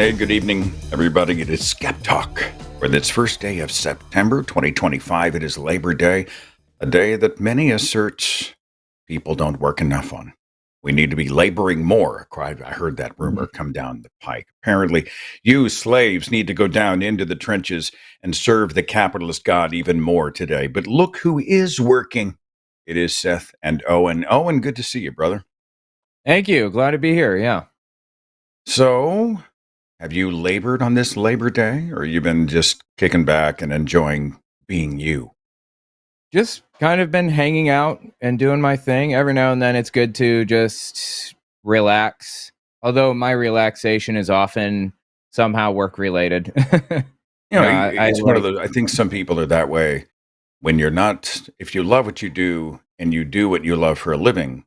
Hey, good evening, everybody. It is SkepTalk for this first day of September 2025. It is Labor Day, a day that many assert people don't work enough on. We need to be laboring more. I heard that rumor come down the pike. Apparently, you slaves need to go down into the trenches and serve the capitalist god even more today. But look who is working. It is Seth and Owen. Owen, good to see you, brother. Thank you. Glad to be here. Yeah. So, have you labored on this Labor Day, or you been just kicking back and enjoying being you? Just kind of been hanging out and doing my thing. Every now and then it's good to just relax. Although my relaxation is often somehow work related. You know, I it's one of like, those. I think some people are that way. When you're not, if you love what you do and you do what you love for a living,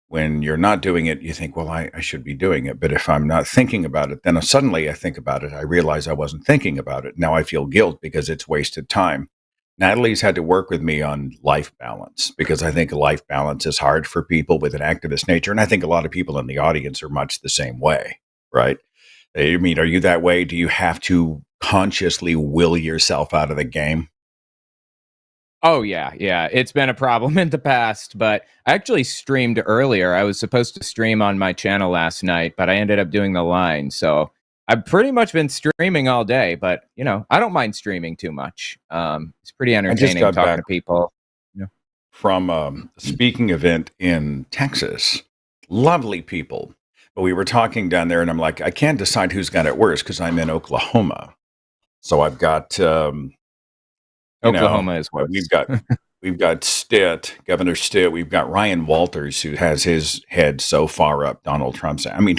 when you're not doing it, you think, well, I should be doing it. But if I'm not thinking about it, then suddenly I think about it. I realize I wasn't thinking about it. Now I feel guilt because it's wasted time. Natalie's had to work with me on life balance because I think life balance is hard for people with an activist nature. And I think a lot of people in the audience are much the same way, right? I mean, are you that way? Do you have to consciously will yourself out of the game? oh, yeah. Yeah. It's been a problem in the past, but I actually streamed earlier. I was supposed to stream on my channel last night, but I ended up doing the line. So I've pretty much been streaming all day, but I don't mind streaming too much. It's pretty I just entertaining got talking back to people. Yeah. from a speaking event in Texas. Lovely people. But we were talking down there, and I'm like, I can't decide who's got it worse because I'm in Oklahoma. So I've got, Oklahoma is worse. we've got Stitt, Governor Stitt. We've got Ryan Walters, who has his head so far up Donald Trump's. I mean,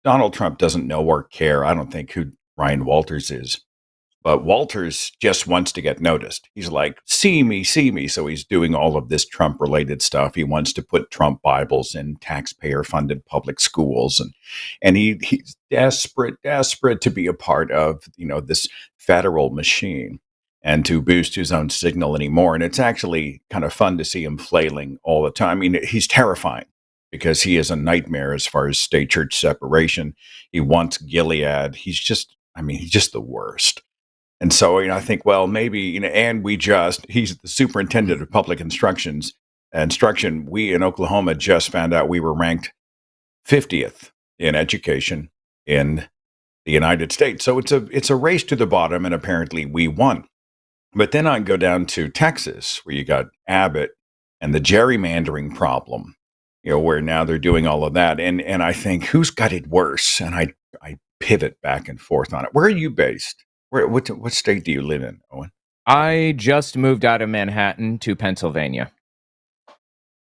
Donald Trump doesn't know or care. I don't think who Ryan Walters is. But Walters just wants to get noticed. He's like, see me, see me. So he's doing all of this Trump related stuff. He wants to put Trump Bibles in taxpayer funded public schools. And he's desperate to be a part of, this federal machine and to boost his own signal anymore. And it's actually kind of fun to see him flailing all the time. I mean, he's terrifying because he is a nightmare as far as state church separation. He wants Gilead. He's just the worst. And so, I think, well, maybe, and he's the superintendent of public instruction. We in Oklahoma just found out we were ranked 50th in education in the United States. So it's a race to the bottom, and apparently we won. But then I go down to Texas, where you got Abbott and the gerrymandering problem, where now they're doing all of that. And I think, who's got it worse? And I pivot back and forth on it. Where are you based? What state do you live in, Owen? I just moved out of Manhattan to Pennsylvania.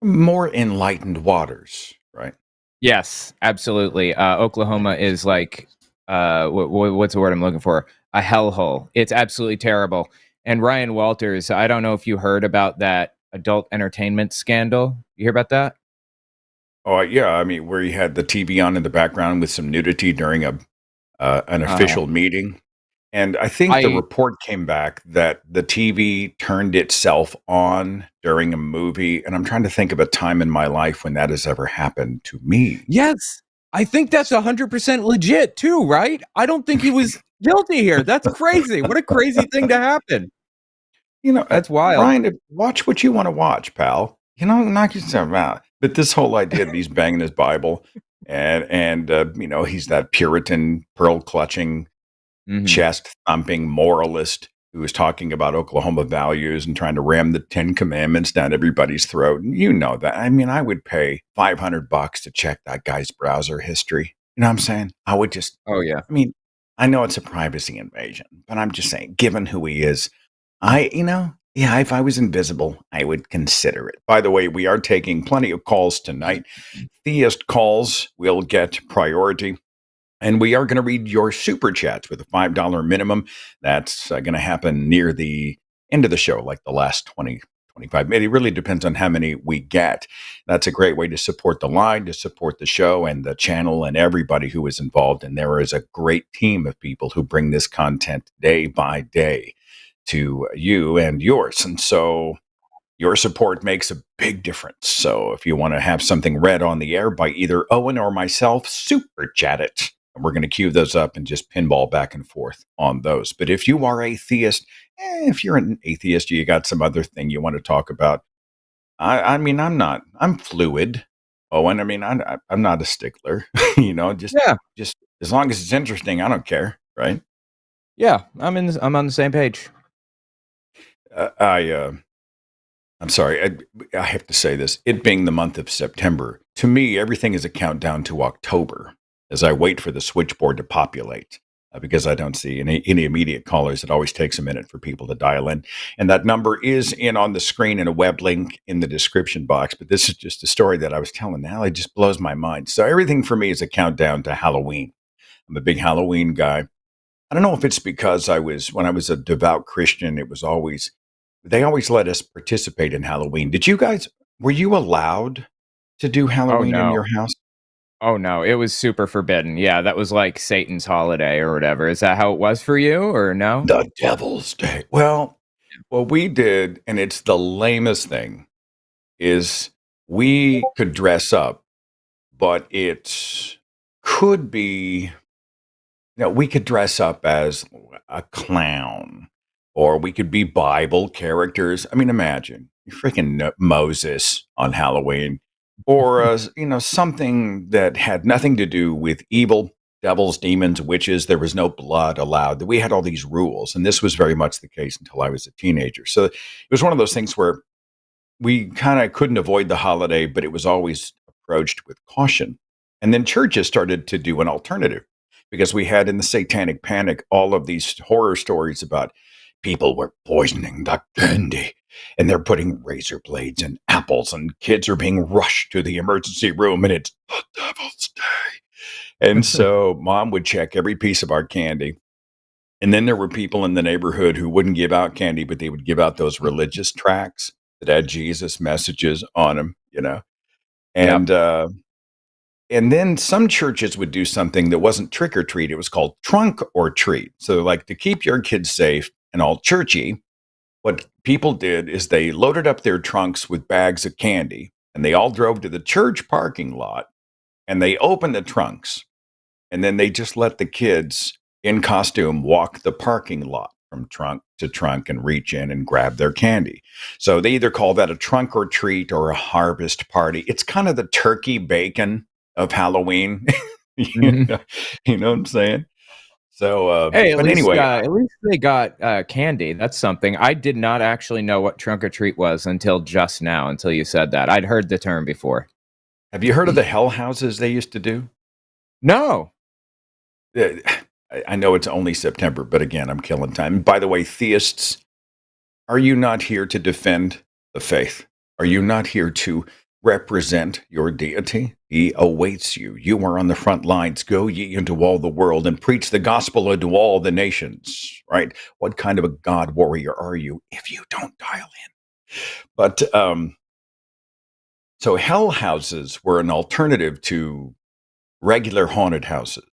More enlightened waters, right? Yes, absolutely. Oklahoma is like, what's the word I'm looking for? A hellhole. It's absolutely terrible. And Ryan Walters, I don't know if you heard about that adult entertainment scandal. You hear about that? Oh, yeah. I mean, where you had the TV on in the background with some nudity during an official meeting. And I think the I report came back that the TV turned itself on during a movie. And I'm trying to think of a time in my life when that has ever happened to me. Yes, I think that's 100% legit too, right? I don't think he was guilty here. That's crazy. What a crazy thing to happen. That's wild. Ryan, watch what you want to watch, pal. Knock yourself out. But this whole idea that he's banging his Bible and he's that Puritan, pearl clutching, Mhm. chest thumping moralist who was talking about Oklahoma values and trying to ram the 10 Commandments down everybody's throat. And you know that. I mean, I would pay $500 to check that guy's browser history. You know what I'm saying? I would just, Oh yeah. I mean, I know it's a privacy invasion, but I'm just saying, given who he is, yeah, if I was invisible, I would consider it. By the way, we are taking plenty of calls tonight. Theist calls will get priority. And we are going to read your super chats with a $5 minimum. That's going to happen near the end of the show, like the last 20, 25 minutes. It really depends on how many we get. That's a great way to support the line, to support the show and the channel and everybody who is involved. And there is a great team of people who bring this content day by day to you and yours. And so your support makes a big difference. So if you want to have something read on the air by either Owen or myself, super chat it And we're going to queue those up and just pinball back and forth on those. But if you are a theist, if you're an atheist, you got some other thing you want to talk about. I mean, I'm not. I'm fluid. Owen. I mean, I'm not a stickler. Just Yeah. just as long as it's interesting, I don't care, right? Yeah. I'm on the same page. I'm sorry. I have to say this. It being the month of September, to me, everything is a countdown to October as I wait for the switchboard to populate. Because I don't see any immediate callers. It always takes a minute for people to dial in. And that number is in on the screen in a web link in the description box. But this is just a story that I was telling now. It just blows my mind. So everything for me is a countdown to Halloween. I'm a big Halloween guy. I don't know if it's because when I was a devout Christian, they always let us participate in Halloween. Were you allowed to do Oh Halloween in no. your house? Oh no, it was super forbidden. Yeah, that was like Satan's holiday or whatever. Is that how it was for you or no? The Devil's Day. Well, what we did, and it's the lamest thing, is we could dress up, but it could be, we could dress up as a clown, or we could be Bible characters. I mean, imagine you freaking Moses on Halloween, or something that had nothing to do with evil, devils, demons, witches. There was no blood allowed. We had all these rules, and this was very much the case until I was a teenager. So it was one of those things where we kind of couldn't avoid the holiday, but it was always approached with caution. And then churches started to do an alternative because we had in the Satanic Panic all of these horror stories about people were poisoning the candy and they're putting razor blades in apples and kids are being rushed to the emergency room and it's the Devil's Day. And so mom would check every piece of our candy. And then there were people in the neighborhood who wouldn't give out candy, but they would give out those religious tracts that had Jesus messages on them. Yep. And and then some churches would do something that wasn't trick or treat; it was called trunk or treat. So, like to keep your kids safe and all churchy, what people did is they loaded up their trunks with bags of candy, and they all drove to the church parking lot, and they opened the trunks, and then they just let the kids in costume walk the parking lot from trunk to trunk and reach in and grab their candy. So they either call that a trunk or treat or a harvest party. It's kind of the turkey bacon of Halloween. you Mhm. know, you know what I'm saying? So, Hey, but anyway, at least they got candy. That's something. I did not actually know what trunk or treat was until just now, until you said that. I'd heard the term before. have you heard of the hell houses they used to do? No. Uh, I know it's only September, but again, I'm killing time. By the way, theists, are you not here to defend the faith? Are you not here to represent your deity? He awaits you. You are on the front lines. Go ye into all the world and preach the gospel unto all the nations, right? What kind of a God warrior are you if you don't dial in? But so hell houses were an alternative to regular haunted houses.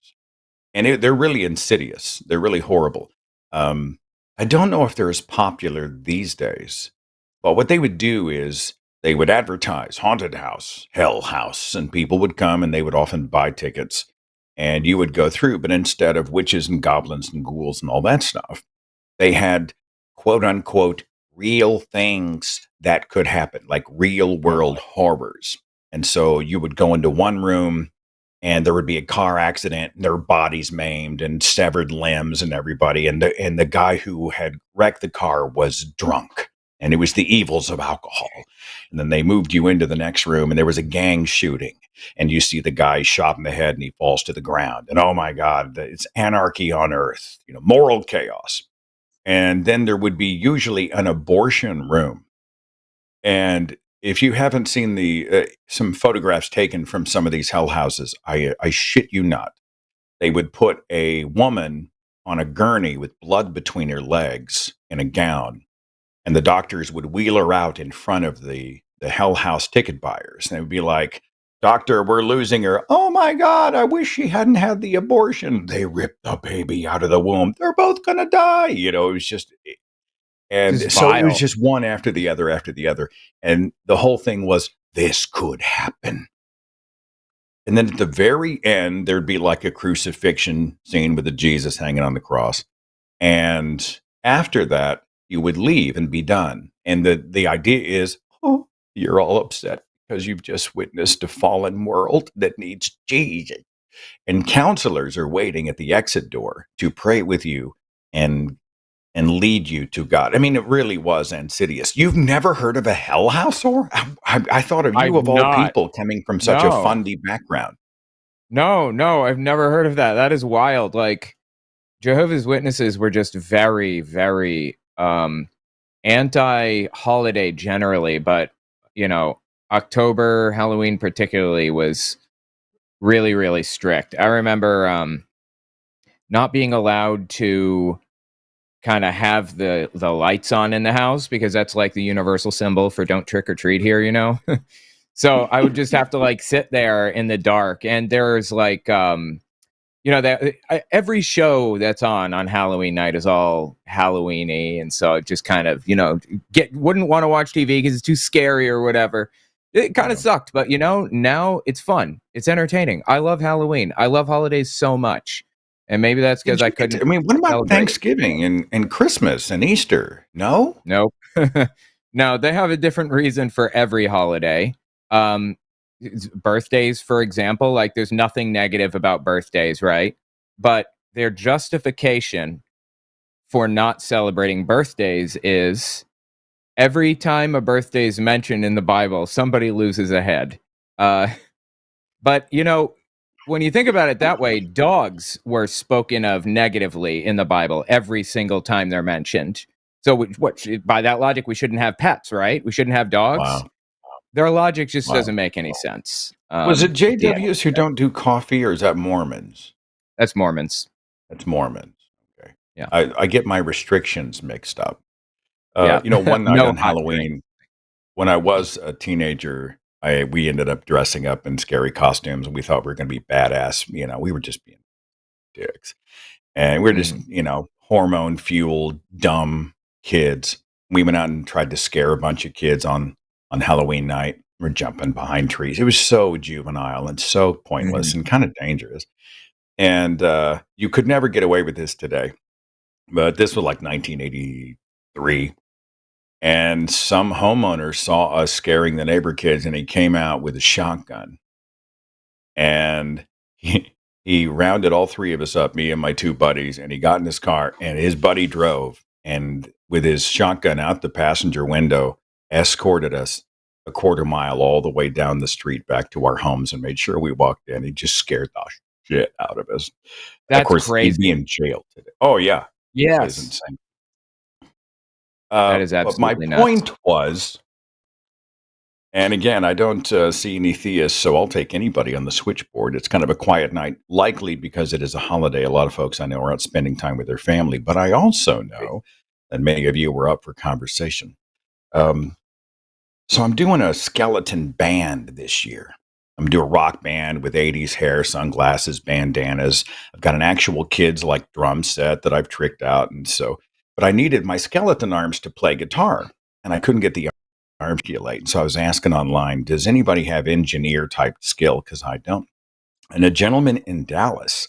And they're really insidious. They're really horrible. I don't know if they're as popular these days, but what they would do is they would advertise haunted house, hell house, and people would come and they would often buy tickets and you would go through. But instead of witches and goblins and ghouls and all that stuff, they had quote unquote real things that could happen, like real world horrors. And so you would go into one room and there would be a car accident and their bodies maimed and severed limbs and everybody. And the guy who had wrecked the car was drunk. And it was the evils of alcohol. And then they moved you into the next room and there was a gang shooting. And you see the guy shot in the head and he falls to the ground. And oh my God, it's anarchy on earth, moral chaos. And then there would be usually an abortion room. And if you haven't seen some photographs taken from some of these hell houses, I shit you not, they would put a woman on a gurney with blood between her legs in a gown, and the doctors would wheel her out in front of the hell house ticket buyers, and they would be like, "Doctor, we're losing her. Oh my God, I wish she hadn't had the abortion. They ripped the baby out of the womb. They're both gonna die." It was just Just and so it was vile. just one after the other after the other. And the whole thing was, this could happen. And then at the very end, there'd be like a crucifixion scene with the Jesus hanging on the cross. And after that, you would leave and be done. And the idea is, oh, you're all upset because you've just witnessed a fallen world that needs Jesus. And counselors are waiting at the exit door to pray with you and lead you to God. I mean, it really was insidious. You've never heard of a hell house, or I thought of you I've of all not. people coming from such a No. fundy background. No, I've never heard of that. That is wild. Like Jehovah's Witnesses were just very, very anti-holiday generally, but you know, October, Halloween particularly was really, really strict. I remember not being allowed to kind of have the lights on in the house because that's like the universal symbol for don't trick or treat here, you know. So I would just have to like sit there in the dark, and there's like you know that every show that's on Halloween night is all Halloweeny, and so it just kind of, you know, wouldn't want to watch TV because it's too scary or whatever. It kind of Yeah. sucked, but you know, now it's fun, it's entertaining. I love Halloween, I love holidays so much, and maybe that's because Did I you get to, couldn't I mean, what about celebrate it. Thanksgiving and Christmas and Easter? No? Nope. No, they have a different reason for every holiday. Um, Birthdays, for example, like there's nothing negative about birthdays, right? But their justification for not celebrating birthdays is every time a birthday is mentioned in the Bible, somebody loses a head. Uh, but you know, when you think about it that way, dogs were spoken of negatively in the Bible every single time they're mentioned. So, by that logic, we shouldn't have pets, right? We shouldn't have dogs. Wow. Their logic just Wow. doesn't make any sense. Was it At the end, JWs who don't do coffee, or is that Mormons? that's Mormons. That's Mormons. Okay. Yeah, I get my restrictions mixed up. yeah. One night No on hot drink. Halloween, when I was a teenager, we ended up dressing up in scary costumes, and we thought we were going to be badass. We were just being dicks, and we're just Mhm. hormone fueled dumb kids. We went out and tried to scare a bunch of kids on Halloween night. We're jumping behind trees. It was so juvenile and so pointless Mhm. and kind of dangerous. And you could never get away with this today. But this was like 1983. And some homeowner saw us scaring the neighbor kids, and he came out with a shotgun. And he rounded all three of us up, me and my two buddies, and he got in his car, and his buddy drove, and with his shotgun out the passenger window, escorted us a quarter mile all the way down the street back to our homes and made sure we walked in. He just scared the shit out of us. Of That's course, he'd be crazy. in jail today. Oh, yeah. It is Yes, insane. that is But my absolutely nuts. point was, and again, I don't see any theists, so I'll take anybody on the switchboard. It's kind of a quiet night, likely because it is a holiday. A lot of folks I know are out spending time with their family, but I also know that many of you were up for conversation. Um, so I'm doing a skeleton band this year. I'm doing a rock band with 80s hair, sunglasses, bandanas. I've got an actual kids like drum set that I've tricked out. But I needed my skeleton arms to play guitar, and I couldn't get the articulate. And so I was asking online, does anybody have engineer type skill? Because I don't. And a gentleman in Dallas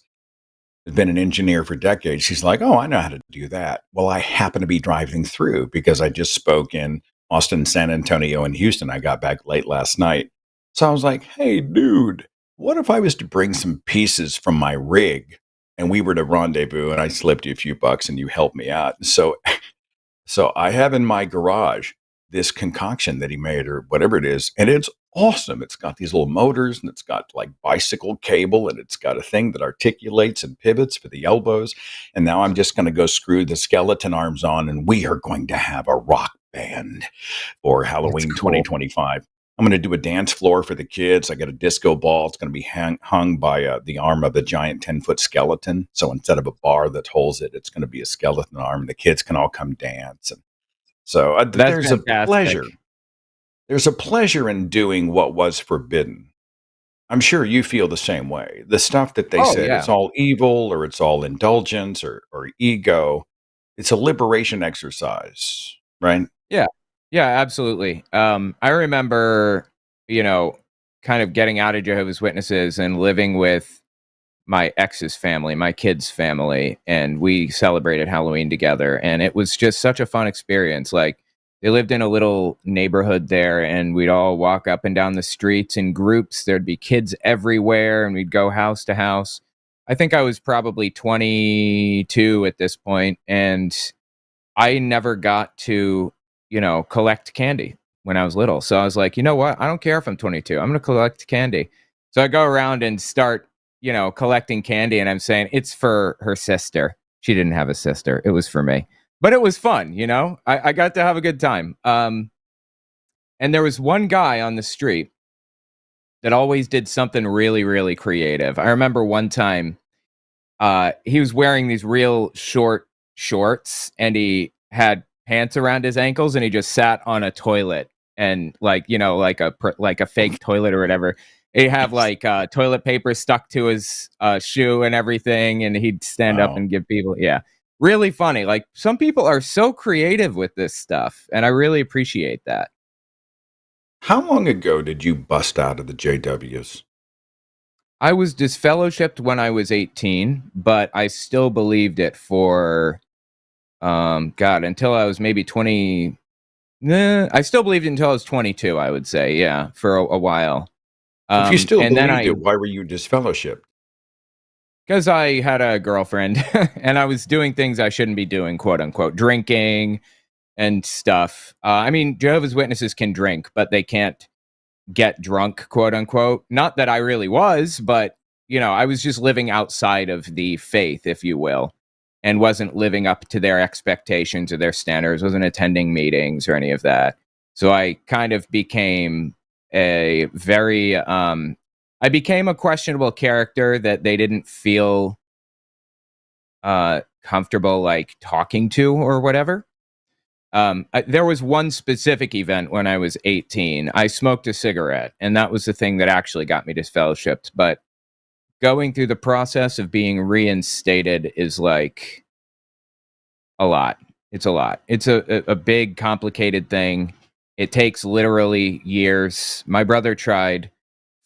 has been an engineer for decades. She's like, oh, I know how to do that. Well, I happen to be driving through because I just spoke in Austin, San Antonio, and Houston. I got back late last night. So I was like, hey, dude, what if I was to bring some pieces from my rig and we were to rendezvous and I slipped you a few bucks and you helped me out? So I have in my garage this concoction that he made or whatever it is, and it's awesome. It's got these little motors and it's got like bicycle cable and it's got a thing that articulates and pivots for the elbows. And now I'm just going to go screw the skeleton arms on and we are going to have a rock band for That's Halloween cool. 2025. I'm going to do a dance floor for the kids. I got a disco ball. It's going to be hung by the arm of a giant 10-foot skeleton. So instead of a bar that holds it, it's going to be a skeleton arm. The kids can all come dance. And so That's there's a pleasure. fantastic. There's a pleasure in doing what was forbidden. I'm sure you feel the same way. The stuff that they Oh said yeah, it's all evil or it's all indulgence or ego. It's a liberation exercise, right? yeah, yeah, absolutely. I remember, you know, kind of getting out of Jehovah's Witnesses and living with my ex's family, my kids' family, and we celebrated Halloween together. And it was just such a fun experience. Like, they lived in a little neighborhood there, and we'd all walk up and down the streets in groups. There'd be kids everywhere, and we'd go house to house. I think I was probably 22 at this point, and I never got to, collect candy when I was little. So I was like, you know what? I don't care if I'm 22. I'm going to collect candy. So I go around and start, collecting candy, and I'm saying it's for her sister. She didn't have a sister. It was for me. But it was fun, I got to have a good time. And there was one guy on the street that always did something really, really creative. I remember one time he was wearing these real short shorts, and he had pants around his ankles, and he just sat on a toilet, and like a fake toilet or whatever. He'd have like toilet paper stuck to his shoe and everything, and he'd stand up Wow. and give people, really funny. Like, some people are so creative with this stuff, and I really appreciate that. How long ago did you bust out of the JWs? I was disfellowshipped when I was 18, but I still believed it for until I was maybe 20. I still believed it until I was 22, I would say. Yeah, for a while. If you still And then believed it, why were you disfellowshipped? because I had a girlfriend and I was doing things I shouldn't be doing, quote unquote, drinking and stuff. I mean, Jehovah's Witnesses can drink, but they can't get drunk, quote unquote. Not that I really was, but, I was just living outside of the faith, if you will, and wasn't living up to their expectations or their standards, wasn't attending meetings or any of that. So I kind of became I became a questionable character that they didn't feel comfortable like talking to or whatever. There was one specific event when I was 18. I smoked a cigarette, and that was the thing that actually got me disfellowshipped. But going through the process of being reinstated is like a lot. It's a lot. It's a big, complicated thing. It takes literally years. My brother tried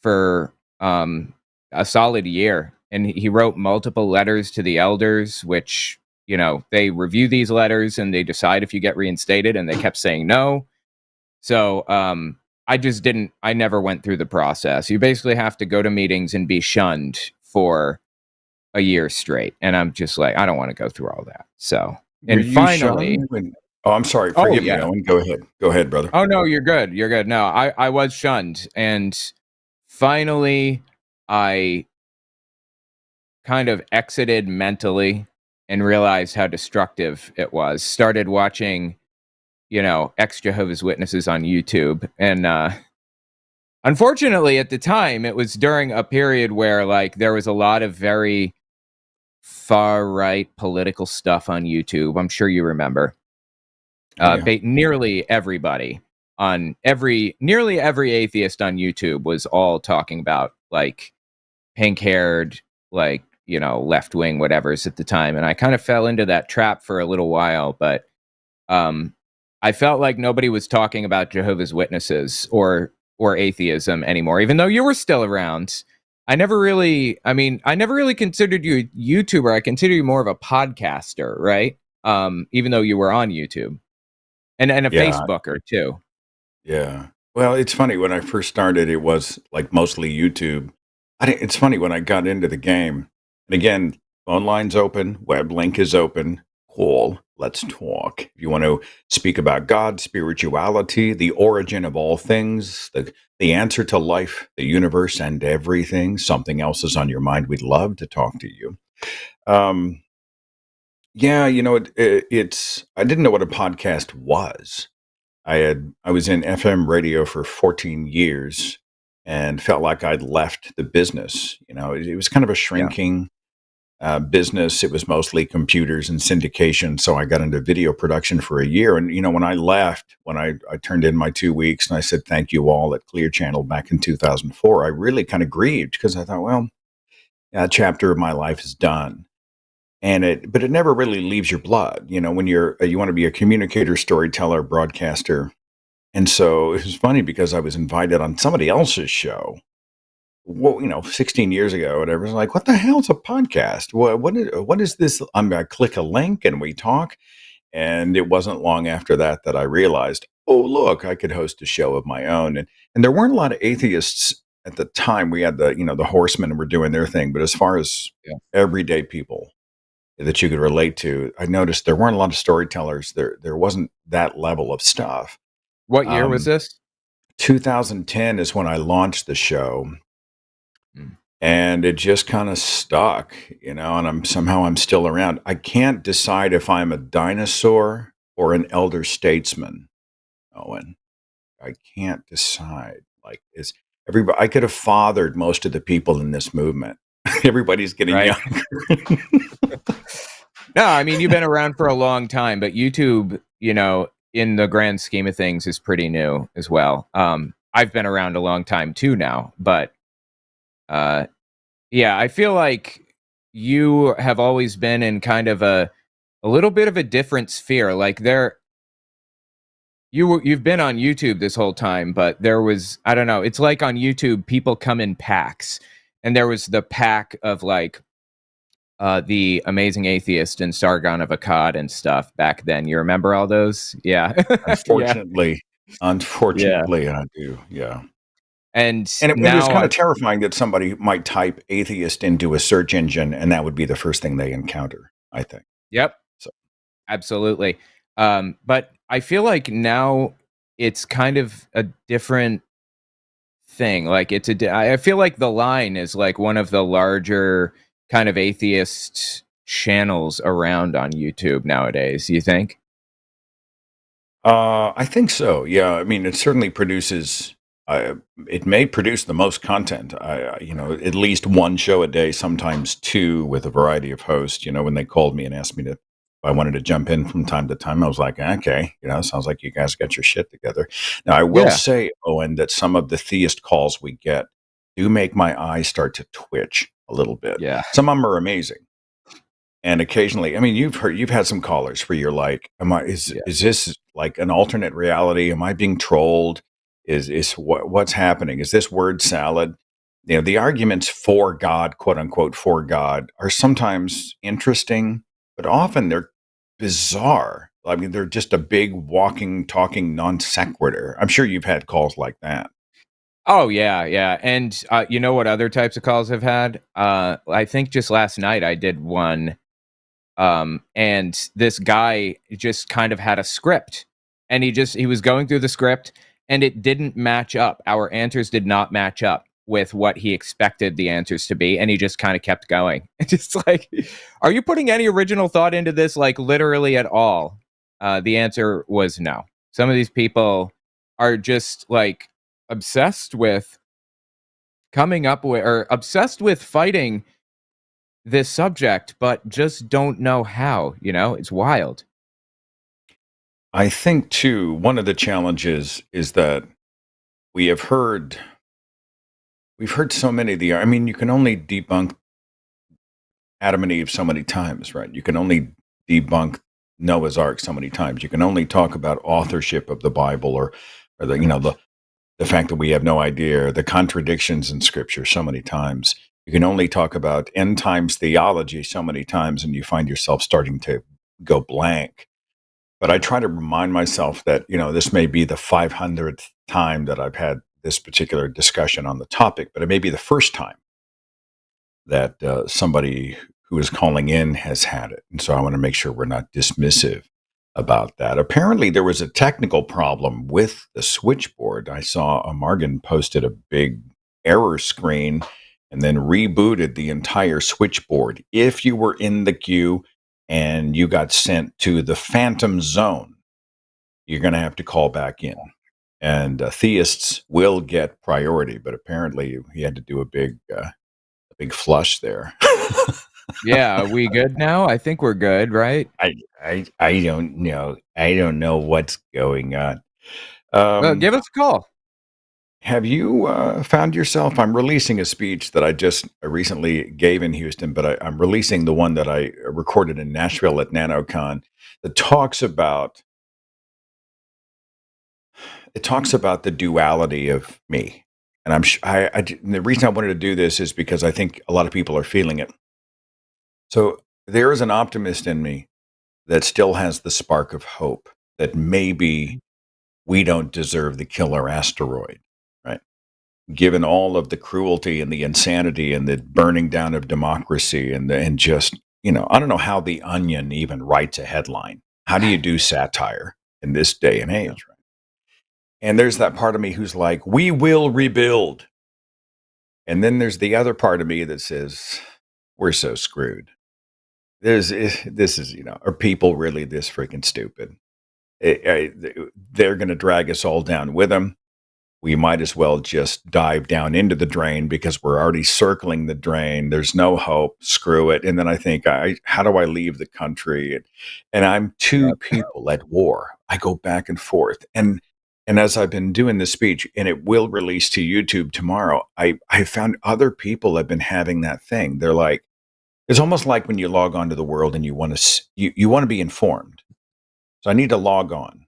for a solid year, and he wrote multiple letters to the elders, which, they review these letters and they decide if you get reinstated, and they kept saying no. So I never went through the process. You basically have to go to meetings and be shunned for a year straight. And I'm just like, I don't want to go through all that. So, Were and you finally, shunned? Oh, I'm sorry. oh Forgive me, yeah. Owen. Go ahead. Go ahead, brother. Oh no, you're good. You're good. No, I was shunned. And finally, I kind of exited mentally and realized how destructive it was. Started watching, ex Jehovah's Witnesses on YouTube. And unfortunately, at the time, it was during a period where like there was a lot of very far right political stuff on YouTube. I'm sure you remember. Yeah. Nearly everybody nearly every atheist on YouTube was all talking about like pink haired, like, left wing whatever's at the time. And I kind of fell into that trap for a little while, but I felt like nobody was talking about Jehovah's Witnesses or atheism anymore, even though you were still around. I never really considered you a YouTuber. I consider you more of a podcaster, right? Even though you were on YouTube and a Yeah. Facebooker too. Yeah. Well, it's funny. When I first started, it was like mostly YouTube. It's funny when I got into the game. And again, phone line's open, web link is open. Call. Let's talk. If you want to speak about God, spirituality, the origin of all things, the answer to life, the universe, and everything, something else is on your mind, we'd love to talk to you. Yeah, it's. I didn't know what a podcast was. I was in FM radio for 14 years and felt like I'd left the business. It was kind of a shrinking business. It was mostly computers and syndication. So I got into video production for a year. And, when I left, when I turned in my 2 weeks and I said, thank you all at Clear Channel back in 2004, I really kind of grieved because I thought, well, that chapter of my life is done. But it never really leaves your blood. When you want to be a communicator, storyteller, broadcaster, And so it was funny because I was invited on somebody else's show. Well, 16 years ago, whatever. It's like, what the hell's a podcast? What is this? I click a link and we talk. And it wasn't long after that that I realized, oh, look, I could host a show of my own. And there weren't a lot of atheists at the time. We had the horsemen were doing their thing. But as far as Yeah. everyday people that you could relate to, I noticed there weren't a lot of storytellers. There wasn't that level of stuff. What year was Um, this? 2010 is when I launched the show, Mm. and it just kind of stuck, and I'm still around. I can't decide if I'm a dinosaur or an elder statesman, Owen. I can't decide. Like, is everybody? I could have fathered most of the people in this movement. Everybody's getting Right. younger. No, I mean, you've been around for a long time, but YouTube, in the grand scheme of things, is pretty new as well. I've been around a long time too now, but uh, yeah, I feel like you have always been in kind of a little bit of a different sphere. Like you've been on YouTube this whole time, but there was, I don't know, it's like on YouTube people come in packs, and there was the pack of like the Amazing Atheist and Sargon of Akkad and stuff back then. You remember all those? Yeah. Yeah. Unfortunately, Yeah. unfortunately, I do. Yeah. And And it was now kind of terrifying that somebody might type atheist into a search engine and that would be the first thing they encounter, I think. yep, So absolutely. But I feel like now it's kind of a different thing. Like I feel like The Line is like one of the larger kind of atheist channels around on YouTube nowadays. You think? I think so. Yeah. I mean, it certainly produces, it may produce the most content. At least one show a day, sometimes two with a variety of hosts. When they called me and asked me if I wanted to jump in from time to time, I was like, okay, sounds like you guys got your shit together. Now, I will Yeah. say, Owen, that some of the theist calls we get do make my eyes start to twitch a little bit. Yeah. Some of them are amazing. And occasionally, I mean, you've had some callers where you're like, Yeah. is this like an alternate reality? Am I being trolled? What's happening? Is this word salad? The arguments for God, quote unquote, for God are sometimes interesting, but often they're bizarre. I mean, they're just a big walking, talking non sequitur. I'm sure you've had calls like that. Oh yeah, yeah. And you know what other types of calls I've had? I think just last night I did one, and this guy just kind of had a script, and he was going through the script, and it didn't match up. Our answers did not match up with what he expected the answers to be, and he just kind of kept going. It's just like, are you putting any original thought into this, like literally at all? The answer was no. Some of these people are just like obsessed with coming up with or obsessed with fighting this subject, but just don't know how. It's wild. I think too, one of the challenges is that we have heard we've heard so many of the. I mean, you can only debunk Adam and Eve so many times, right? You can only debunk Noah's Ark so many times. You can only talk about authorship of the Bible or the fact that we have no idea, the contradictions in Scripture so many times. You can only talk about end times theology so many times, and you find yourself starting to go blank. But I try to remind myself that this may be the 500th time that I've had this particular discussion on the topic, but it may be the first time that somebody who is calling in has had it. And so I want to make sure we're not dismissive about that. Apparently, there was a technical problem with the switchboard. I saw Morgan posted a big error screen and then rebooted the entire switchboard. If you were in the queue and you got sent to the phantom zone, you're going to have to call back in. And theists will get priority, but apparently he had to do a big flush there. Yeah, are we good now? I think we're good, right? I don't know. I don't know what's going on. Well, Um, give us a call. have you found yourself? I'm releasing a speech that I just recently gave in Houston, but I'm releasing the one that I recorded in Nashville at NanoCon that talks about it talks about the duality of me. And the reason I wanted to do this is because I think a lot of people are feeling it. So there is an optimist in me that still has the spark of hope that maybe we don't deserve the killer asteroid, right? Given all of the cruelty and the insanity and the burning down of democracy and just, I don't know how the Onion even writes a headline. How do you do satire in this day and age, right? And there's that part of me who's like, we will rebuild. And then there's the other part of me that says, we're so screwed. This is, are people really this freaking stupid? They're going to drag us all down with them. We might as well just dive down into the drain because we're already circling the drain. There's no hope. Screw it. And then I think, how do I leave the country? And I'm two people at war. I go back and forth. And as I've been doing this speech, and it will release to YouTube tomorrow, I found other people have been having that thing. They're like, it's almost like when you log on to the world and you want to be informed. So I need to log on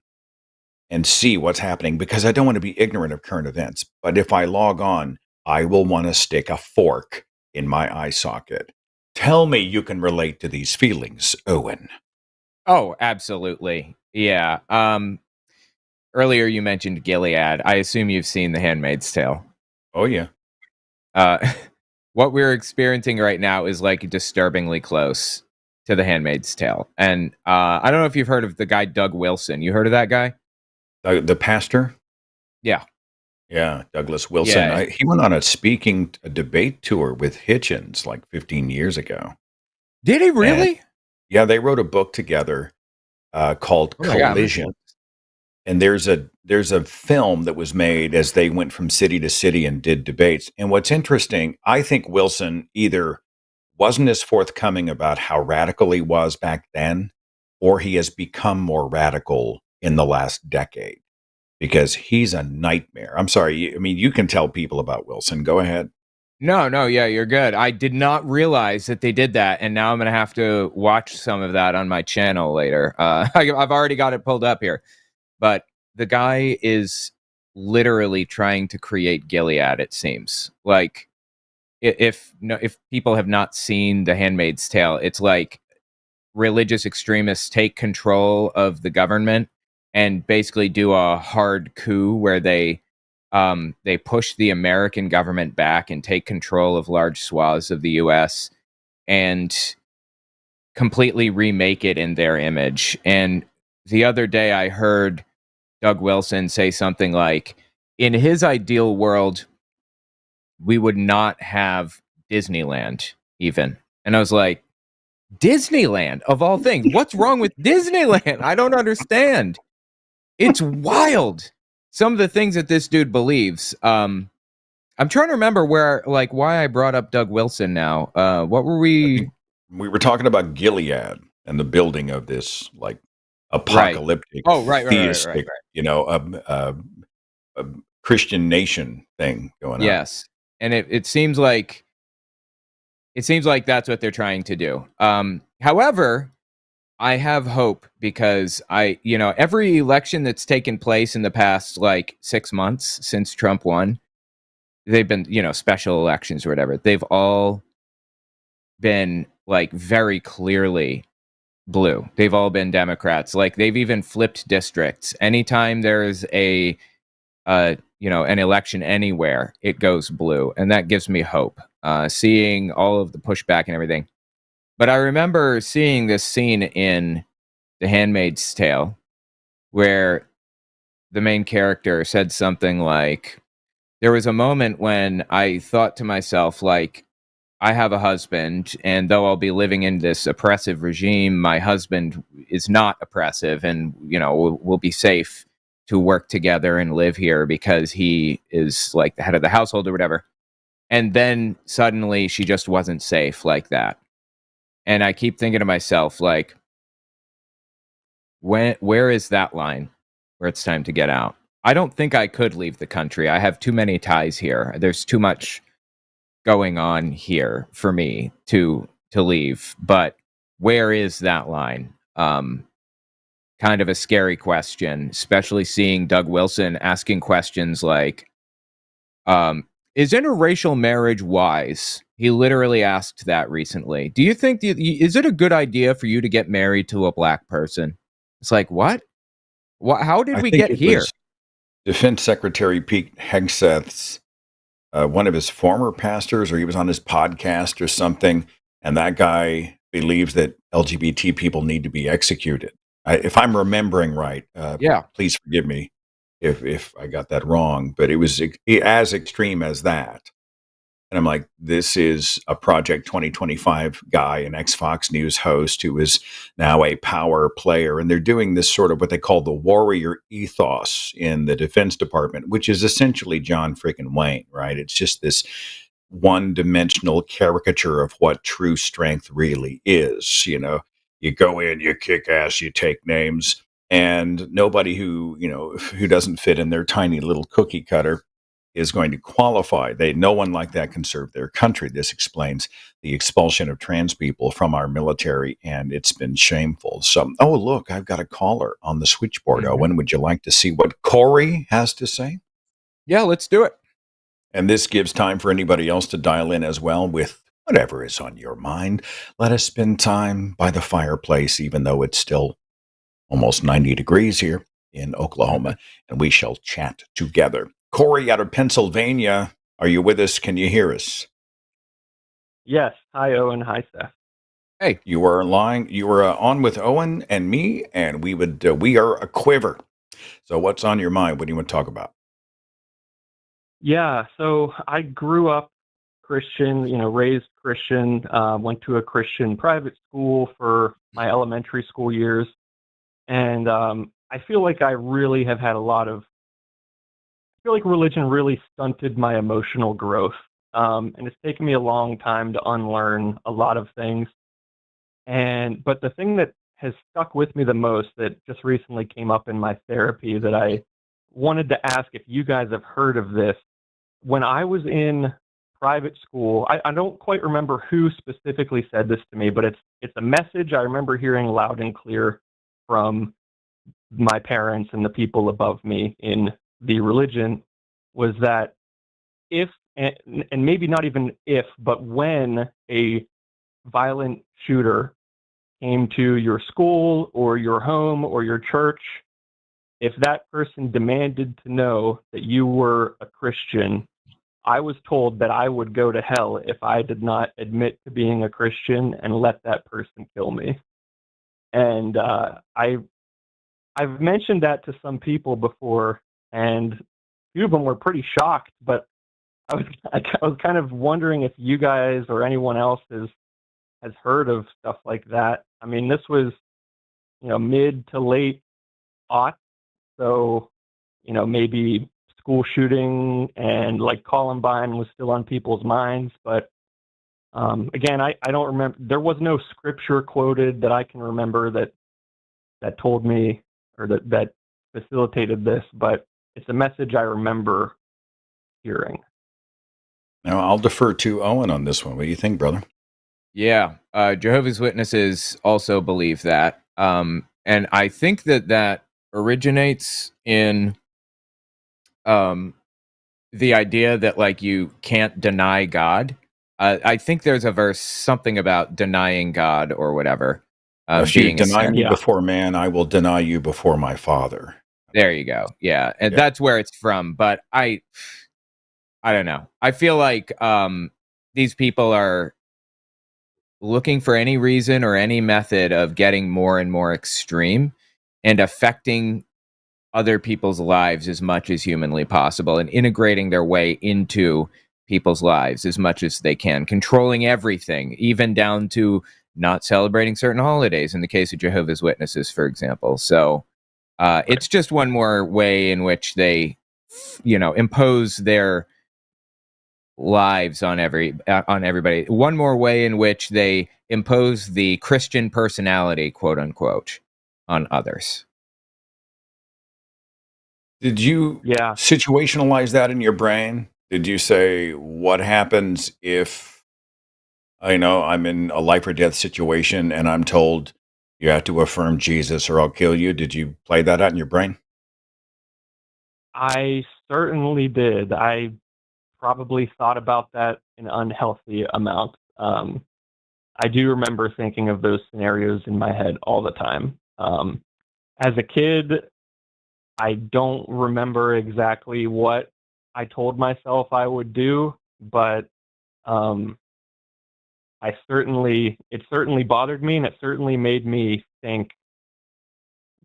and see what's happening because I don't want to be ignorant of current events. But if I log on, I will want to stick a fork in my eye socket. Tell me you can relate to these feelings, Owen. Oh, absolutely. Yeah. Earlier you mentioned Gilead. I assume you've seen The Handmaid's Tale. Oh, yeah. What we're experiencing right now is like disturbingly close to The Handmaid's Tale. And I don't know if you've heard of the guy Doug Wilson. You heard of that guy? The pastor? Yeah. Yeah, Douglas Wilson. Yeah. He went on a debate tour with Hitchens like 15 years ago. Did he really? And, yeah, they wrote a book together called Collision. And there's a film that was made as they went from city to city and did debates. And what's interesting, I think Wilson either wasn't as forthcoming about how radical he was back then, or he has become more radical in the last decade because he's a nightmare. I'm sorry. I mean, you can tell people about Wilson. Go ahead. No, yeah, you're good. I did not realize that they did that, and now I'm going to have to watch some of that on my channel later. I've already got it pulled up here. But the guy is literally trying to create Gilead, it seems. Like, if people have not seen The Handmaid's Tale, it's like religious extremists take control of the government and basically do a hard coup where they push the American government back and take control of large swaths of the U.S. and completely remake it in their image. And the other day I heard Doug Wilson say something like, in his ideal world, we would not have Disneyland even. And I was like, Disneyland, of all things? What's wrong with Disneyland? I don't understand. It's wild. Some of the things that this dude believes. I'm trying to remember why I brought up Doug Wilson now. What were we? We were talking about Gilead and the building of this like apocalyptic, theistic, a Christian nation thing going on. Yes, and it seems like that's what they're trying to do. However, I have hope because every election that's taken place in the past like 6 months since Trump won, they've been, special elections or whatever. They've all been like very clearly blue. They've all been Democrats. Like they've even flipped districts. Anytime there's an election anywhere, it goes blue. And that gives me hope, seeing all of the pushback and everything. But I remember seeing this scene in The Handmaid's Tale where the main character said something like, there was a moment when I thought to myself, like, I have a husband, and though I'll be living in this oppressive regime, my husband is not oppressive, and we'll be safe to work together and live here because he is like the head of the household or whatever. And then suddenly she just wasn't safe like that. And I keep thinking to myself, like, where is that line where it's time to get out? I don't think I could leave the country. I have too many ties here. There's too much going on here for me to leave. But where is that line? kind of a scary question, especially seeing Doug Wilson asking questions like, is interracial marriage wise? He literally asked that recently. Do you think, is it a good idea for you to get married to a black person? It's like, what? How did I we think get it here? was Defense Secretary Pete Hegseth's one of his former pastors, or he was on his podcast or something, and that guy believes that LGBT people need to be executed. If I'm remembering right, Yeah. please forgive me if I got that wrong, but it was as extreme as that. And I'm like, this is a Project 2025 guy, an ex-Fox News host who is now a power player. And they're doing this sort of what they call the warrior ethos in the Defense Department, which is essentially John freaking Wayne, right? It's just this one-dimensional caricature of what true strength really is. You know, you go in, you kick ass, you take names, and nobody who doesn't fit in their tiny little cookie cutter is going to qualify. No one like that can serve their country. This explains the expulsion of trans people from our military, and it's been shameful. So, oh, look, I've got a caller on the switchboard. Mhm. Owen, would you like to see what Corey has to say? Yeah, let's do it. And this gives time for anybody else to dial in as well with whatever is on your mind. Let us spend time by the fireplace, even though it's still almost 90 degrees here in Oklahoma, and we shall chat together. Corey out of Pennsylvania, are you with us? Can you hear us? Yes. Hi, Owen. Hi, Seth. Hey, You are lying. You are on with Owen and me, and we are a quiver. So, what's on your mind? What do you want to talk about? Yeah. So I grew up Christian, raised Christian, went to a Christian private school for my elementary school years. And I feel like I really have had I feel like religion really stunted my emotional growth. And it's taken me a long time to unlearn a lot of things. But the thing that has stuck with me the most that just recently came up in my therapy that I wanted to ask if you guys have heard of this. When I was in private school, I don't quite remember who specifically said this to me, but it's a message I remember hearing loud and clear from my parents and the people above me in the religion was that if and maybe not even if, but when a violent shooter came to your school or your home or your church, if that person demanded to know that you were a Christian, I was told that I would go to hell if I did not admit to being a Christian and let that person kill me. And I've mentioned that to some people before, and a few of them were pretty shocked. But I was kind of wondering if you guys or anyone else has heard of stuff like that. I mean, this was mid to late aughts, so maybe school shooting and like Columbine was still on people's minds. But again, I don't remember. There was no scripture quoted that I can remember that told me or that facilitated this, but it's a message I remember hearing. Now, I'll defer to Owen on this one. What do you think, brother? yeah. Jehovah's Witnesses also believe that. And I think that originates in the idea that like you can't deny God. I think there's a verse something about denying God or whatever. If you Being a deny sin. me Yeah. before man, I will deny you before my Father. There you go. Yeah, and Yeah. that's where it's from. But I don't know. I feel like these people are looking for any reason or any method of getting more and more extreme and affecting other people's lives as much as humanly possible and integrating their way into people's lives as much as they can, controlling everything, even down to not celebrating certain holidays in the case of Jehovah's Witnesses, for example. So it's just one more way in which they, impose their lives on everybody. One more way in which they impose the Christian personality, quote unquote, on others. Did you Yeah. situationalize that in your brain? Did you say, what happens if I'm in a life or death situation and I'm told You have to affirm Jesus or I'll kill you. Did you play that out in your brain? I certainly did. I probably thought about that an unhealthy amount. I do remember thinking of those scenarios in my head all the time. As a kid, I don't remember exactly what I told myself I would do, but um, it certainly bothered me, and it certainly made me think,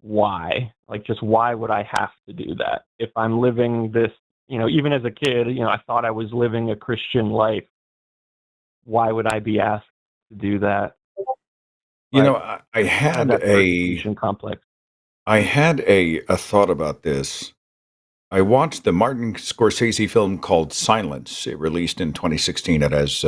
why? Like, just why would I have to do that? If I'm living this, even as a kid, I thought I was living a Christian life. Why would I be asked to do that? You know, But I kind of had that a persecution complex. I had a thought about this. I watched the Martin Scorsese film called Silence. It released in 2016. It has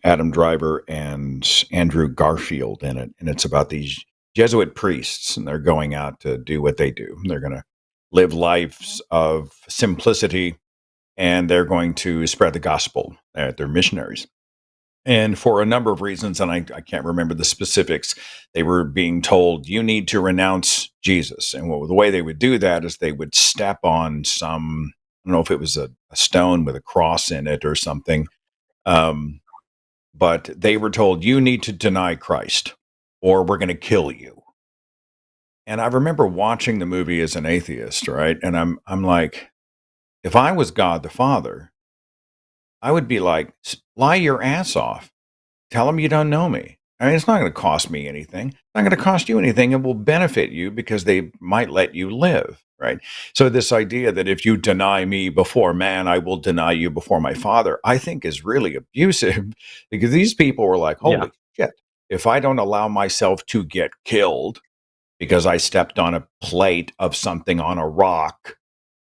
Adam Driver and Andrew Garfield in it, and it's about these Jesuit priests, and they're going out to do what they do. They're going to live lives of simplicity, and they're going to spread the gospel. They're missionaries. And for a number of reasons, and I can't remember the specifics, they were being told, you need to renounce Jesus. And the way they would do that is they would step on some, I don't know if it was a stone with a cross in it or something, but they were told, you need to deny Christ or we're going to kill you. And I remember watching the movie as an atheist, right? And I'm like, if I was God the Father, I would be like, lie your ass off. Tell them you don't know me. I mean, it's not going to cost me anything. It's not going to cost you anything. It will benefit you because they might let you live, right? So this idea that if you deny me before man, I will deny you before my Father, I think is really abusive because these people were like, Yeah. holy shit, if I don't allow myself to get killed because I stepped on a plate of something on a rock,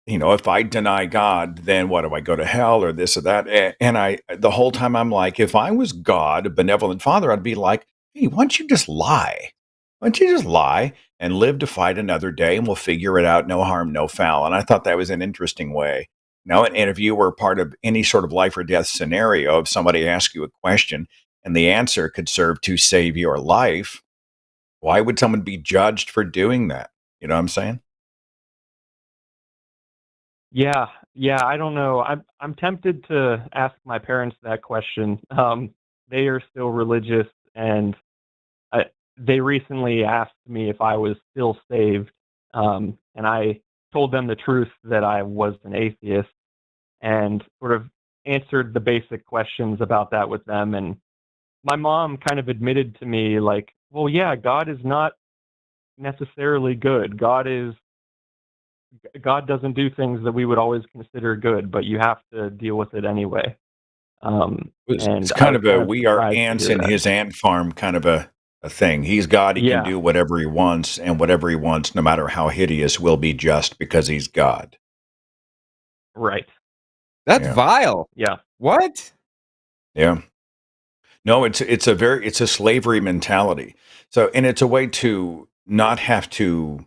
if I deny God, then what, do I go to hell or this or that? And the whole time I'm like, if I was God, a benevolent father, I'd be like, hey, why don't you just lie? Why don't you just lie and live to fight another day and we'll figure it out, no harm, no foul. And I thought that was an interesting way. And if you were part of any sort of life or death scenario, if somebody asked you a question and the answer could serve to save your life, why would someone be judged for doing that? You know what I'm saying? Yeah, I don't know. I'm tempted to ask my parents that question. They are still religious, and I, they recently asked me if I was still saved, and I told them the truth that I was an atheist, and sort of answered the basic questions about that with them. And my mom kind of admitted to me, like, well, yeah, God is not necessarily good. God doesn't do things that we would always consider good, but you have to deal with it anyway. It's And I kind was of a kind of we are surprised to ants hear in that. his ant farm kind of a thing. He's God. He can Yeah, do whatever he wants, and whatever he wants, no matter how hideous, will be just because he's God. right. That's Yeah. vile. Yeah. What? Yeah. No, it's a slavery mentality. So, and it's a way to not have to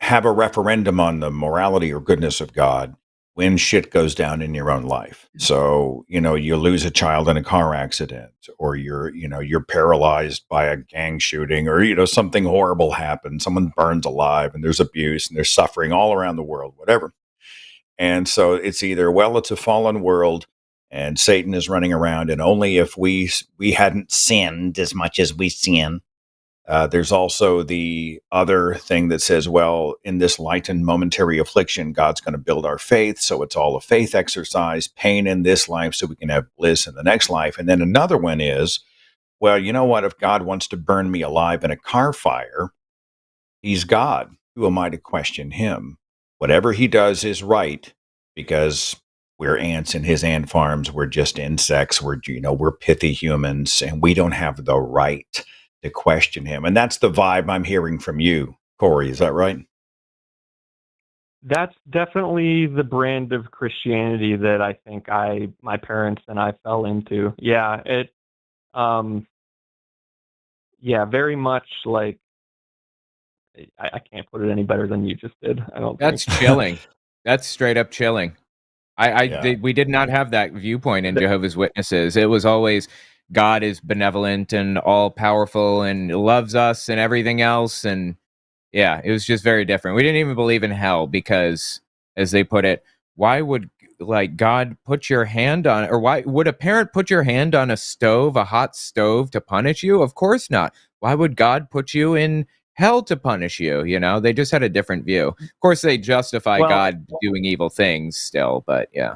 have a referendum on the morality or goodness of God when shit goes down in your own life. So, you lose a child in a car accident, or you're paralyzed by a gang shooting, or, something horrible happens, someone burns alive and there's abuse and there's suffering all around the world, whatever. And so it's either, well, it's a fallen world and Satan is running around, and only if we hadn't sinned as much as we sin. There's also the other thing that says, well, in this light and momentary affliction, God's going to build our faith. So it's all a faith exercise, pain in this life so we can have bliss in the next life. And then another one is, well, you know what? If God wants to burn me alive in a car fire, he's God. Who am I to question him? Whatever he does is right because we're ants in his ant farms. We're just insects. We're pithy humans, and we don't have the right to question him. And that's the vibe I'm hearing from you, Corey. Is that right? That's definitely the brand of Christianity that I think my parents and I fell into. Yeah, um, yeah, very much like, I can't put it any better than you just did, I don't think. That's chilling. That's straight up chilling. Yeah. We did not have that viewpoint in Jehovah's Witnesses. It was always, God is benevolent and all powerful and loves us and everything else. And yeah, it was just very different. We didn't even believe in hell because, as they put it, why would God put your hand on, or why would a parent put your hand on a stove, a hot stove, to punish you? Of course not. Why would God put you in hell to punish you? They just had a different view. Of course, they justify Well, God doing evil things still, but yeah.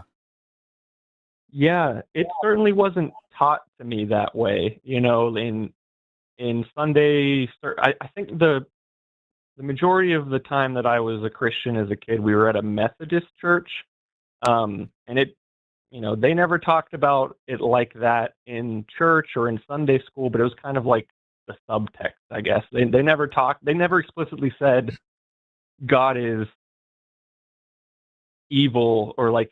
yeah, it certainly wasn't taught to me that way. In Sunday, I think the majority of the time that I was a Christian as a kid, we were at a Methodist church, and they never talked about it like that in church or in Sunday school, but it was kind of like the subtext, I guess. They never explicitly said God is evil, or like,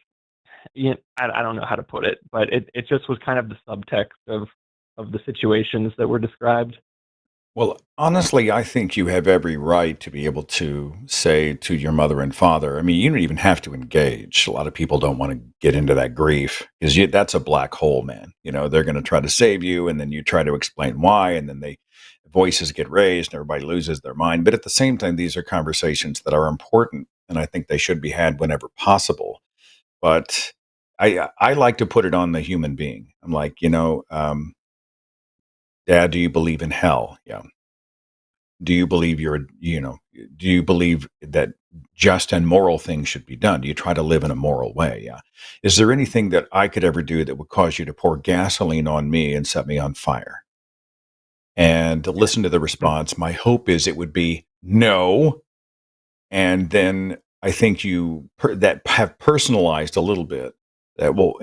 I don't know how to put it, but it just was kind of the subtext of the situations that were described. Well, honestly, I think you have every right to be able to say to your mother and father, I mean, you don't even have to engage. A lot of people don't want to get into that grief because that's a black hole, man. They're going to try to save you, and then you try to explain why, and then voices get raised and everybody loses their mind. But at the same time, these are conversations that are important, and I think they should be had whenever possible. But I like to put it on the human being. I'm like, Dad, do you believe in hell? Yeah. Do you believe do you believe that just and moral things should be done? Do you try to live in a moral way? Yeah. Is there anything that I could ever do that would cause you to pour gasoline on me and set me on fire? And to listen to the response, my hope is it would be no. And then I think that have personalized a little bit that, well,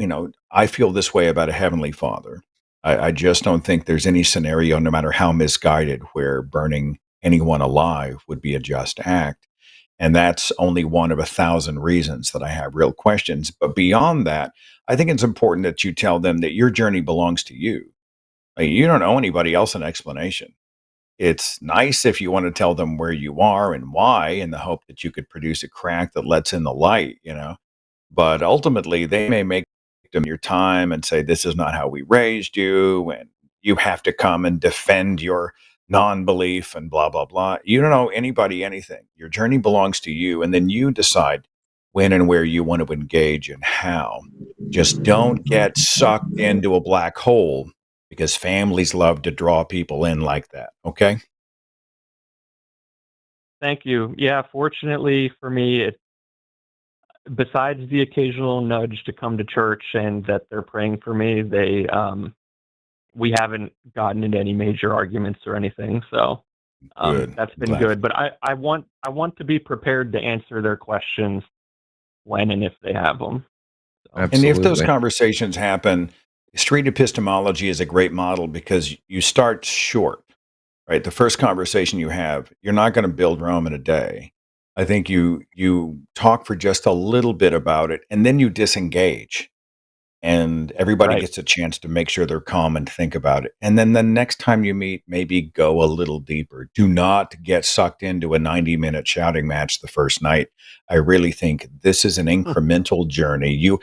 I feel this way about a heavenly father. I just don't think there's any scenario, no matter how misguided, where burning anyone alive would be a just act. And that's only one of 1,000 reasons that I have real questions. But beyond that, I think it's important that you tell them that your journey belongs to you. Like, you don't owe anybody else an explanation. It's nice if you want to tell them where you are and why, in the hope that you could produce a crack that lets in the light. But ultimately, they may make them your time and say, this is not how we raised you, and you have to come and defend your non-belief and blah, blah, blah. You don't owe anybody anything. Your journey belongs to you, and then you decide when and where you want to engage and how. Just don't get sucked into a black hole, because families love to draw people in like that. Okay? Thank you. Yeah, fortunately for me, besides the occasional nudge to come to church and that they're praying for me, we haven't gotten into any major arguments or anything. So Good. that's been Glad. good. But I want to be prepared to answer their questions when and if they have them. So. And if those Absolutely. conversations happen, street epistemology is a great model because you start short, right? The first conversation you have, you're not going to build Rome in a day. I think you talk for just a little bit about it, and then you disengage, and everybody Right. gets a chance to make sure they're calm and think about it. And then the next time you meet, maybe go a little deeper. Do not get sucked into a 90-minute shouting match the first night. I really think this is an incremental journey.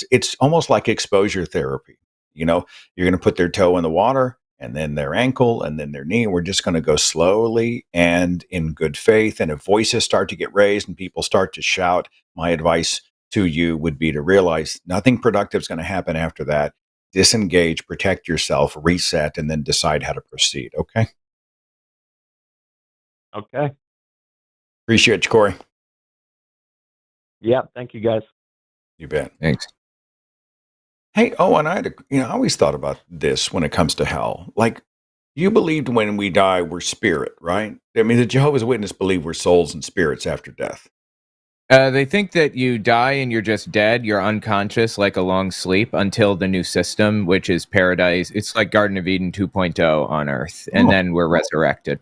It's almost like exposure therapy. You're going to put their toe in the water, and then their ankle, and then their knee. We're just going to go slowly and in good faith. And if voices start to get raised and people start to shout, my advice to you would be to realize nothing productive is going to happen after that. Disengage, protect yourself, reset, and then decide how to proceed. Okay? Okay. Appreciate you, Corey. Yeah. Thank you, guys. You bet. Thanks. Hey, Owen, I always thought about this when it comes to hell. Like, you believed when we die, we're spirit, right? I mean, the Jehovah's Witness believe we're souls and spirits after death. They think that you die and you're just dead. You're unconscious, like a long sleep, until the new system, which is paradise. It's like Garden of Eden 2.0 on Earth, and then we're resurrected.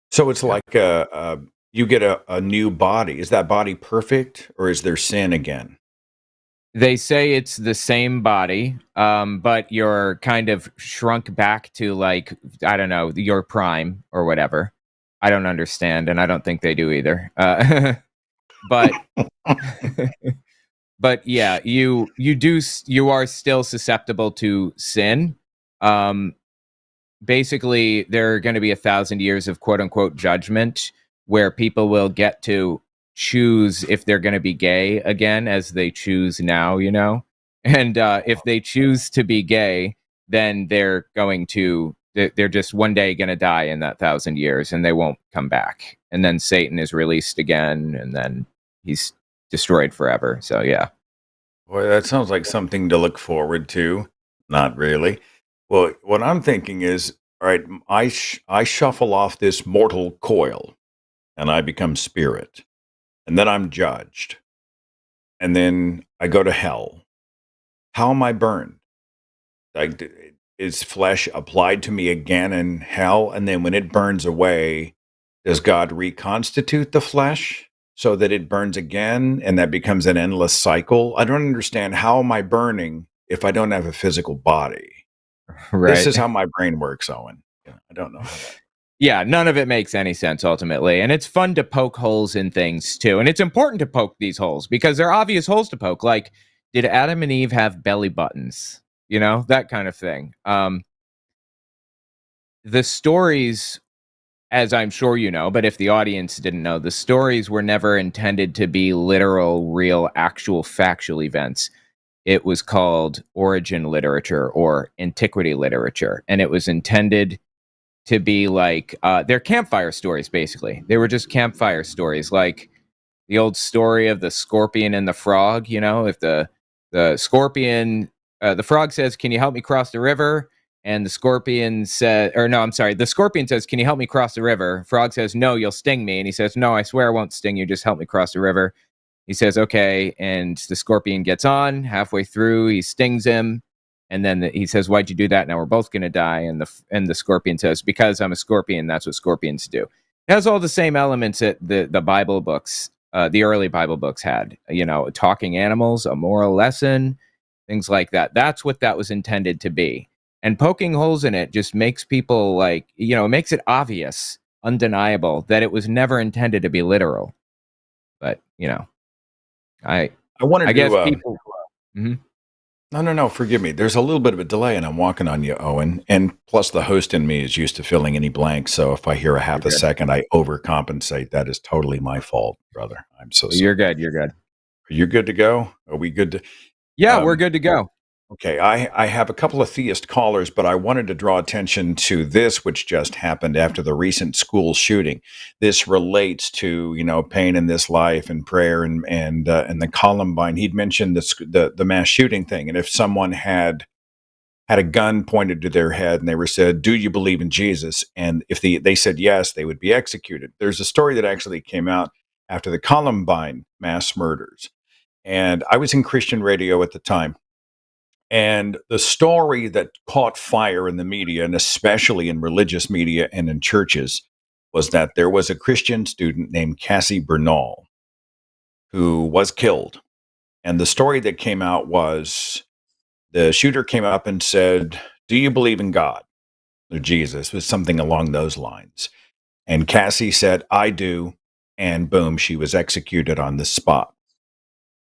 So it's Yeah. like you get a new body. Is that body perfect, or is there sin again? They say it's the same body, but you're kind of shrunk back to, like, I don't know, your prime or whatever. I don't understand, and I don't think they do either. But but yeah, you are still susceptible to sin, Basically, there are going to be 1,000 years of quote unquote judgment where people will get to choose if they're going to be gay again as they choose now, you know? And if they choose to be gay, then they're just one day going to die in that 1,000 years and they won't come back. And then Satan is released again and then he's destroyed forever. So, yeah. Boy, that sounds like something to look forward to. Not really. Well, what I'm thinking is, all right, I shuffle off this mortal coil and I become spirit. And then I'm judged. And then I go to hell. How am I burned? Like, is flesh applied to me again in hell? And then when it burns away, does God reconstitute the flesh so that it burns again and that becomes an endless cycle? I don't understand. How am I burning if I don't have a physical body? Right. This is how my brain works, Owen. I don't know how that. Yeah, none of it makes any sense ultimately. And it's fun to poke holes in things too. And it's important to poke these holes because they're obvious holes to poke. Like, did Adam and Eve have belly buttons? You know, that kind of thing. The stories, as I'm sure you know, but if the audience didn't know, the stories were never intended to be literal, real, actual factual events. It was called origin literature or antiquity literature. And it was intended to be like they're campfire stories. Basically, they were just campfire stories, like the old story of the scorpion and the frog. You know, if the scorpion, the frog says, "Can you help me cross the river?" And the scorpion said, or no, I'm sorry, the scorpion says, "Can you help me cross the river?" Frog says, "No, you'll sting me." And he says, "No, I swear I won't sting you. Just help me cross the river." He says, "Okay." And the scorpion gets on halfway through. He stings him. And then he says, "Why'd you do that? Now we're both going to die." And the scorpion says, "Because I'm a scorpion. That's what scorpions do." It has all the same elements that the Bible books, the early Bible books had. You know, talking animals, a moral lesson, things like that. That's what that was intended to be. And poking holes in it just makes people like, you know, it makes it obvious, undeniable that it was never intended to be literal. But, you know, I wanted I guess to. people. Mhm. No. Forgive me. There's a little bit of a delay, and I'm walking on you, Owen. And plus, the host in me is used to filling any blanks. So if I hear a half a You're good. second, I overcompensate. That is totally my fault, brother. I'm so sorry. You're good. You're good. Are you good to go? Are we good to? Yeah, we're good to go. Okay, I have a couple of theist callers, but I wanted to draw attention to this, which just happened after the recent school shooting. This relates to, you know, pain in this life and prayer and the Columbine. He'd mentioned the mass shooting thing, and if someone had a gun pointed to their head and they were said, "Do you believe in Jesus?" and if they said yes, they would be executed. There's a story that actually came out after the Columbine mass murders, and I was in Christian radio at the time. And the story that caught fire in the media, and especially in religious media and in churches, was that there was a Christian student named Cassie Bernal who was killed. And the story that came out was the shooter came up and said, "Do you believe in God or Jesus?" It was something along those lines. And Cassie said, "I do." And boom, she was executed on the spot.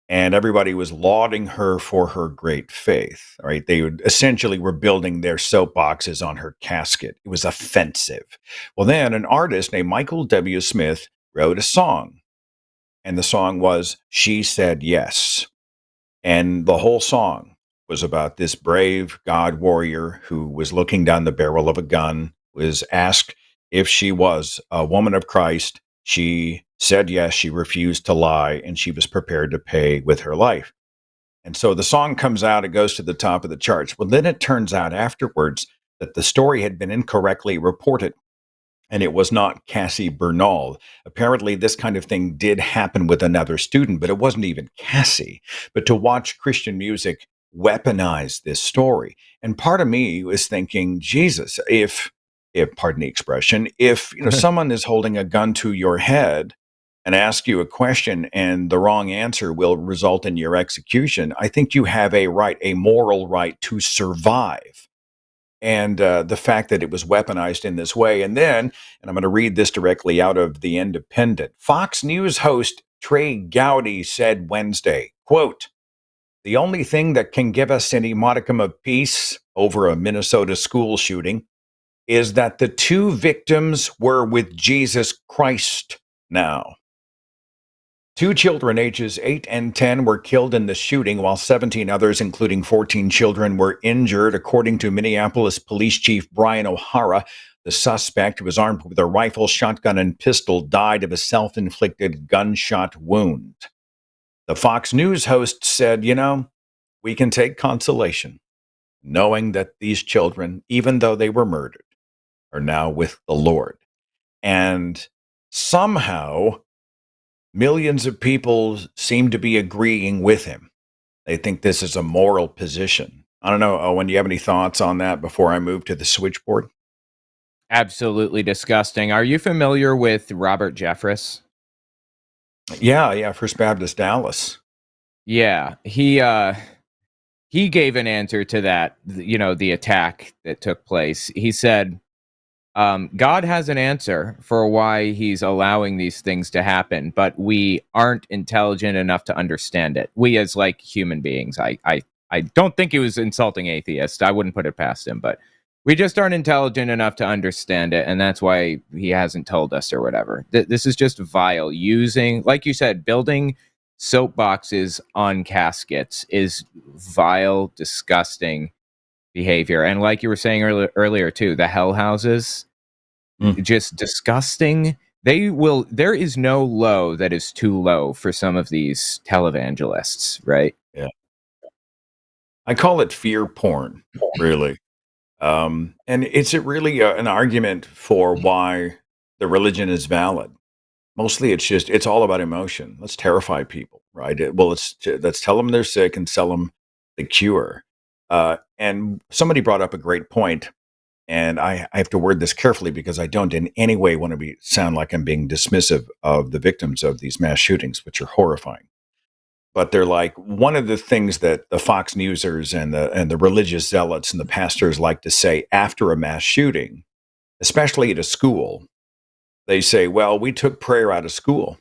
And everybody was lauding her for her great faith. Right? They essentially were building their soapboxes on her casket. It was offensive. Well, then an artist named Michael W. Smith wrote a song, and the song was "She Said Yes," and the whole song was about this brave God warrior who was looking down the barrel of a gun, was asked if she was a woman of Christ. She said yes, she refused to lie, and she was prepared to pay with her life. And so the song comes out, it goes to the top of the charts. Well, then it turns out afterwards that the story had been incorrectly reported, and it was not Cassie Bernal. Apparently, this kind of thing did happen with another student, but it wasn't even Cassie. But to watch Christian music weaponize this story, and part of me was thinking, Jesus, if pardon the expression, if someone is holding a gun to your head and ask you a question and the wrong answer will result in your execution, I think you have a right, a moral right to survive. And the fact that it was weaponized in this way. And then, and I'm going to read this directly out of The Independent, Fox News host Trey Gowdy said Wednesday, quote, The only thing that can give us any modicum of peace over a Minnesota school shooting is that the two victims were with Jesus Christ now. 2 children ages 8 and 10 were killed in the shooting, while 17 others, including 14 children, were injured, according to Minneapolis Police Chief Brian O'Hara. The suspect, who was armed with a rifle, shotgun, and pistol, died of a self-inflicted gunshot wound. The Fox News host said, we can take consolation knowing that these children, even though they were murdered, are now with the Lord. And somehow, millions of people seem to be agreeing with him. They think this is a moral position. I don't know, Owen, do you have any thoughts on that before I move to the switchboard? Absolutely disgusting. Are you familiar with Robert Jeffress? Yeah, First Baptist Dallas. Yeah, he gave an answer to that, the attack that took place. He said, God has an answer for why he's allowing these things to happen, but we aren't intelligent enough to understand it. We as like human beings, I don't think he was insulting atheists. I wouldn't put it past him, but we just aren't intelligent enough to understand it, and that's why he hasn't told us or whatever. This is just vile. Using, like you said, building soapboxes on caskets is vile, disgusting behavior. And like you were saying earlier too, the hell houses, just disgusting. There is no low that is too low for some of these televangelists, right? Yeah. I call it fear porn, really. And is it really an argument for why the religion is valid? Mostly it's all about emotion. Let's terrify people, right? Let's tell them they're sick and sell them the cure. And somebody brought up a great point, and I have to word this carefully because I don't in any way want to sound like I'm being dismissive of the victims of these mass shootings, which are horrifying. But they're like, one of the things that the Fox Newsers and the religious zealots and the pastors like to say after a mass shooting, especially at a school, they say, well, we took prayer out of school.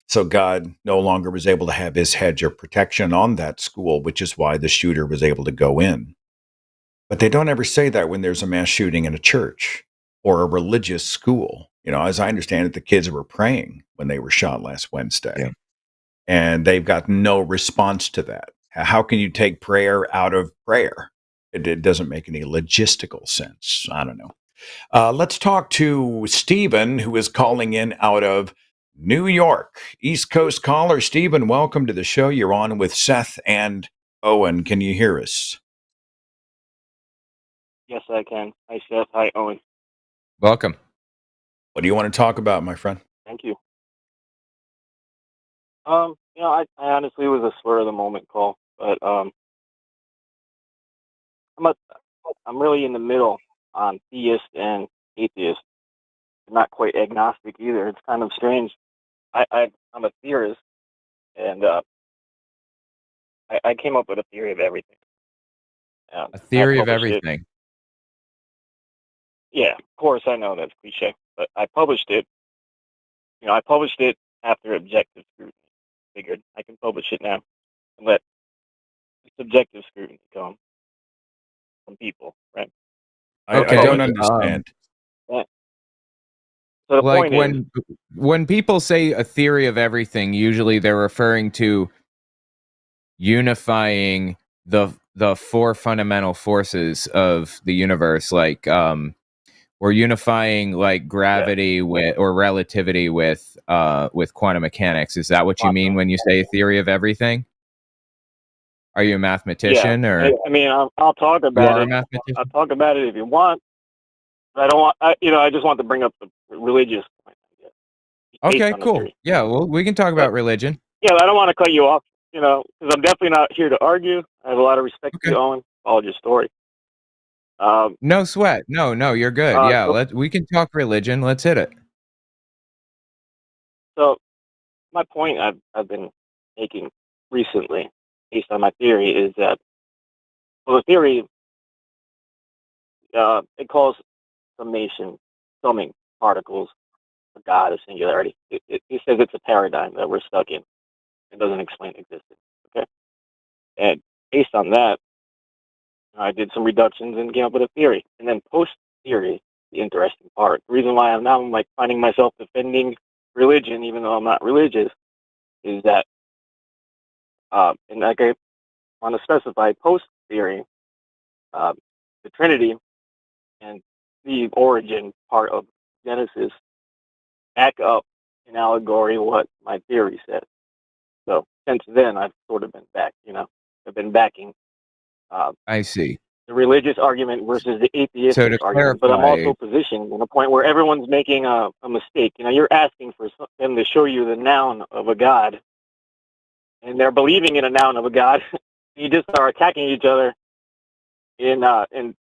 So God no longer was able to have his hedge of protection on that school, which is why the shooter was able to go in. But they don't ever say that when there's a mass shooting in a church or a religious school. As I understand it, the kids were praying when they were shot last Wednesday. Yeah. And they've got no response to that. How can you take prayer out of prayer? It doesn't make any logistical sense. I don't know. Let's talk to Stephen, who is calling in out of New York. East Coast caller. Stephen, welcome to the show. You're on with Seth and Owen. Can you hear us? Yes, I can. Hi, Seth. Hi, Owen. Welcome. What do you want to talk about, my friend? Thank you. I honestly was a spur of the moment call, but I'm really in the middle on theist and atheist. I'm not quite agnostic either. It's kind of strange. I'm a theorist, and I came up with a theory of everything. A theory of published it. everything. Yeah, of course I know that's cliche, but I published it. I published it after objective scrutiny. Figured I can publish it now and let subjective scrutiny come from people, right? I don't understand. Yeah. So the Like point is, when people say a theory of everything, usually they're referring to unifying the four fundamental forces of the universe, like or unifying like gravity with or relativity with quantum mechanics. Is that what you mean when you say a theory of everything? Are you a mathematician or? I mean, I'll talk You about are a it. mathematician? I'll talk about it if you want. But I don't want. I just want to bring up the religious point. Based Okay, on the cool. theory. Yeah, well, we can talk about religion. Yeah, I don't want to cut you off. Because I'm definitely not here to argue. I have a lot of respect for you, Owen. Followed your story. No sweat. No, you're good. Yeah, we can talk religion. Let's hit it. So my point I've been making recently, based on my theory, is that the theory it calls summing particles a God of singularity. It says it's a paradigm that we're stuck in. It doesn't explain existence. Okay. And based on that, I did some reductions and came up with a theory. And then post-theory, the interesting part, the reason why I'm like finding myself defending religion, even though I'm not religious, is that, and like I want to specify, post-theory, the Trinity and the origin part of Genesis back up in allegory what my theory said. So since then, I've sort of been I've been backing I see. the religious argument versus the So atheistic to argument. But I'm clarify, also positioned in a point where everyone's making a mistake. You're asking for them to show you the noun of a god, and they're believing in a noun of a god. You just are attacking each other in the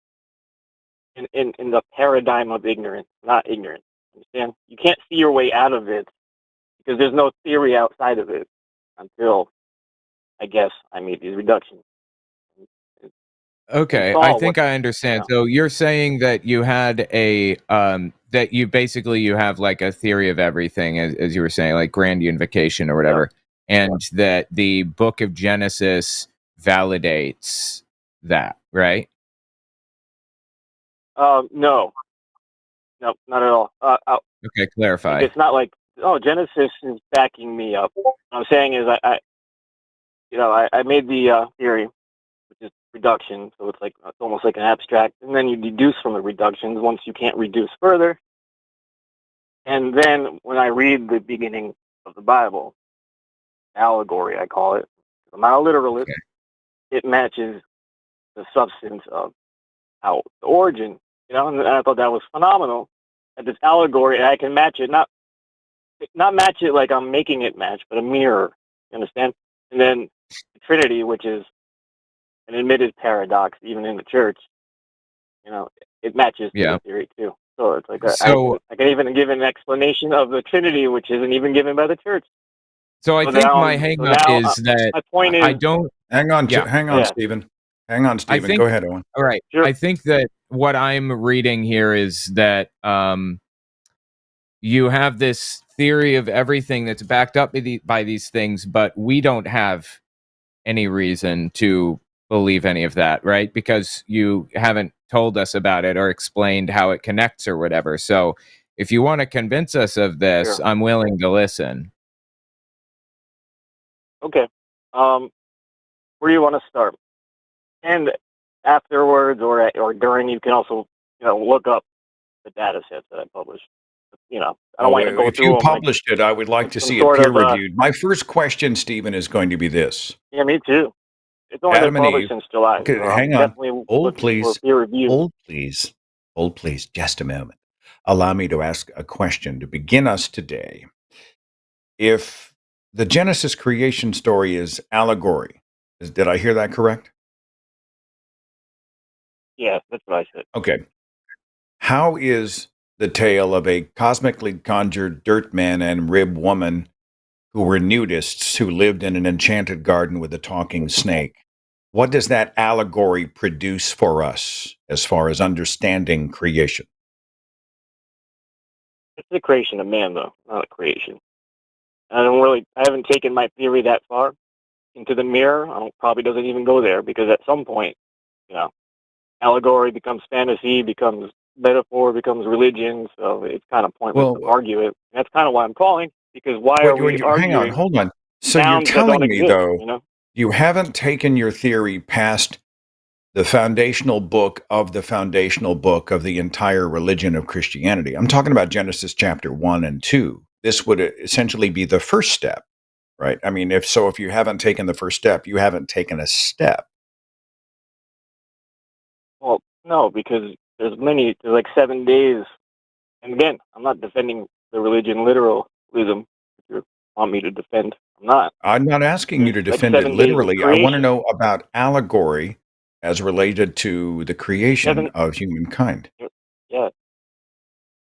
paradigm of ignorance, not ignorance. Understand? You can't see your way out of it because there's no theory outside of it until, I guess, I made these reductions. okay, I think I understand. So you're saying that you had that you have like a theory of everything, as you were saying, like grand unification or whatever, and that the book of Genesis validates that, right? No, not at all. Okay, clarify. It's not like, oh, Genesis is backing me up. What I'm saying is I made the theory, which is reduction, so it's almost like an abstract, and then you deduce from the reductions once you can't reduce further. And then when I read the beginning of the Bible, allegory I call it, I'm not a literalist, it matches the substance of how the origin, and I thought that was phenomenal. That this allegory, I can match it, not match it like I'm making it match, but a mirror. You understand? And then the Trinity, which is an admitted paradox even in the church, it matches the theory too. So it's like I can even give an explanation of the Trinity, which isn't even given by the church. So I think my hang up is that my point is, I don't hang on, Stephen. Hang on, Stephen. Go ahead, Owen. All right. Sure. I think that what I'm reading here is that you have this theory of everything that's backed up by these things, but we don't have any reason to believe any of that, right? Because you haven't told us about it or explained how it connects or whatever. So if you want to convince us of this, I'm willing to listen. Okay. Where do you want to start? And afterwards or during, you can also look up the data sets that I published. I don't want to go if through you them. published it, I would like to see it peer-reviewed. My first question, Stephen, is going to be this. Yeah, me too. It's only been published since July. Okay, so hang on. Hold, please. Hold, please. Hold, please. Just a moment. Allow me to ask a question to begin us today. If the Genesis creation story is allegory, did I hear that correct? Yeah, that's what I said. Okay. How is the tale of a cosmically conjured dirt man and rib woman who were nudists who lived in an enchanted garden with a talking snake? What does that allegory produce for us as far as understanding creation? It's the creation of man, though, not a creation. I haven't taken my theory that far into the mirror. Probably doesn't even go there because at some point, allegory becomes fantasy, becomes metaphor, becomes religion. So it's kind of pointless to argue it. And that's kind of why I'm calling, because why are we arguing? Hang on, hold on. So you're telling me, though, you haven't taken your theory past the foundational book of the entire religion of Christianity. I'm talking about Genesis chapter 1 and 2. This would essentially be the first step, right? I mean, if you haven't taken the first step, you haven't taken a step. Well, no, because there's like 7 days. And again, I'm not defending the religion literalism. If you want me to defend, I'm not. I'm not asking you to defend it literally. I want to know about allegory as related to the creation of humankind. Yeah.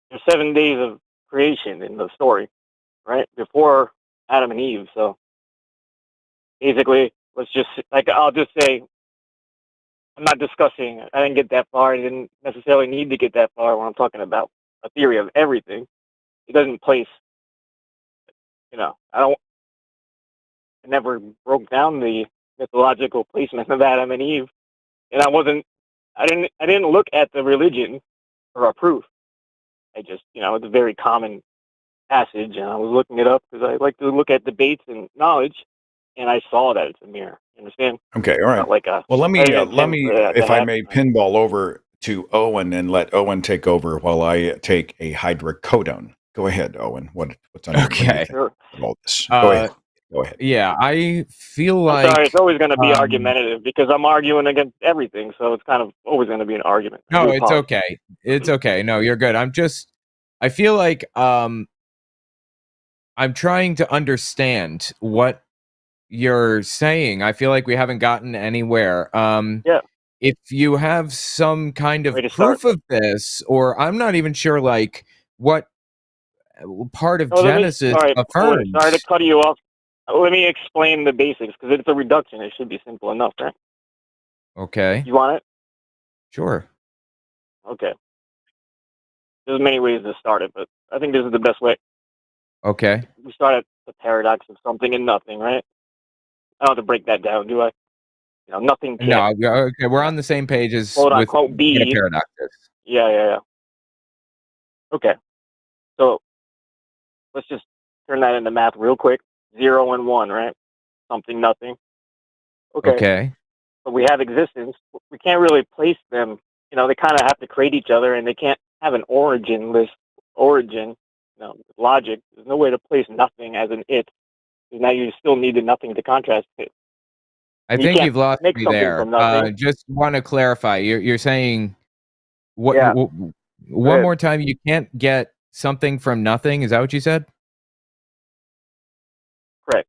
There's 7 days of creation in the story, right? Before Adam and Eve. So basically, I'll just say, I'm not discussing, I didn't get that far. I didn't necessarily need to get that far when I'm talking about a theory of everything. It doesn't place, I never broke down the mythological placement of Adam and Eve, and I didn't look at the religion for a proof. I just, it's a very common passage, and I was looking it up because I like to look at debates and knowledge, and I saw that it's a mirror. You understand? Okay, all right. Not like a. Well, I didn't let intend me, for that to if I happen. may, pinball over to Owen and let Owen take over while I take a hydrocodone. Go ahead, Owen. What's on your what do you Okay. think Sure. of all this? Go ahead. Go ahead. Yeah, I feel I'm sorry, like it's always going to be um, argumentative because I'm arguing against everything, so it's kind of always going to be an argument. I no, do it's apologize. okay. It's okay. No, you're good. I feel like I'm trying to understand what you're saying. I feel like we haven't gotten anywhere. Yeah. If you have some kind of Way to proof start. of this, or I'm not even sure like what part of Oh, Genesis sorry to affirms. cut you off. Let me explain the basics because it's a reduction. It should be simple enough, right? Okay, You want it? sure. Okay. There's many ways to start it, but I think this is the best way. Okay. We start at the paradox of something and nothing, right? I don't have to break that down, do I? Nothing can't, No, okay, we're on the same page as quote with unquote, what a be. paradox is. Yeah. Okay. So let's just turn that into math real quick. 0 and 1, right? Something, nothing. Okay. Okay. But we have existence. We can't really place them. They kind of have to create each other, and they can't have an originless origin. Logic. There's no way to place nothing as an it. Because now you still need the nothing to contrast it. I You think can't you've lost make me something there. from nothing. Just want to clarify. You're saying what? Yeah. One ahead. more time. You can't get something from nothing. Is that what you said? Correct.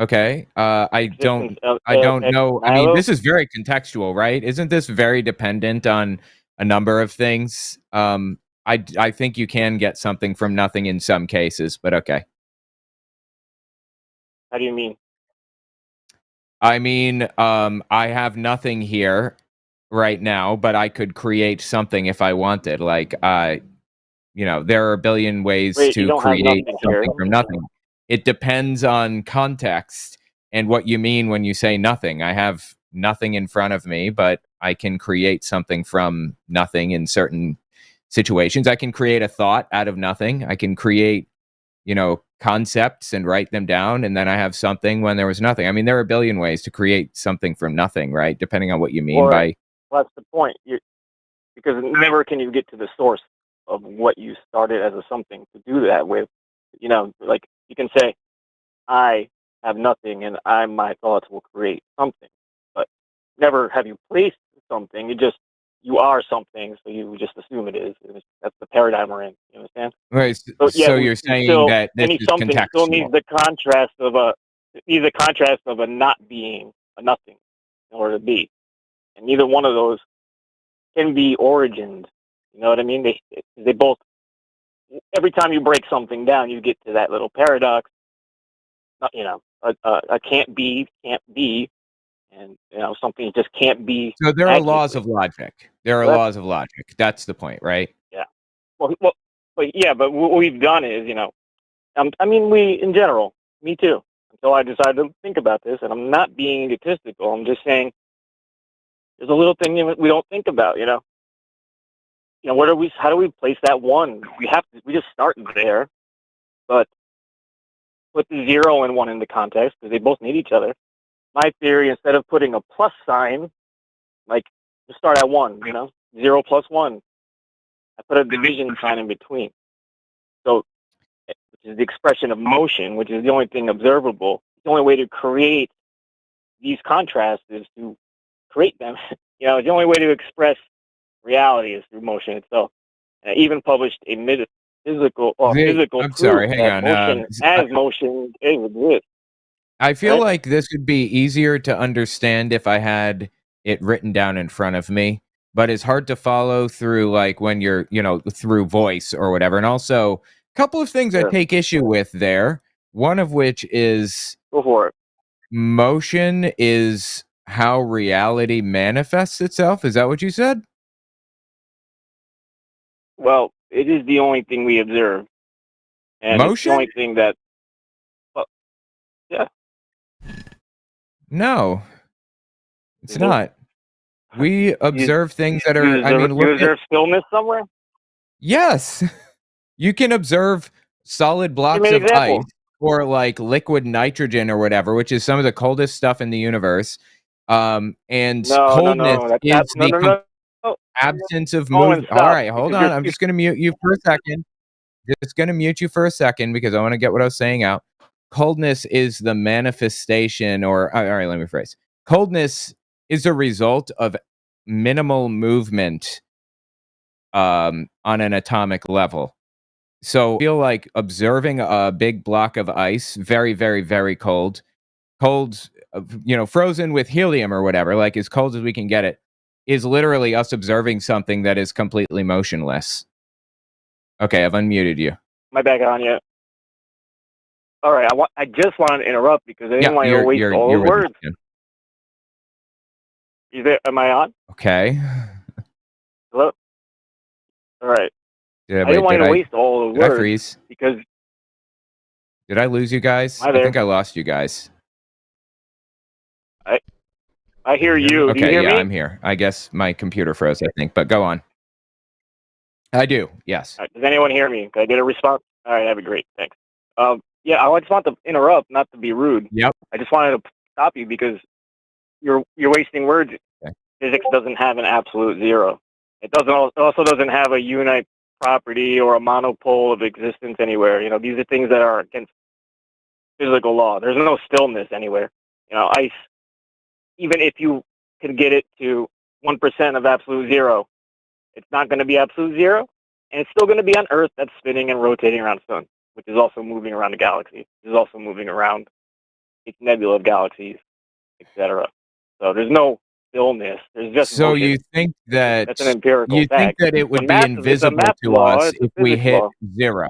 Okay. I Existence don't ex know. I mean, nihilo. this is very contextual, right? Isn't this very dependent on a number of things? I think you can get something from nothing in some cases, but okay. How do you mean? I mean, I have nothing here right now, but I could create something if I wanted. Like, there are a billion ways Wait, you to don't have create nothing here. something from nothing. It depends on context and what you mean when you say nothing. I have nothing in front of me, but I can create something from nothing in certain situations. I can create a thought out of nothing. I can create, concepts and write them down, and then I have something when there was nothing. I mean, there are a billion ways to create something from nothing, right? Depending on what you mean Or by. that's the point. Because never can you get to the source of what you started as a something to do that with. Like you can say, I have nothing and my thoughts will create something. But never have you placed something. You are something, so you just assume it is. That's the paradigm we're in. You understand? Right. So So you're saying that this any is something still contextual. needs the contrast of a not being, a nothing, in order to be. And neither one of those can be origined. You know what I mean? They both. Every time you break something down, you get to that little paradox. A can't be, and something just can't be. So there are laws Actively. of logic. There are Correct? laws of logic. That's the point, right? Yeah. But what we've done is, we in general, me too. Until I decided to think about this, and I'm not being egotistical. I'm just saying there's a little thing we don't think about. How do we place that one? We just start there, but put the 0 and 1 into context because they both need each other. My theory, instead of putting a plus sign, like just start at 1, 0 plus 1. I put a division sign in between. So, which is the expression of motion, which is the only thing observable. The only way to create these contrasts is to create them. The only way to express reality is through motion itself. And I even published a physical I'm proof sorry, hang that on. motion exists. I feel Right? like this would be easier to understand if I had it written down in front of me, but it's hard to follow through, like when you're, through voice or whatever. And also, a couple of things I Yeah. take issue with there. One of which is Go for it. motion is how reality manifests itself. Is that what you said? Well, it is the only thing we observe, and it's the Motion? only thing that. Well, yeah. No, it's Is it? not. We observe things that You are, I observe, mean, you look at, observe stillness somewhere? yes, you can observe solid Give blocks me an of example. ice or like liquid nitrogen or whatever, which is some of the coldest stuff in the universe. And No, no, coldness no. That's is no, the no, no. No. absence of Owen, move. All stop. right, hold Because on. I'm just going to mute you for a second. Just going to mute you for a second because I want to get what I was saying out. Coldness is the manifestation, or all right, let me phrase. Coldness is a result of minimal movement on an atomic level. So I feel like observing a big block of ice, very, very, very cold, frozen with helium or whatever, like as cold as we can get it, is literally us observing something that is completely motionless. Okay, I've unmuted you. my back on you. All right. I just wanted to interrupt because I didn't Yeah, want you to waste all you're those with me. words. Yeah. You there? Am I on? Okay. Hello? All right. Yeah, I didn't wait, want you to waste all the did I words freeze? because Did I lose you guys? Hi I think there. I lost you guys. I hear you. Do you Okay, hear yeah, me? I'm here. I guess my computer froze, I think, but go on. I do, yes. All right, does anyone hear me? Can I get a response? All right, that'd be great. Thanks. Yeah, I just want to interrupt, not to be rude. Yep. I just wanted to stop you because you're wasting words. Okay. Physics doesn't have an absolute zero. It also doesn't have a unite property or a monopole of existence anywhere. You know, these are things that are against physical law. There's no stillness anywhere. You know, ice, even if you can get it to 1% of absolute zero, it's not going to be absolute zero, and it's still going to be on Earth that's spinning and rotating around the sun, which is also moving around the galaxy, which is also moving around its nebula of galaxies, etc. So there's no stillness. There's just So motion. you think that That's an empirical you think fact. that it would be It's a invisible math to law. us It's a if we physics hit law. zero?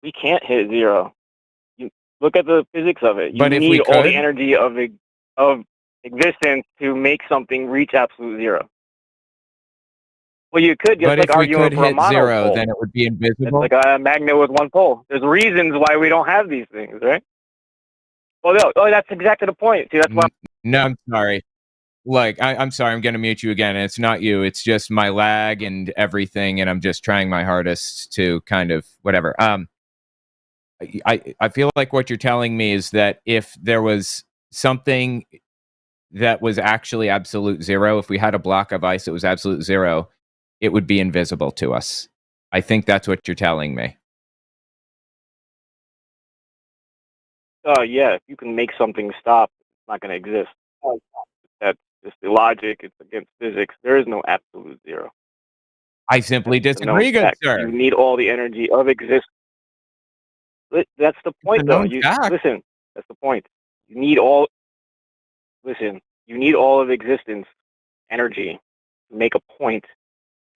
We can't hit zero. You look at the physics of it. You But if we need all the could? energy of existence to make something reach absolute zero. Well, you could just But like if we arguing could for a hit zero, monopole. then it would be It's invisible? like a magnet with one pole. There's reasons why we don't have these things, right? Well, no, that's exactly the point. See, that's why. No, I'm sorry. Like, I'm sorry, I'm going to mute you again. And it's not you. It's just my lag and everything. And I'm just trying my hardest to kind of whatever. I feel like what you're telling me is that if there was something that was actually absolute zero, if we had a block of ice that was absolute zero, it would be invisible to us. I think that's what you're telling me. Yeah, if you can make something stop, it's not going to exist. That's just the logic. It's against physics. There is no absolute zero. I simply It's a known disagree, good fact. sir. You need all the energy of existence. That's the point, though. known fact. Listen. That's the point. You need all. Listen. You need all of existence energy to make a point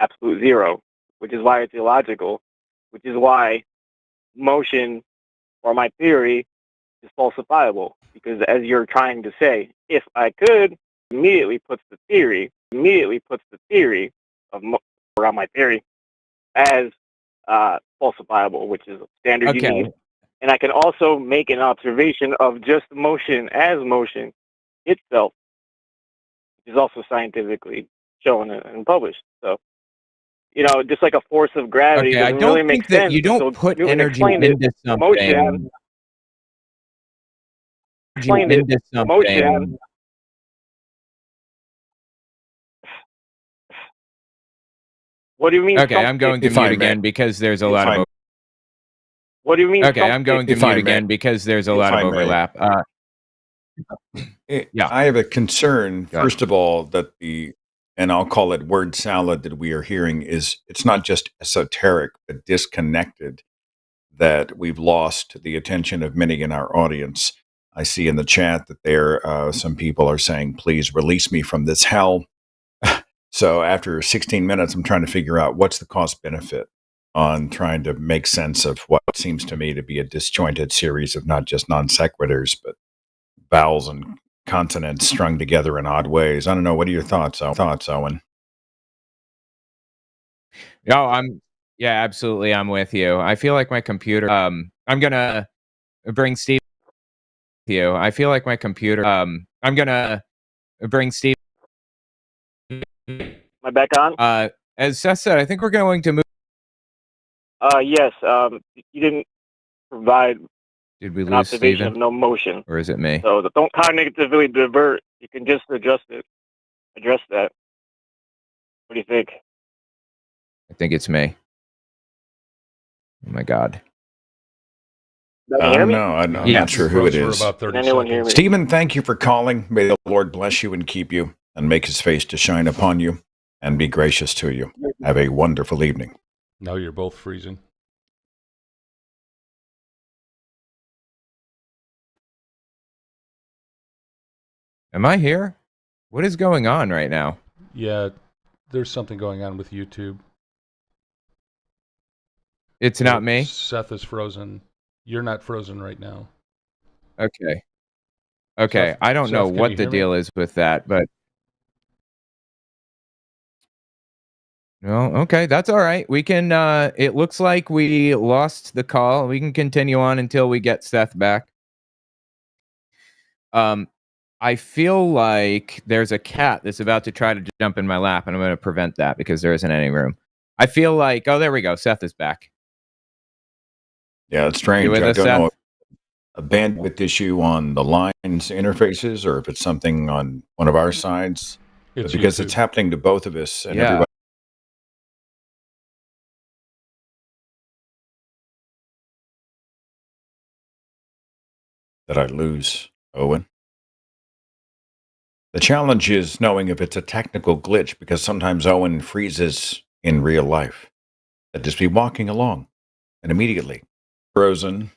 absolute zero, which is why it's illogical, which is why motion or my theory is falsifiable. Because as you're trying to say, if I could, immediately puts the theory of around my theory as falsifiable, which is a standard you Okay. need. And I can also make an observation of just motion as motion itself, which is also scientifically shown and published. So, just like a force of gravity Okay, I doesn't don't really make think that sense you don't until put Newton energy explained it. into something. Motion explained it. Into something. Motion. What do you mean? Okay, I'm going to If I mute may. again because there's a If lot I- of. What do you mean? Okay, I'm going to If I mute may. again because there's a If lot of I may. overlap. Yeah. I have a concern, Go ahead. first of all, that and I'll call it word salad that we are hearing it's not just esoteric, but disconnected, that we've lost the attention of many in our audience. I see in the chat that some people are saying, please release me from this hell. So after 16 minutes, I'm trying to figure out what's the cost benefit on trying to make sense of what seems to me to be a disjointed series of not just non sequiturs, but vowels and consonants strung together in odd ways. I don't know. What are your thoughts, Owen? Yeah, absolutely. I'm with you. I feel like my computer. I'm gonna bring Steve you. I feel like my computer. I'm gonna bring Steve. Am I back on? As Seth said, I think we're going to move. Yes. You didn't provide Did we an lose observation of Steven? no motion. Or is it me? So don't cognitively divert. You can just address that. What do you think? I think it's me. Oh my God. Can you hear me? No, I'm Yeah. not sure who it For is. about 30 Can anyone hear seconds. me? Stephen, thank you for calling. May the Lord bless you and keep you and make his face to shine upon you and be gracious to you. Have a wonderful evening. Now you're both freezing. Am I here? What is going on right now? Yeah, there's something going on with YouTube. It's not me? Seth is frozen. You're not frozen right now. Okay. Okay. Seth- I don't know Seth, can what you the hear me? deal is with that, but. No, okay, that's all right. We can, it looks like we lost the call. We can continue on until we get Seth back. I feel like there's a cat that's about to try to jump in my lap, and I'm going to prevent that because there isn't any room. I feel like, oh, there we go. Seth is back. Yeah, it's strange. You with I us, don't know Seth? if a bandwidth issue on the lines interfaces or if it's something on one of our sides. But It's because YouTube. it's happening to both of us and Yeah. everybody that I lose, Owen. The challenge is knowing if it's a technical glitch because sometimes Owen freezes in real life. I'd just be walking along and immediately frozen.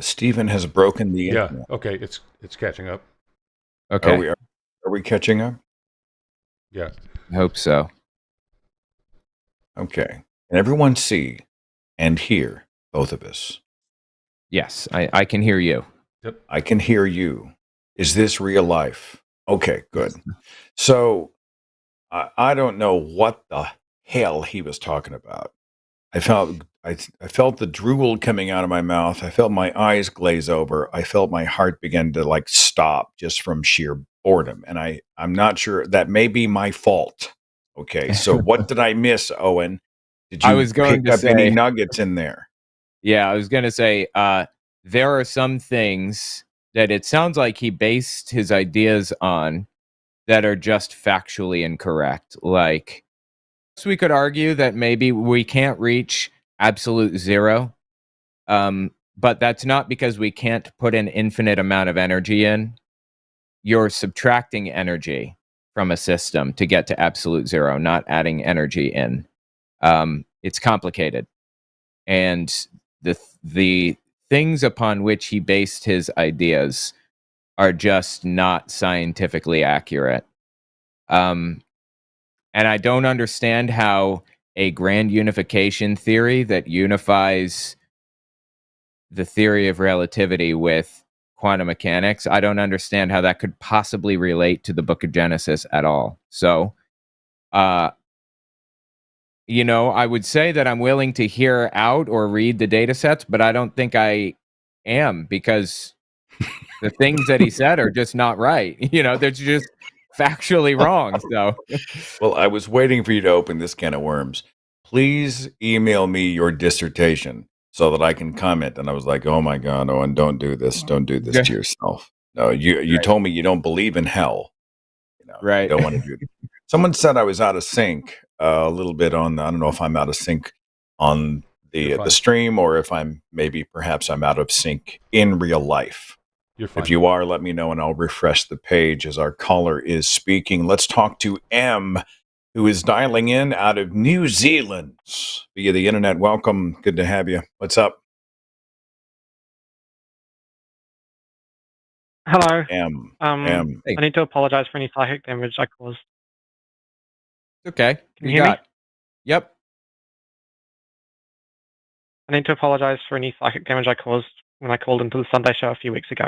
Stephen has broken the Yeah, internet. okay, it's catching up. Okay. Are we catching up? Yeah. I hope so. Okay. Can everyone see and hear both of us? Yes, I can hear you. I can hear you. Is this real life? Okay, good. So I don't know what the hell he was talking about. I felt the drool coming out of my mouth. I felt my eyes glaze over. I felt my heart begin to like stop just from sheer boredom. And I'm not sure, that may be my fault. Okay, so what did I miss, Owen? Did you I was going pick to up any say- nuggets in there? Yeah, I was going to say, there are some things that it sounds like he based his ideas on that are just factually incorrect. Like, we could argue that maybe we can't reach absolute zero, but that's not because we can't put an infinite amount of energy in. You're subtracting energy from a system to get to absolute zero, not adding energy in. It's complicated. And the things upon which he based his ideas are just not scientifically accurate. And I don't understand how a grand unification theory that unifies the theory of relativity with quantum mechanics, I don't understand how that could possibly relate to the Book of Genesis at all. So, you know, I would say that I'm willing to hear out or read the data sets, but I don't think I am, because the things that he said are just not right. You know, they're just factually wrong. So, Well, I was waiting for you to open this can of worms. Please email me your dissertation so that I can comment. And I was like, oh my God, Owen, don't do this. Don't do this to yourself. No, you told me you don't believe in hell. You know, Right. You don't want to do it. Someone said I was out of sync a little bit on, I don't know if I'm out of sync on You're the fine. stream or if perhaps I'm out of sync in real life. You're fine. If you are, let me know and I'll refresh the page as our caller is speaking. Let's talk to M, who is dialing in out of New Zealand via the internet. Welcome. Good to have you. What's up, Hello. M? I need to apologize for any psychic damage I caused. Okay. Can you hear me? Yep. I need to apologize for any psychic damage I caused when I called into the Sunday show a few weeks ago.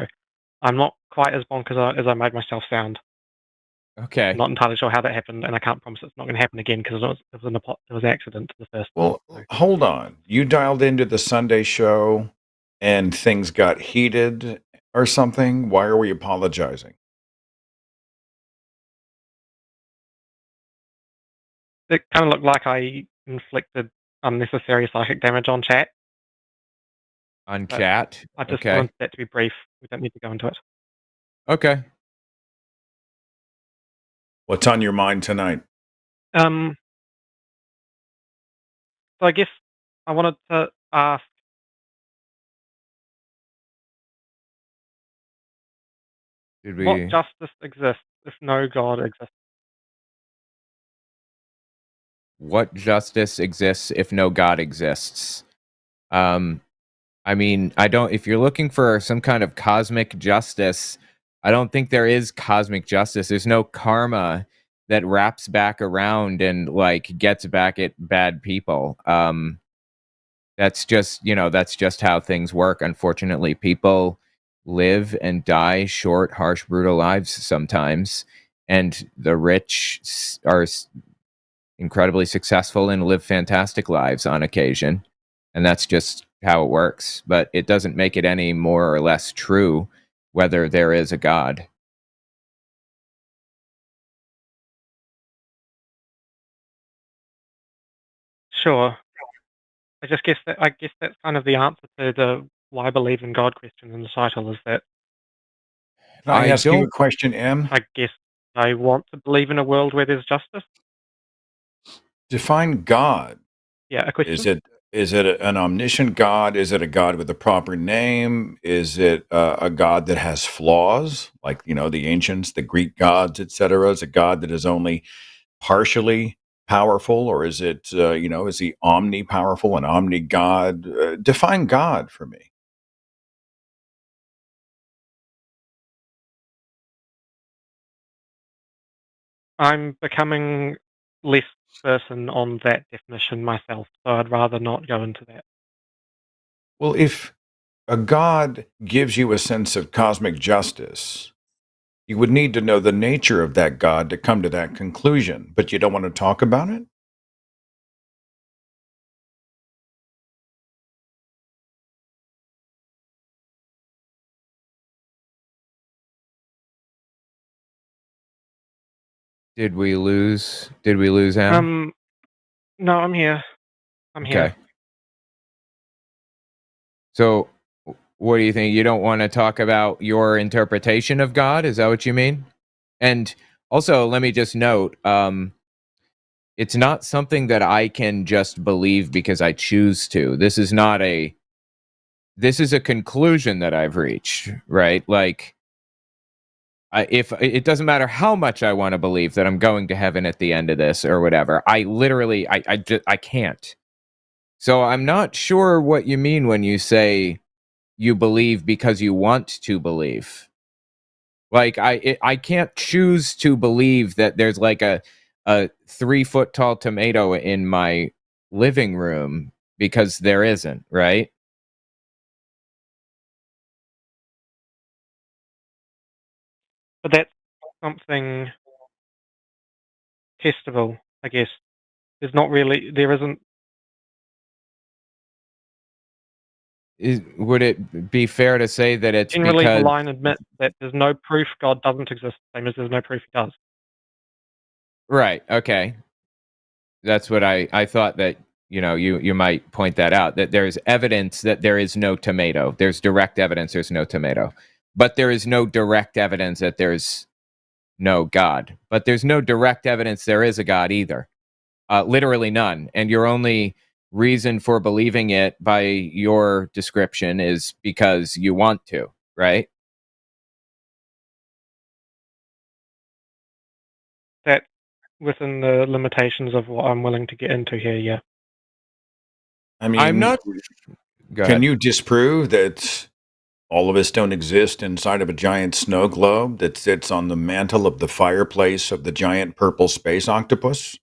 I'm not quite as bonkers as I made myself sound. Okay. I'm not entirely sure how that happened, and I can't promise it's not going to happen again because it was an accident to the first Well, one. hold on. You dialed into the Sunday show and things got heated or something, why are we apologizing? It kind of looked like I inflicted unnecessary psychic damage on chat. On But chat? I just Okay. wanted that to be brief. We don't need to go into it. Okay. What's on your mind tonight? So I guess I wanted to ask, Did what we? justice exists if no God exists? What justice exists if no God exists? I mean, I don't. If you're looking for some kind of cosmic justice, I don't think there is cosmic justice. There's no karma that wraps back around and like gets back at bad people. That's just, that's just how things work. Unfortunately, people live and die short, harsh, brutal lives sometimes, and the rich are incredibly successful and live fantastic lives on occasion. And that's just how it works. But it doesn't make it any more or less true whether there is a God. Sure. I guess that's kind of the answer to the why I believe in God question in the title, is that Can I I ask you a don't. question, M? I guess I want to believe in a world where there's justice. Define God. Yeah, a question. Is it an omniscient God? Is it a God with a proper name? Is it a God that has flaws, like the ancients, the Greek gods, etc.? Is a God that is only partially powerful, or is it is he omni-powerful, an omni-God? Define God for me. I'm becoming less certain on that definition myself, so I'd rather not go into that. Well, if a God gives you a sense of cosmic justice, you would need to know the nature of that God to come to that conclusion, but you don't want to talk about it? Did we lose? Did we lose Em? No, I'm here. Okay. So, what do you think? You don't want to talk about your interpretation of God? Is that what you mean? And also, let me just note, it's not something that I can just believe because I choose to. This is a conclusion that I've reached, right? Like, if it doesn't matter how much I want to believe that I'm going to heaven at the end of this or whatever, I literally, I can't. So I'm not sure what you mean when you say you believe because you want to believe. Like I can't choose to believe that there's like a 3-foot tall tomato in my living room, because there isn't, right? But that's something testable, I guess. There isn't. Would it be fair to say that it's Generally, the because line admits that there's no proof God doesn't exist, same as there's no proof he does. right? Okay, that's what I thought, that you might point that out, that there's evidence that there is no tomato. There's direct evidence there's no tomato, but there is no direct evidence that there's no God. But there's no direct evidence there is a God either. Literally none. And your only reason for believing it by your description is because you want to, right? That within the limitations of what I'm willing to get into here, yeah. I I'm mean, not. Go can ahead. you disprove that all of us don't exist inside of a giant snow globe that sits on the mantle of the fireplace of the giant purple space octopus?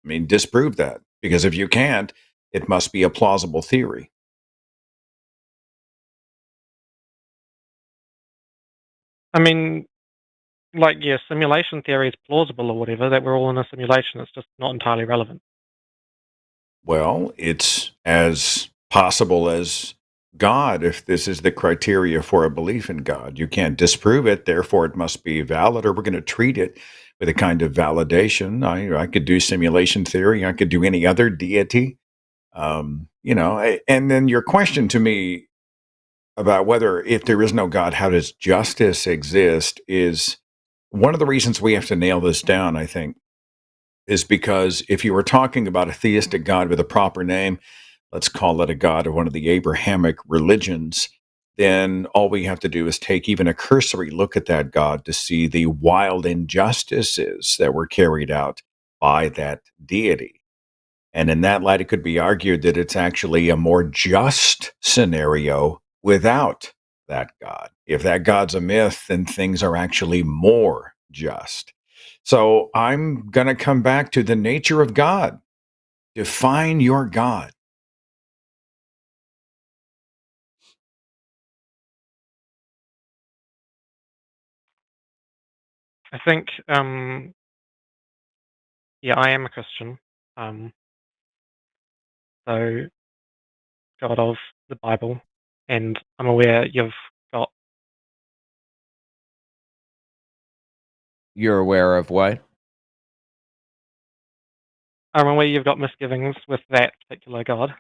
I mean, disprove that. Because if you can't, it must be a plausible theory. I mean, like, yeah, simulation theory is plausible or whatever, that we're all in a simulation. It's just not entirely relevant. Well, it's as possible as God if this is the criteria for a belief in God. You can't disprove it, therefore it must be valid, or we're going to treat it with a kind of validation. I could do simulation theory. I could do any other deity. And then your question to me about whether if there is no God, how does justice exist is one of the reasons we have to nail this down, I think, is because if you were talking about a theistic God with a proper name, let's call it a God of one of the Abrahamic religions, then all we have to do is take even a cursory look at that God to see the wild injustices that were carried out by that deity. And in that light, it could be argued that it's actually a more just scenario without that God. If that God's a myth, then things are actually more just. So I'm going to come back to the nature of God. Define your God. I think, yeah, I am a Christian. So, God of the Bible, and I'm aware you've got. You're aware of what? I'm aware you've got misgivings with that particular God.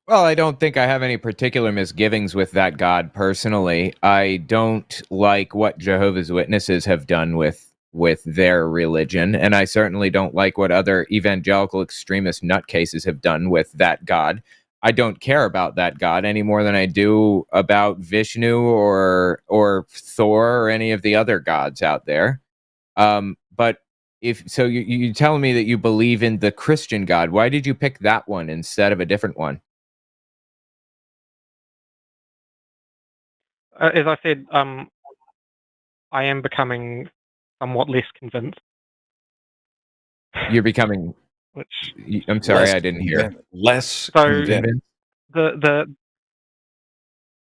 Well, I don't think I have any particular misgivings with that God personally. I don't like what Jehovah's Witnesses have done with their religion, and I certainly don't like what other evangelical extremist nutcases have done with that God. I don't care about that God any more than I do about Vishnu or Thor or any of the other gods out there. But if so, you tell me that you believe in the Christian God. Why did you pick that one instead of a different one? As I said, I am becoming somewhat less convinced. You're becoming. Which I'm sorry, I didn't hear. Less So- convinced.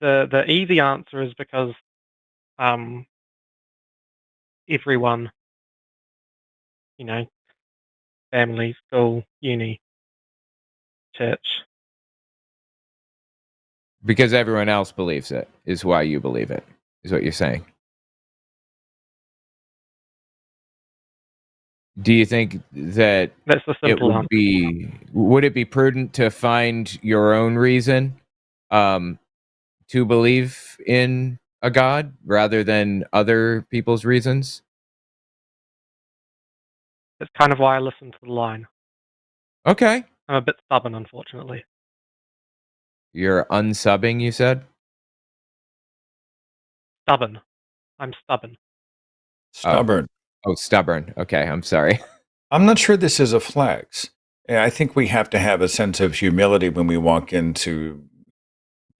the easy answer is because everyone, family, school, uni, church. Because everyone else believes it is why you believe it, is what you're saying. Do you think that That's the it simple would answer. would it be prudent to find your own reason to believe in a God rather than other people's reasons? That's kind of why I listen to the line. Okay. I'm a bit stubborn, unfortunately. You're unsubbing, you said? Stubborn. I'm stubborn. Stubborn. Oh, stubborn. Okay, I'm sorry. I'm not sure this is a flex. I think we have to have a sense of humility when we walk into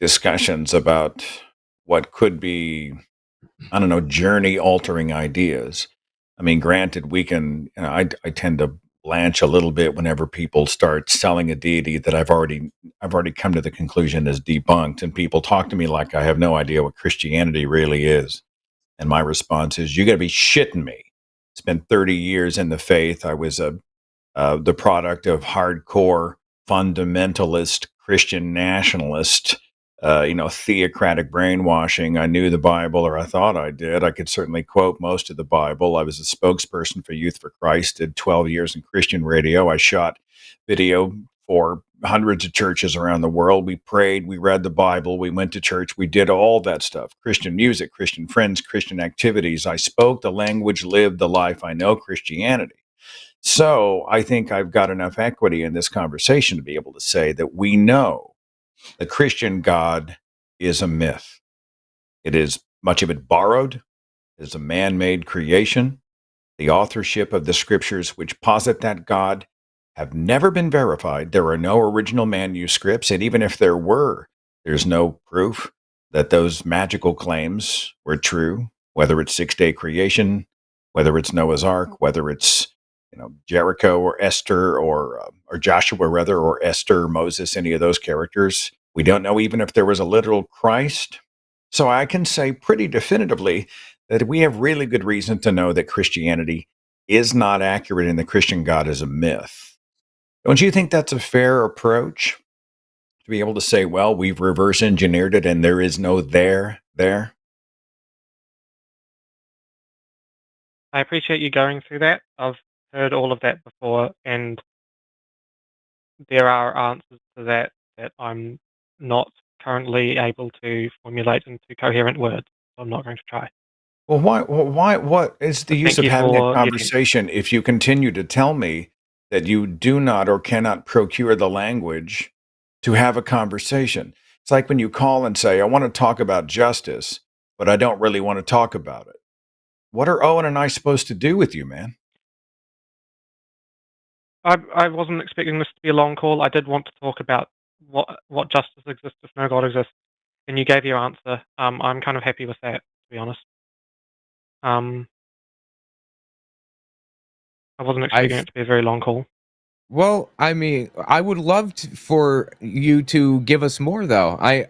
discussions about what could be, I don't know, journey altering ideas. I mean, granted, we can, I tend to blanch a little bit whenever people start selling a deity that I've already come to the conclusion is debunked, and people talk to me like I have no idea what Christianity really is. And my response is, you got to be shitting me. Spent 30 years in the faith. I was the product of hardcore fundamentalist Christian nationalist, theocratic brainwashing. I knew the Bible, or I thought I did. I could certainly quote most of the Bible. I was a spokesperson for Youth for Christ, did 12 years in Christian radio. I shot video for hundreds of churches around the world. We prayed, we read the Bible, we went to church, we did all that stuff. Christian music, Christian friends, Christian activities. I spoke the language, lived the life. I know Christianity. So I think I've got enough equity in this conversation to be able to say that we know the Christian God is a myth. It is much of it borrowed. It is a man-made creation. The authorship of the scriptures which posit that God have never been verified. There are no original manuscripts, and even if there were, there's no proof that those magical claims were true, whether it's six-day creation, whether it's Noah's Ark, whether it's Jericho or Esther or Joshua rather, or Esther, Moses, any of those characters. We don't know even if there was a literal Christ. So I can say pretty definitively that we have really good reason to know that Christianity is not accurate and the Christian God is a myth. Don't you think that's a fair approach to be able to say, well, we've reverse engineered it and there is no there? I appreciate you going through that. I've heard all of that before, and there are answers to that that I'm not currently able to formulate into coherent words. So I'm not going to try. Well, what is the But use thank of you having a for getting. conversation if you continue to tell me that you do not or cannot procure the language to have a conversation? It's like when you call and say, I want to talk about justice, but I don't really want to talk about it. What are Owen and I supposed to do with you, man? I wasn't expecting this to be a long call. I did want to talk about what justice exists if no God exists, and you gave your answer. I'm kind of happy with that, to be honest. I wasn't expecting it to be a very long call. Well, I mean, I would love for you to give us more, though. I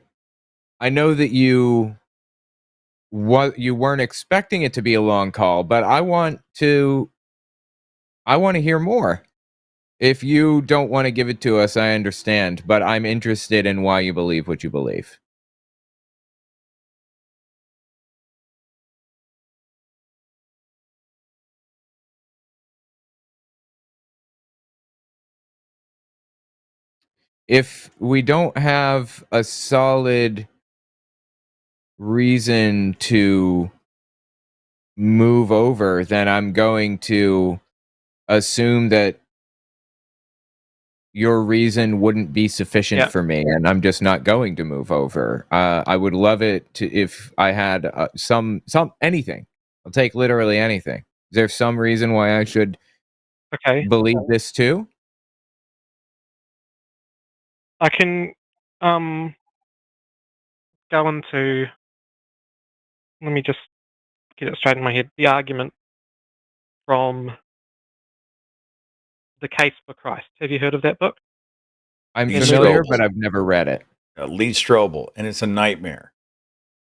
know that you weren't expecting it to be a long call, but I want to hear more. If you don't want to give it to us, I understand, but I'm interested in why you believe what you believe. If we don't have a solid reason to move over, then I'm going to assume that your reason wouldn't be sufficient for me, and I'm just not going to move over. I would love it if I had some anything. I'll take literally anything. Is there some reason why I should believe this too? I can go into. Let me just get it straight in my head. The argument from The Case for Christ. Have you heard of that book? I'm Lee familiar, Strobel. but I've never read it. Lee Strobel, and it's a nightmare.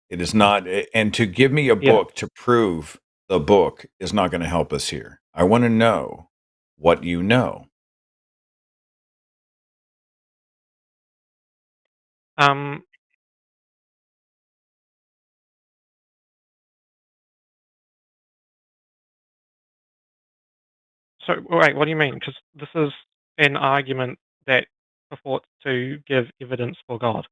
It is not, and to give me a book to prove the book is not going to help us here. I want to know what you know. So, wait, what do you mean? Because this is an argument that purports to give evidence for God.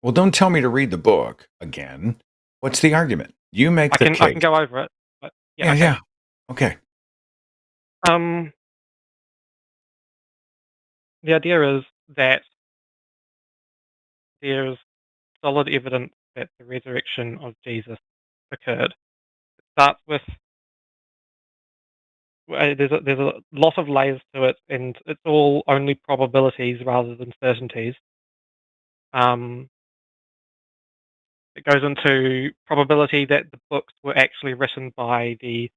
Well, don't tell me to read the book again. What's the argument? You make the case. I can go over it. But yeah. Okay. The idea is that there's solid evidence that the resurrection of Jesus occurred. It starts with there's a lot of layers to it, and it's all only probabilities rather than certainties. It goes into probability that the books were actually written by the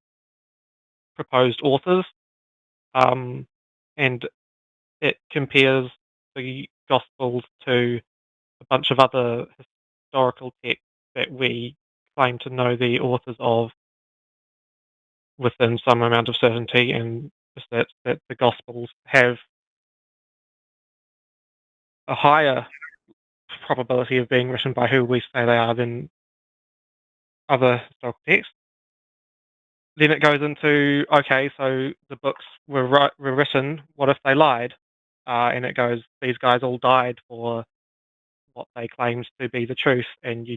proposed authors, and it compares the Gospels to a bunch of other historical texts that we claim to know the authors of within some amount of certainty, and that the Gospels have a higher probability of being written by who we say they are than other historical texts. Then it goes into, okay, so the books were written, what if they lied? And it goes, these guys all died for what they claimed to be the truth, and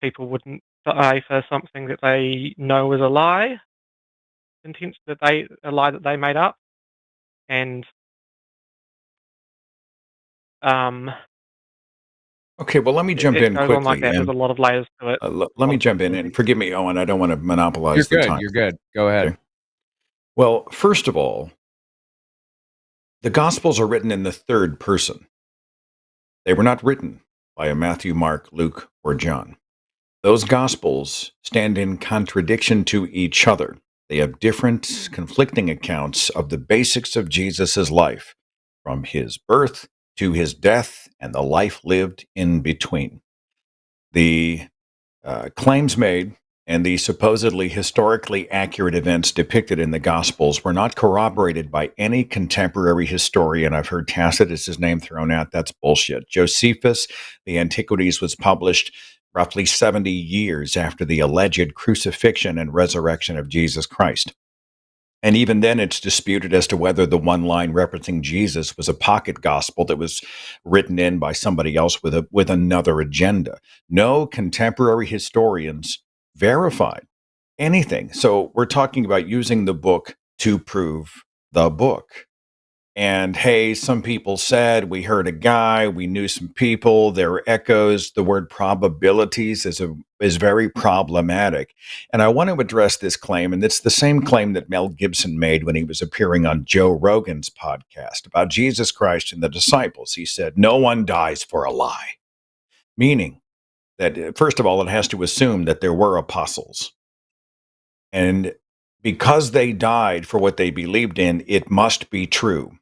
people wouldn't die for something that they know is a lie, a lie that they made up. And okay, well, let me jump in goes quickly. on like that. There's a lot of layers to it. Let me jump in, and forgive me, Owen, I don't want to monopolize the time. You're good. Go ahead. Okay. Well, first of all, the Gospels are written in the third person. They were not written by a Matthew, Mark, Luke, or John. Those Gospels stand in contradiction to each other. They have different, conflicting accounts of the basics of Jesus' life, from his birth to his death and the life lived in between. The claims made and the supposedly historically accurate events depicted in the Gospels were not corroborated by any contemporary historian. I've heard Tacitus' name thrown out. That's bullshit. Josephus, the Antiquities, was published roughly 70 years after the alleged crucifixion and resurrection of Jesus Christ. And even then, it's disputed as to whether the one line referencing Jesus was a pocket gospel that was written in by somebody else with another agenda. No contemporary historians verified anything. So we're talking about using the book to prove the book. And hey, some people said, we heard a guy, we knew some people, there were echoes. The word probabilities is very problematic. And I want to address this claim, and it's the same claim that Mel Gibson made when he was appearing on Joe Rogan's podcast about Jesus Christ and the disciples. He said, no one dies for a lie, meaning that, first of all, it has to assume that there were apostles. And because they died for what they believed in, it must be true.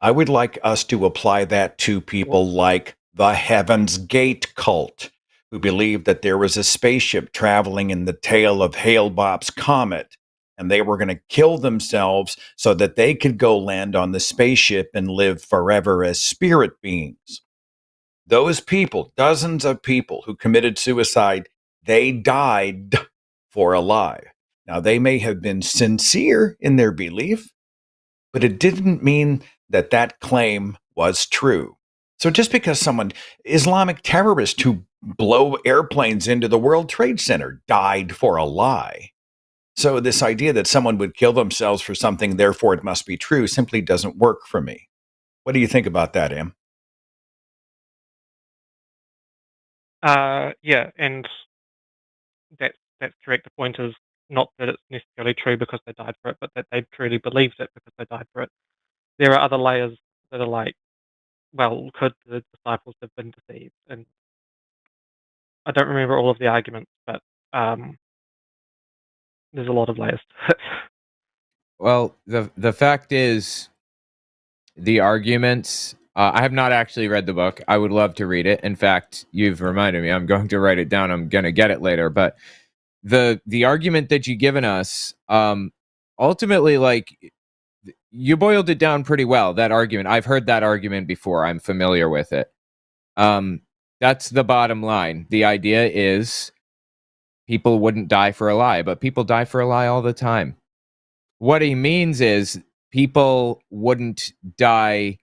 I would like us to apply that to people like the Heaven's Gate cult, who believed that there was a spaceship traveling in the tail of Hale-Bopp's comet, and they were going to kill themselves so that they could go land on the spaceship and live forever as spirit beings. Those people, dozens of people who committed suicide, they died for a lie. Now, they may have been sincere in their belief, but it didn't mean that that claim was true. So just because someone, Islamic terrorists who blow airplanes into the World Trade Center, died for a lie. So this idea that someone would kill themselves for something, therefore it must be true, simply doesn't work for me. What do you think about that, Em? Yeah, and that's correct. The point is not that it's necessarily true because they died for it, but that they truly believed it because they died for it. There are other layers that are like, well, could the disciples have been deceived? And I don't remember all of the arguments, but there's a lot of layers to it. Well, the fact is, the arguments. I have not actually read the book. I would love to read it. In fact, you've reminded me. I'm going to write it down. I'm going to get it later. But the argument that you've given us, ultimately, like, you boiled it down pretty well. That argument. I've heard that argument before. I'm familiar with it. That's the bottom line. The idea is people wouldn't die for a lie, but people die for a lie all the time. What he means is people wouldn't die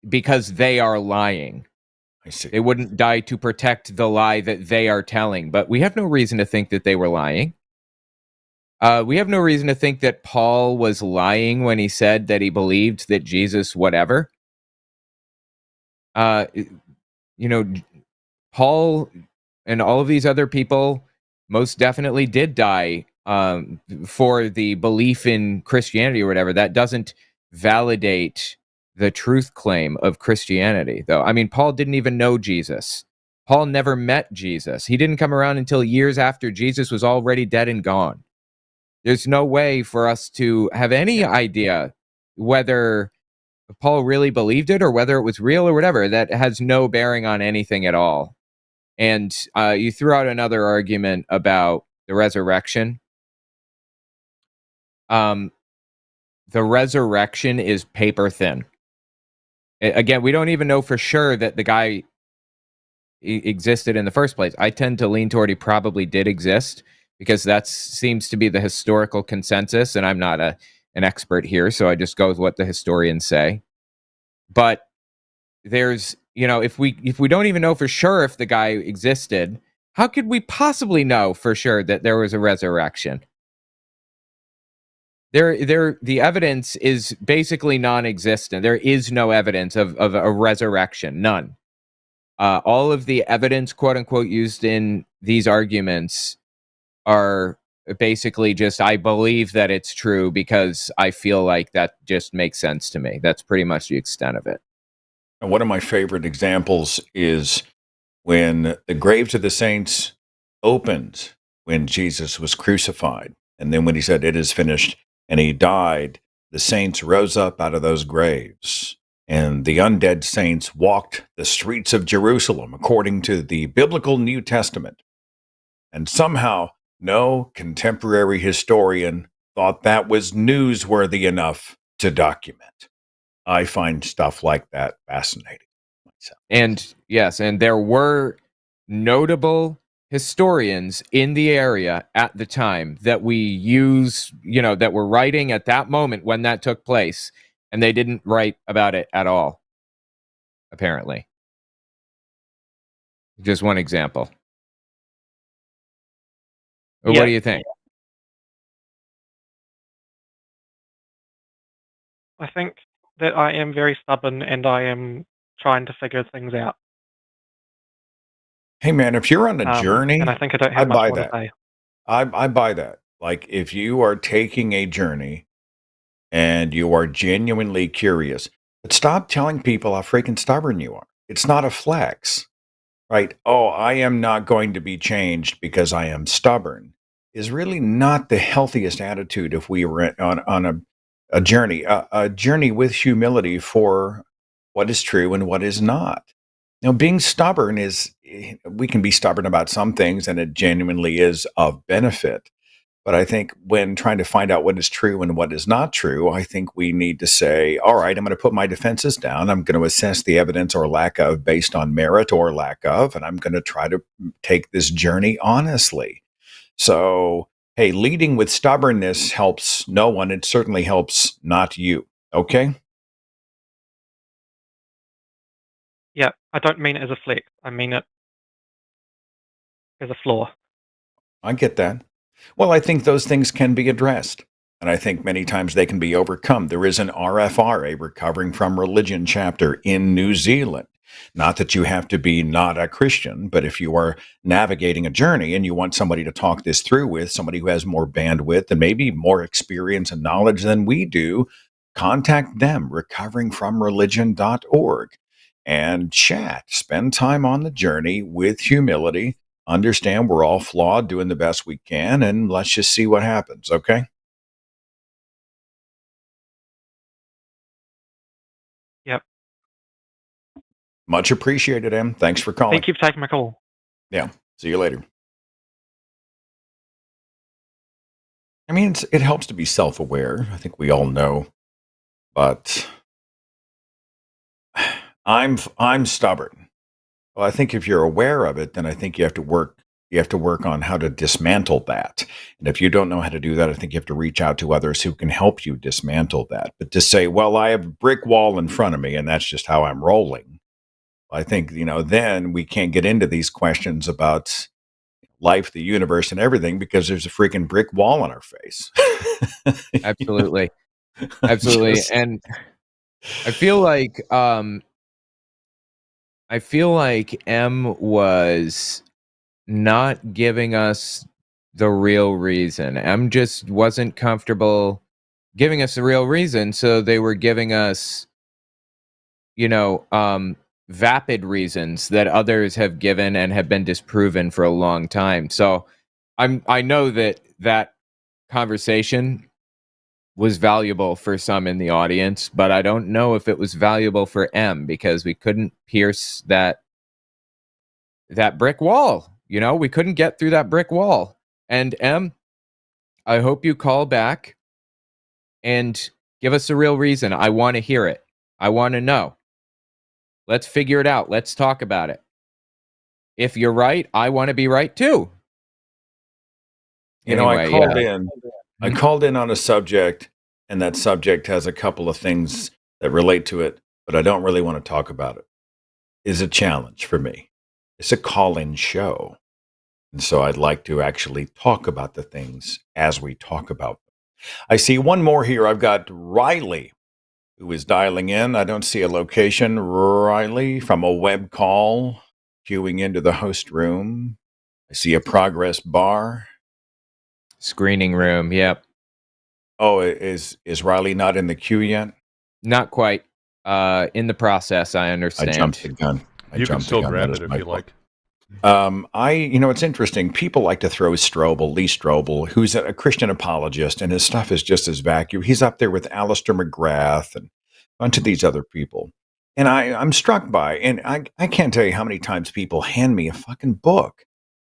because they are lying. I see. They wouldn't die to protect the lie that they are telling. But we have no reason to think that they were lying. We have no reason to think that Paul was lying when he said that he believed that Jesus whatever. Paul and all of these other people most definitely did die for the belief in Christianity or whatever. That doesn't validate the truth claim of Christianity, though. I mean, Paul didn't even know Jesus. Paul never met Jesus. He didn't come around until years after Jesus was already dead and gone. There's no way for us to have any idea whether Paul really believed it or whether it was real or whatever. That has no bearing on anything at all. And you threw out another argument about the resurrection. The resurrection is paper thin. Again, we don't even know for sure that the guy existed in the first place. I tend to lean toward he probably did exist because that seems to be the historical consensus, and I'm not an expert here, so I just go with what the historians say. But there's, if we don't even know for sure if the guy existed, how could we possibly know for sure that there was a resurrection? The evidence is basically non-existent. There is no evidence of a resurrection, none. All of the evidence, quote unquote, used in these arguments are basically just, I believe that it's true because I feel like that just makes sense to me. That's pretty much the extent of it. And one of my favorite examples is when the graves of the saints opened when Jesus was crucified. And then when he said, it is finished, and he died, the saints rose up out of those graves. And the undead saints walked the streets of Jerusalem according to the biblical New Testament. And somehow, no contemporary historian thought that was newsworthy enough to document. I find stuff like that fascinating myself. And yes, and there were notable historians in the area at the time that we use, that were writing at that moment when that took place, and they didn't write about it at all, apparently. Just one example. What Yeah. do you think? I think that I am very stubborn and I am trying to figure things out. Hey, man, if you're on a journey, And I think I don't I have much buy more to that. say. I buy that. Like, if you are taking a journey and you are genuinely curious, but stop telling people how freaking stubborn you are. It's not a flex, right? Oh, I am not going to be changed because I am stubborn is really not the healthiest attitude if we were on a journey, a journey with humility for what is true and what is not. Being stubborn we can be stubborn about some things and it genuinely is of benefit. But I think when trying to find out what is true and what is not true, I think we need to say, all right, I'm going to put my defenses down. I'm going to assess the evidence or lack of based on merit or lack of, and I'm going to try to take this journey honestly. So, hey, leading with stubbornness helps no one. It certainly helps not you. Okay? Yeah, I don't mean it as a flex. I mean it as a flaw. I get that. Well, I think those things can be addressed. And I think many times they can be overcome. There is an RFR, a Recovering from Religion chapter in New Zealand. Not that you have to be not a Christian, but if you are navigating a journey and you want somebody to talk this through with, somebody who has more bandwidth and maybe more experience and knowledge than we do, contact them, recoveringfromreligion.org, and chat. Spend time on the journey with humility. Understand we're all flawed, doing the best we can, and let's just see what happens, okay? Yep. Much appreciated, Em. Thanks for calling. Thank you for taking my call. Yeah. See you later. I mean, it helps to be self-aware. I think we all know, but I'm stubborn. Well, I think if you're aware of it, then I think you have to work on how to dismantle that. And if you don't know how to do that, I think you have to reach out to others who can help you dismantle that. But to say, well, I have a brick wall in front of me and that's just how I'm rolling. I think, then we can't get into these questions about life, the universe, and everything because there's a freaking brick wall in our face. Absolutely. Absolutely. And I feel like M was not giving us the real reason. M just wasn't comfortable giving us the real reason, so they were giving us, vapid reasons that others have given and have been disproven for a long time. So I know that conversation was valuable for some in the audience, but I don't know if it was valuable for M because we couldn't pierce that brick wall. We couldn't get through that brick wall. And M, I hope you call back and give us a real reason. I want to hear it. I want to know. Let's figure it out. Let's talk about it. If you're right, I want to be right too. I called in on a subject, and that subject has a couple of things that relate to it, but I don't really want to talk about it. It's a challenge for me. It's a call-in show. And so I'd like to actually talk about the things as we talk about them. I see one more here. I've got Riley, who is dialing in. I don't see a location. Riley from a web call, queuing into the host room. I see a progress bar. Screening room, yep. Oh, is Riley not in the queue yet? Not quite. In the process, I understand. I jumped the gun. You can still grab it if you like. It's interesting. People like to throw Lee Strobel, who's a Christian apologist, and his stuff is just as vacuum. He's up there with Alistair McGrath and a bunch of these other people. And I'm struck by, and I can't tell you how many times people hand me a fucking book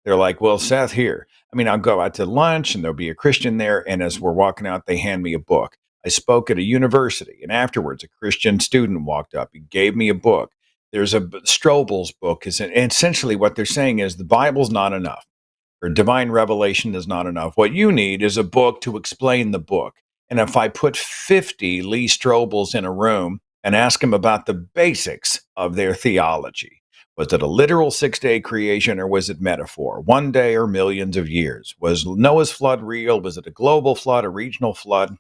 They're like, well, Seth, here. I mean, I'll go out to lunch and there'll be a Christian there. And as we're walking out, they hand me a book. I spoke at a university, and afterwards, a Christian student walked up. He gave me a book. There's a Strobel's book. And essentially, what they're saying is the Bible's not enough, or divine revelation is not enough. What you need is a book to explain the book. And if I put 50 Lee Strobels in a room and ask them about the basics of their theology, was it a literal 6-day creation, or was it metaphor? 1 day or millions of years? Was Noah's flood real? Was it a global flood, a regional flood?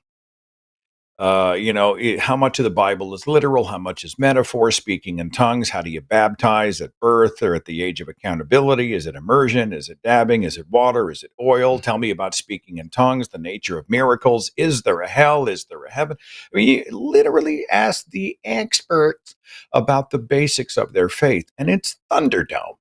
How much of the Bible is literal? How much is metaphor? Speaking in tongues? How do you baptize at birth or at the age of accountability? Is it immersion? Is it dabbing? Is it water? Is it oil? Tell me about speaking in tongues, the nature of miracles. Is there a hell? Is there a heaven? I mean, you literally ask the experts about the basics of their faith, and it's Thunderdome.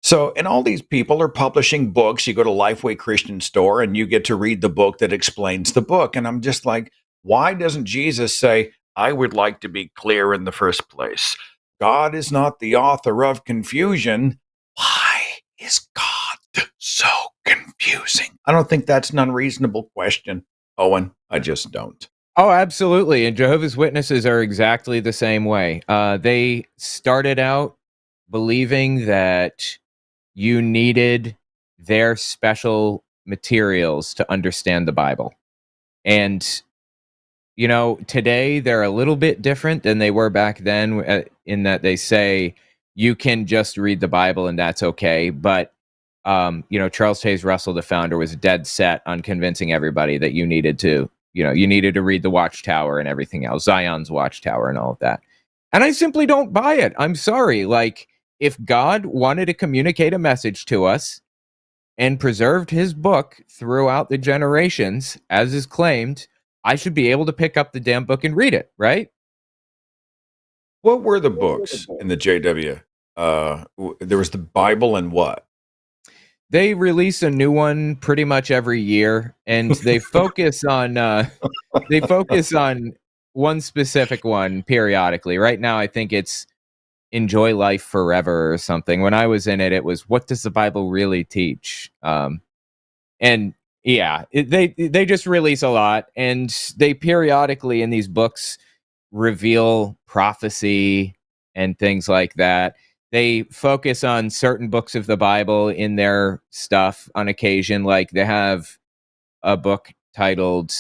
So, and all these people are publishing books. You go to Lifeway Christian Store and you get to read the book that explains the book. And I'm just like, why doesn't Jesus say, I would like to be clear in the first place? God is not the author of confusion. Why is God so confusing? I don't think that's an unreasonable question, Owen. I just don't. Oh, absolutely. And Jehovah's Witnesses are exactly the same way. They started out believing that you needed their special materials to understand the Bible. And today they're a little bit different than they were back then, in that they say you can just read the Bible and that's okay. But, Charles Taze Russell, the founder, was dead set on convincing everybody that you needed to read the Watchtower and everything else, Zion's Watchtower and all of that. And I simply don't buy it. I'm sorry. Like, if God wanted to communicate a message to us and preserved his book throughout the generations, as is claimed, I should be able to pick up the damn book and read it, right? What were the books in the JW? There was the Bible and what? They release a new one pretty much every year, and they focus on one specific one periodically. Right now, I think it's Enjoy Life Forever or something. When I was in it, it was What Does the Bible Really Teach? And yeah, they just release a lot, and they periodically in these books reveal prophecy and things like that. They focus on certain books of the Bible in their stuff on occasion. Like they have a book titled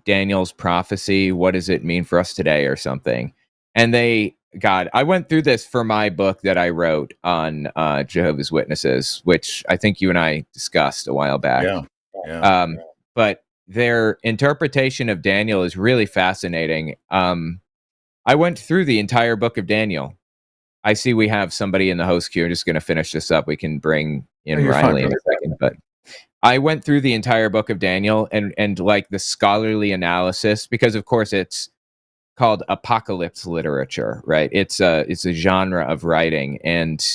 Daniel's Prophecy. What does it mean for us today, or something? And I went through this for my book that I wrote on Jehovah's Witnesses, which I think you and I discussed a while back. Yeah. But their interpretation of Daniel is really fascinating. I went through the entire book of Daniel. I see we have somebody in the host queue. I'm just going to finish this up. We can bring in Riley in a second. But I went through the entire book of Daniel and like the scholarly analysis, because of course it's called apocalypse literature, right? It's a genre of writing, and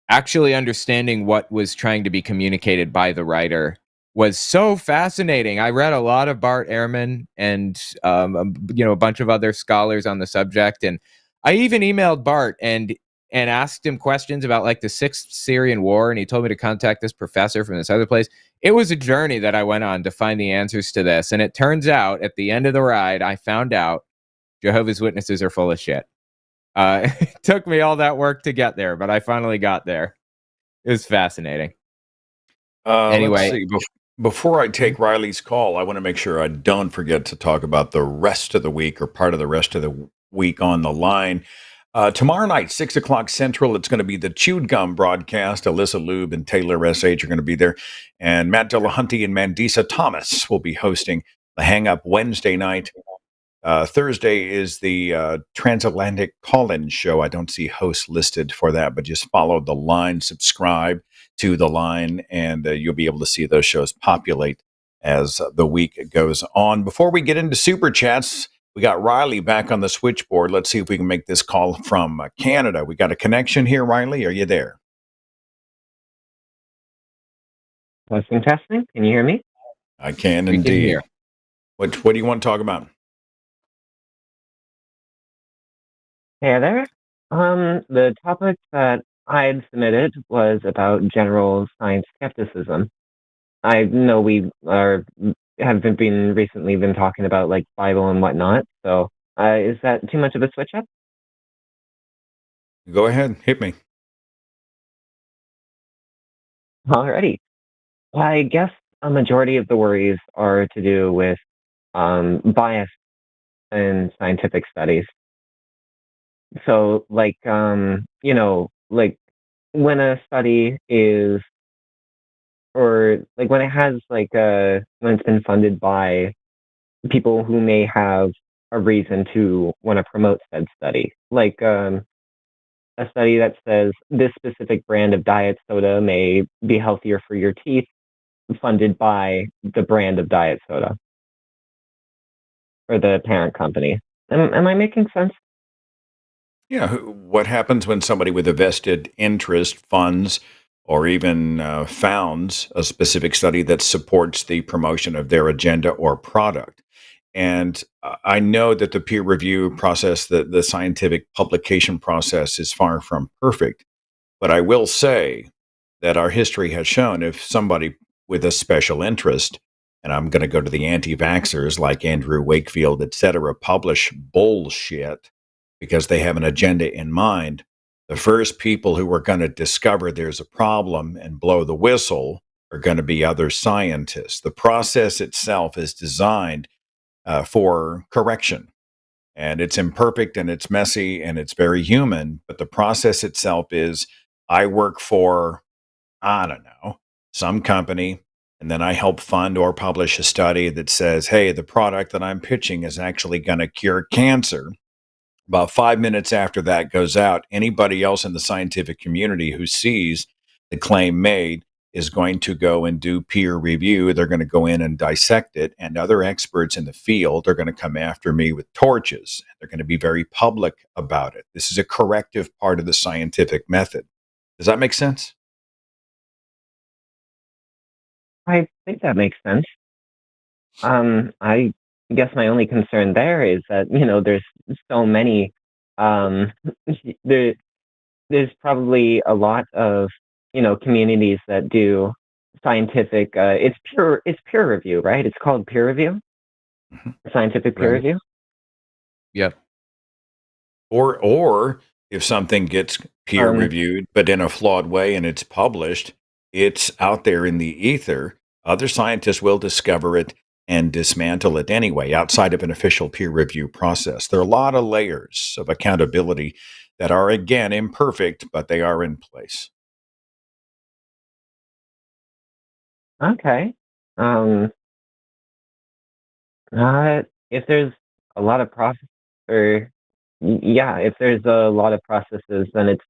actually understanding what was trying to be communicated by the writer was so fascinating. I read a lot of Bart Ehrman and a bunch of other scholars on the subject, and I even emailed Bart and asked him questions about like the 6th Syrian War, and he told me to contact this professor from this other place. It was a journey that I went on to find the answers to this, and it turns out at the end of the ride, I found out Jehovah's Witnesses are full of shit. It took me all that work to get there, but I finally got there. It was fascinating. Anyway, let's see. Before I take Riley's call, I want to make sure I don't forget to talk about the rest of the week, or part of the rest of the week on the line. Tomorrow night, 6 o'clock Central, it's going to be the Chewed Gum broadcast. Alyssa Lube and Taylor S.H. are going to be there. And Matt Dillahunty and Mandisa Thomas will be hosting the Hang Up Wednesday night. Thursday is the Transatlantic Call-In show. I don't see hosts listed for that, but just follow the line, subscribe to the line, and you'll be able to see those shows populate as the week goes on. Before we get into Super Chats, we got Riley back on the switchboard. Let's see if we can make this call from Canada. We got a connection here, Riley. Are you there? Testing. Can you hear me? I can we indeed. can hear. What do you want to talk about? Hey there. The topic that I had submitted was about general science skepticism. I know we have been recently been talking about like Bible and whatnot. So is that too much of a switch up? Go ahead, hit me. Alrighty. I guess a majority of the worries are to do with bias in scientific studies. So, like, like when a study is, or like when it has, like, when it's been funded by people who may have a reason to want to promote said study, like a study that says this specific brand of diet soda may be healthier for your teeth, funded by the brand of diet soda or the parent company. Am I making sense? Yeah, what happens when somebody with a vested interest funds or even founds a specific study that supports the promotion of their agenda or product? And I know that the peer review process, the scientific publication process, is far from perfect. But I will say that our history has shown if somebody with a special interest, and I'm going to go to the anti vaxxers like Andrew Wakefield, et cetera, publish bullshit because they have an agenda in mind, the first people who are going to discover there's a problem and blow the whistle are going to be other scientists. The process itself is designed for correction. And it's imperfect and it's messy and it's very human. But the process itself is I work for, I don't know, some company. And then I help fund or publish a study that says, hey, the product that I'm pitching is actually going to cure cancer. About 5 minutes after that goes out, anybody else in the scientific community who sees the claim made is going to go and do peer review. They're going to go in and dissect it, and other experts in the field are going to come after me with torches. They're going to be very public about it. This is a corrective part of the scientific method. Does that make sense? I think that makes sense. I guess my only concern there is that there's so many. Um, there, there's probably a lot of communities that do scientific. It's peer review, right? It's called peer review, scientific peer Right. review. Yep. Or if something gets peer Um, reviewed, but in a flawed way and it's published, it's out there in the ether. Other scientists will discover it and dismantle it anyway, outside of an official peer review process. There are a lot of layers of accountability that are, again, imperfect, but they are in place. okay. Um, if there's a lot of process, or yeah, if there's a lot of processes, then it's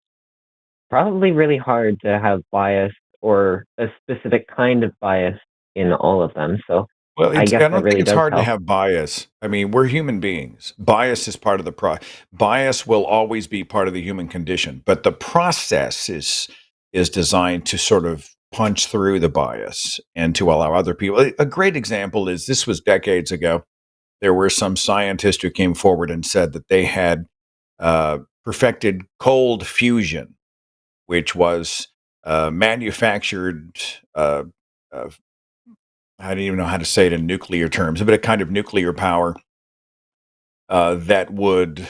probably really hard to have bias or a specific kind of bias in all of them. So Well, I guess I that don't think really it's does hard to help. have bias. I mean, we're human beings. Bias is part of the bias will always be part of the human condition, but the process is designed to sort of punch through the bias and to allow other people. A great example is this was decades ago. There were some scientists who came forward and said that they had perfected cold fusion, which was manufactured uh, uh, I don't even know how to say it in nuclear terms, but a kind of nuclear power that would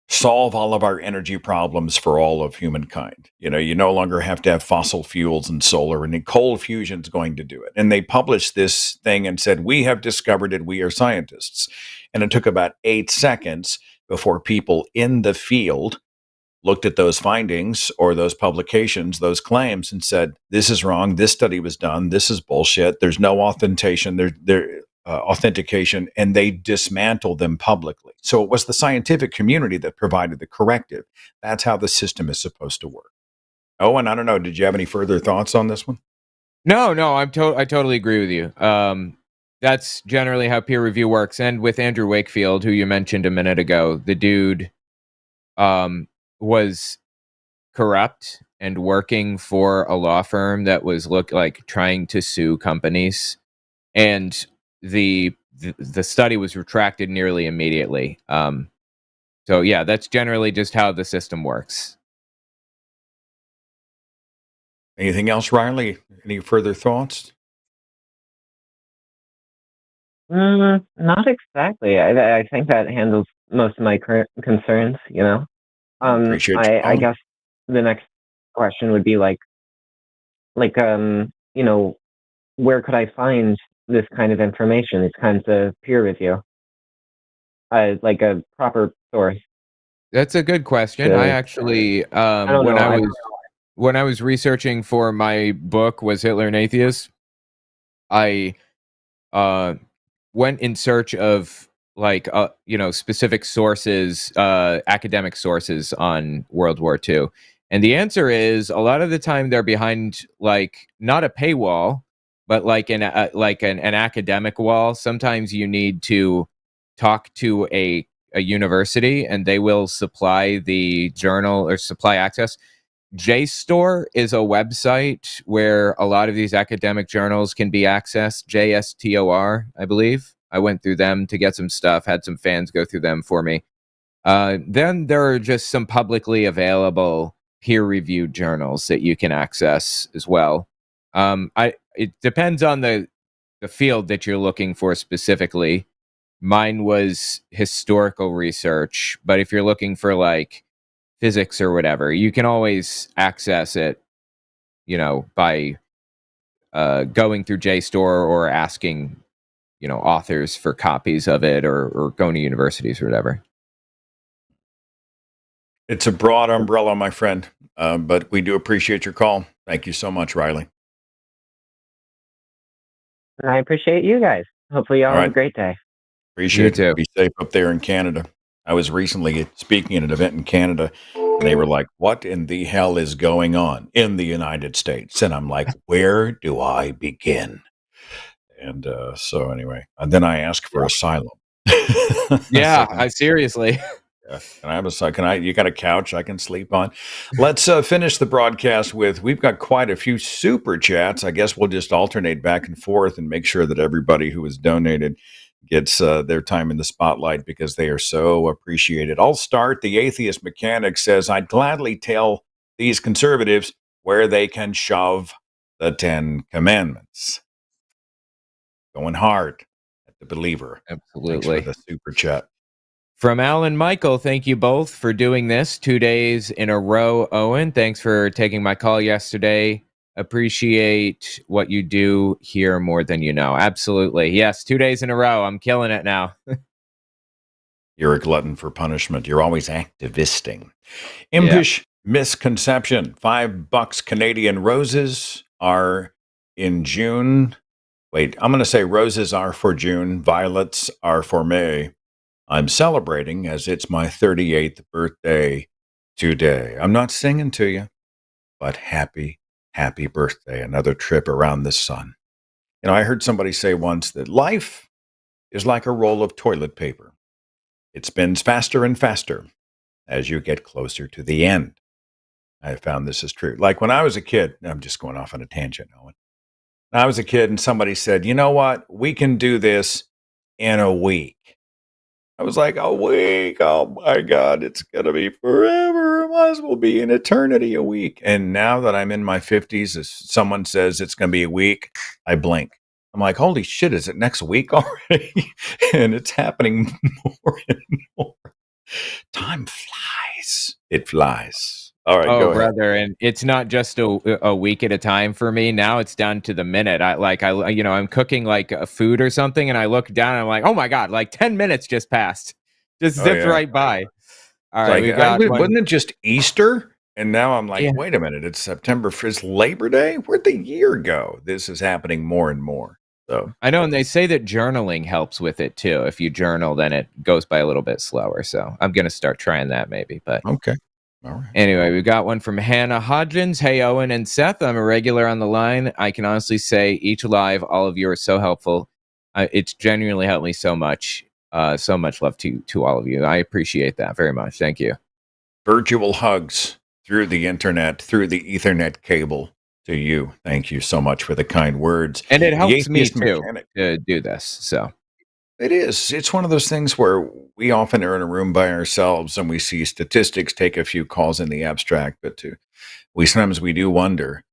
solve all of our energy problems for all of humankind. You know, you no longer have to have fossil fuels and solar, and cold fusion is going to do it. And they published this thing and said, we have discovered it. We are scientists. And it took about 8 seconds before people in the field looked at those findings or those publications, those claims, and said, "This is wrong. This study was done. This is bullshit. There's no authentication. Authentication," and they dismantled them publicly. So it was the scientific community that provided the corrective. That's how the system is supposed to work. Owen, I don't know. Did you have any further thoughts on this one? No, I totally agree with you. That's generally how peer review works. And with Andrew Wakefield, who you mentioned a minute ago, the dude was corrupt and working for a law firm that was trying to sue companies, and the study was retracted nearly immediately. So yeah, that's generally just how the system works. Anything else, Riley? Any further thoughts? Not exactly. I think that handles most of my current concerns, you know. Appreciate you I calling. guess the next question would be like, you know, where could I find this kind of information, these kinds of peer review? Like a proper source That's a good question. I to, actually, I don't know, when I was researching for my book, Was Hitler an Atheist? I uh, went in search of like specific sources, academic sources on World War II, and the answer is a lot of the time they're behind like not a paywall, but like an academic wall. Sometimes you need to talk to a university, and they will supply the journal or supply access. JSTOR is a website where a lot of these academic journals can be accessed. JSTOR, I believe. I went through them to get some stuff, had some fans go through them for me. Then there are just some publicly available peer-reviewed journals that you can access as well. It depends on the field that you're looking for specifically. Mine was historical research, but if you're looking for like physics or whatever, you can always access it, by going through JSTOR or asking, authors for copies of it or going to universities or whatever. It's a broad umbrella, my friend, but we do appreciate your call. Thank you so much, Riley. I appreciate you guys. Hopefully y'all All have right. a great day. Appreciate You it. too. Be safe up there in Canada. I was recently speaking at an event in Canada, and they were like, "What in the hell is going on in the United States?" And I'm like, "Where do I begin?" And so anyway, and then I asked for asylum. Yeah, So, seriously. yeah. Can I have a can I you got a couch I can sleep on? Let's finish the broadcast with we've got quite a few super chats. I guess we'll just alternate back and forth and make sure that everybody who has donated gets their time in the spotlight because they are so appreciated. I'll start. The atheist mechanic says, I'd gladly tell these conservatives where they can shove the 10 commandments. Going hard at the believer. Thanks for Absolutely. the super chat. From Alan Michael, thank you both for doing this 2 days in a row. Owen, thanks for taking my call yesterday. Appreciate what you do here more than you know. Absolutely. Yes, 2 days in a row. I'm killing it now. You're a glutton for punishment. You're always activisting. Impish misconception. $5 Canadian. Roses are in June. Wait, I'm going to say roses are for June. Violets are for May. I'm celebrating as it's my 38th birthday today. I'm not singing to you, but happy birthday. Another trip around the sun. I heard somebody say once that life is like a roll of toilet paper. It spins faster and faster as you get closer to the end. I found this is true. Like when I was a kid, I'm just going off on a tangent, Owen. When I was a kid and somebody said, you know what? We can do this in a week. I was like, a week? Oh my God, it's going to be forever. It might as well be an eternity a week. And now that I'm in my 50s, if someone says it's going to be a week, I blink. I'm like, holy shit, is it next week already? And it's happening more and more. Time flies. It flies. All right, go ahead. Brother, and it's not just a week at a time for me. Now it's down to the minute. I'm cooking like a food or something, and I look down and I'm like, oh my God, like 10 minutes just passed. Just zipped right by. All right, we got one. Wasn't it just Easter? And now I'm like, Yeah. wait a minute, it's September. It's Labor Day? Where'd the year go? This is happening more and more. So I know, and they say that journaling helps with it too. If you journal, then it goes by a little bit slower. So I'm gonna start trying that maybe. But okay. All right. Anyway, we got one from Hannah Hodgins. Hey, Owen and Seth, I'm a regular on the line. I can honestly say each live, all of you are so helpful. It's genuinely helped me so much. So much love to all of you. I appreciate that very much. Thank you. Virtual hugs through the internet, through the Ethernet cable to you. Thank you so much for the kind words. And it helps me atheist too mechanic. to do this. So It is. It's one of those things where we often are in a room by ourselves and we see statistics, take a few calls in the abstract, but we sometimes we do wonder,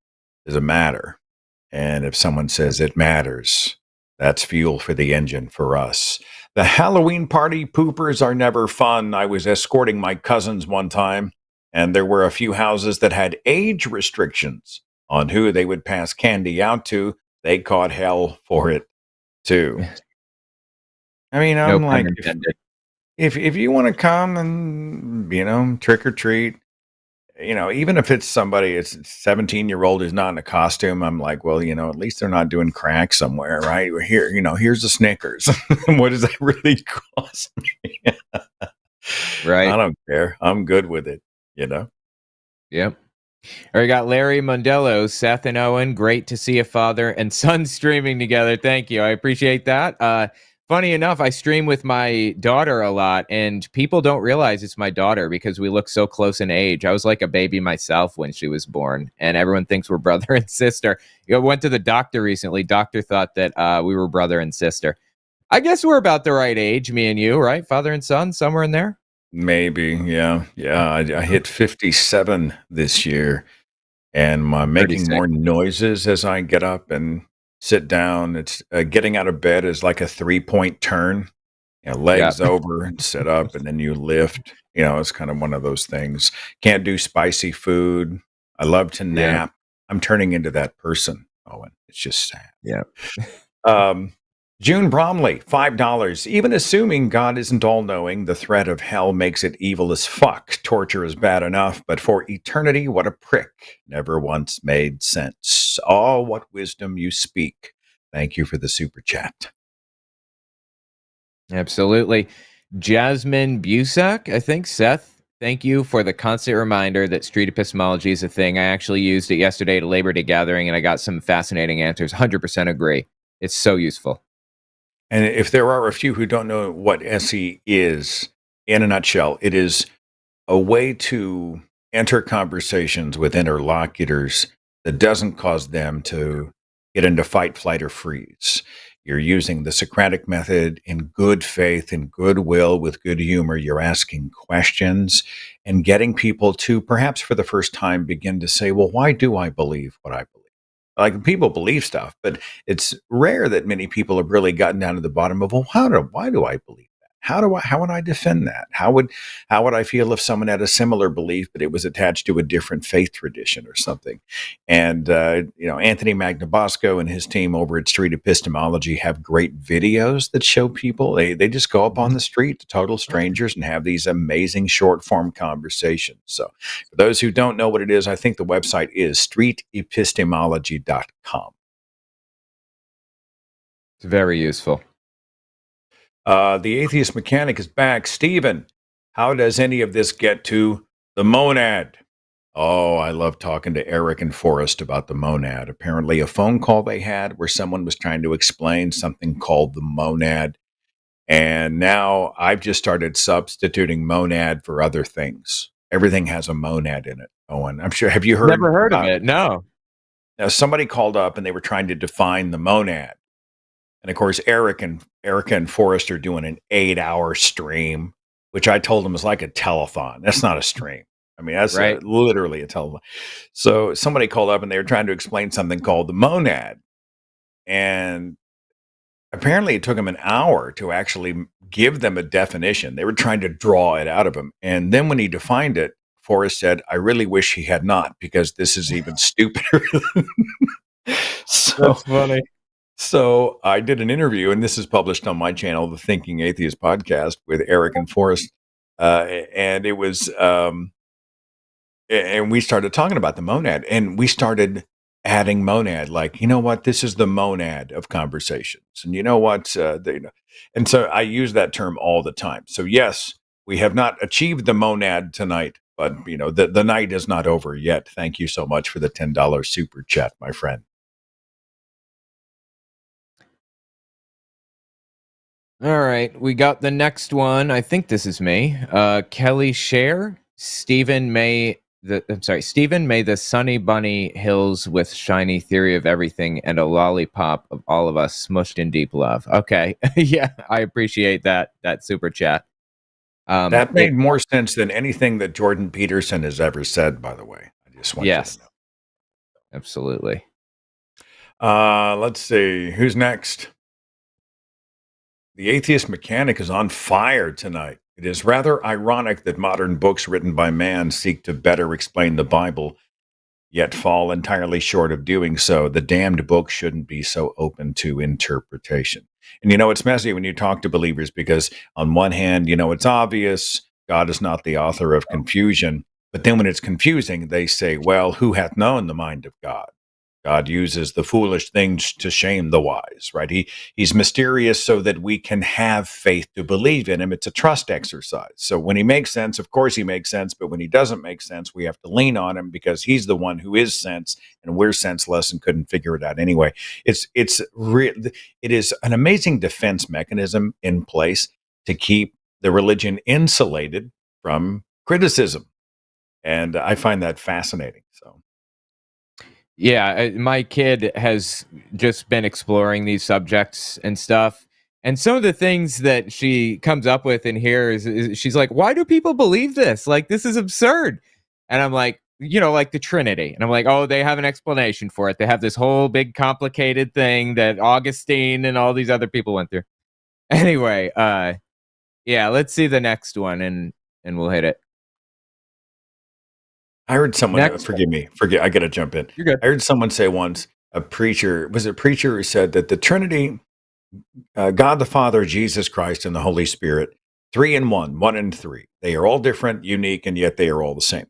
Does it matter? And if someone says it matters, that's fuel for the engine for us. The Halloween party poopers are never fun. I was escorting my cousins one time, and there were a few houses that had age restrictions on who they would pass candy out to. They caught hell for it too. I mean, No I'm pun like, intended. if you want to come and trick or treat, even if it's somebody, it's 17-year-old who's not in a costume, I'm like, well, at least they're not doing crack somewhere, right? Here, here's the Snickers. What does that really cost me? Right. I don't care. I'm good with it, Yep. All right, got Larry Mondello, Seth and Owen. Great to see a father and son streaming together. Thank you. I appreciate that. Funny enough, I stream with my daughter a lot, and people don't realize it's my daughter because we look so close in age. I was like a baby myself when she was born, and everyone thinks we're brother and sister. I went to the doctor recently. Doctor thought that we were brother and sister. I guess we're about the right age, me and you, right? Father and son, somewhere in there? Maybe. Yeah. I hit 57 this year, and I'm making 36. more noises as I get up and sit down. It's getting out of bed is like a 3-point turn. Legs over and sit up, and then you lift. It's kind of one of those things. Can't do spicy food. I love to nap. I'm turning into that person, Owen. It's just sad. Yeah. June Bromley, $5. Even assuming God isn't all-knowing, the threat of hell makes it evil as fuck. Torture is bad enough, but for eternity, what a prick. Never once made sense. Oh, what wisdom you speak. Thank you for the super chat. Absolutely. Jasmine Busak, I think. Seth, thank you for the constant reminder that street epistemology is a thing. I actually used it yesterday at a Labor Day gathering, and I got some fascinating answers. 100% agree. It's so useful. And if there are a few who don't know what SE is, in a nutshell, it is a way to enter conversations with interlocutors that doesn't cause them to get into fight, flight, or freeze. You're using the Socratic method in good faith and goodwill with good humor. You're asking questions and getting people to, perhaps for the first time, begin to say, well, why do I believe what I believe? Like, people believe stuff, but it's rare that many people have really gotten down to the bottom of, well, why do I believe that? How would I defend that? How would I feel if someone had a similar belief, but it was attached to a different faith tradition or something? And, Anthony Magnabosco and his team over at Street Epistemology have great videos that show people. They just go up on the street to total strangers and have these amazing short form conversations. So for those who don't know what it is, I think the website is streetepistemology.com. It's very useful. The atheist mechanic is back. Stephen, how does any of this get to the monad? Oh, I love talking to Eric and Forrest about the monad. Apparently, a phone call they had where someone was trying to explain something called the monad. And now I've just started substituting monad for other things. Everything has a monad in it, Owen. I'm sure. Have you heard? Never heard of it. No. Now, somebody called up and they were trying to define the monad. And of course, Erica and Forrest are doing an 8-hour stream, which I told them is like a telethon. That's not a stream. I mean, that's right. Literally a telethon. So somebody called up and they were trying to explain something called the monad. And apparently it took them an hour to actually give them a definition. They were trying to draw it out of him. And then when he defined it, Forrest said, I really wish he had not, because this is even stupider. That's funny. So I did an interview, and this is published on my channel, the Thinking Atheist podcast, with Eric and Forrest. And it was, and we started talking about the monad, and we started adding monad, like, you know what, this is the monad of conversations. And you know what, and so I use that term all the time. So yes, we have not achieved the monad tonight, but the night is not over yet. Thank you so much for the $10 super chat, my friend. All right, we got the next one. I think this is me. Kelly Share. Stephen May the sunny bunny hills with shiny theory of everything and a lollipop of all of us smushed in deep love. Okay. Yeah, I appreciate that super chat. That made more sense than anything that Jordan Peterson has ever said, by the way. I just want you to know. Absolutely. Let's see. Who's next? The atheist mechanic is on fire tonight. It is rather ironic that modern books written by man seek to better explain the Bible, yet fall entirely short of doing so. The damned book shouldn't be so open to interpretation. And it's messy when you talk to believers because, on one hand, it's obvious God is not the author of confusion. But then when it's confusing, they say, well, who hath known the mind of God? God uses the foolish things to shame the wise, right? He's mysterious so that we can have faith to believe in him. It's a trust exercise. So when he makes sense, of course he makes sense, but when he doesn't make sense, we have to lean on him because he's the one who is sense, and we're senseless and couldn't figure it out anyway. It is an amazing defense mechanism in place to keep the religion insulated from criticism, and I find that fascinating. So. Yeah, my kid has just been exploring these subjects and stuff. And some of the things that she comes up with in here is she's like, why do people believe this? Like, this is absurd. And I'm like, like the Trinity. And I'm like, oh, they have an explanation for it. They have this whole big complicated thing that Augustine and all these other people went through. Anyway, yeah, let's see the next one and we'll hit it. I heard someone, forgive me, I got to jump in. You're good. I heard someone say once, a preacher who said that the Trinity, God the Father, Jesus Christ, and the Holy Spirit, 3 in 1, 1 in 3. They are all different, unique, and yet they are all the same.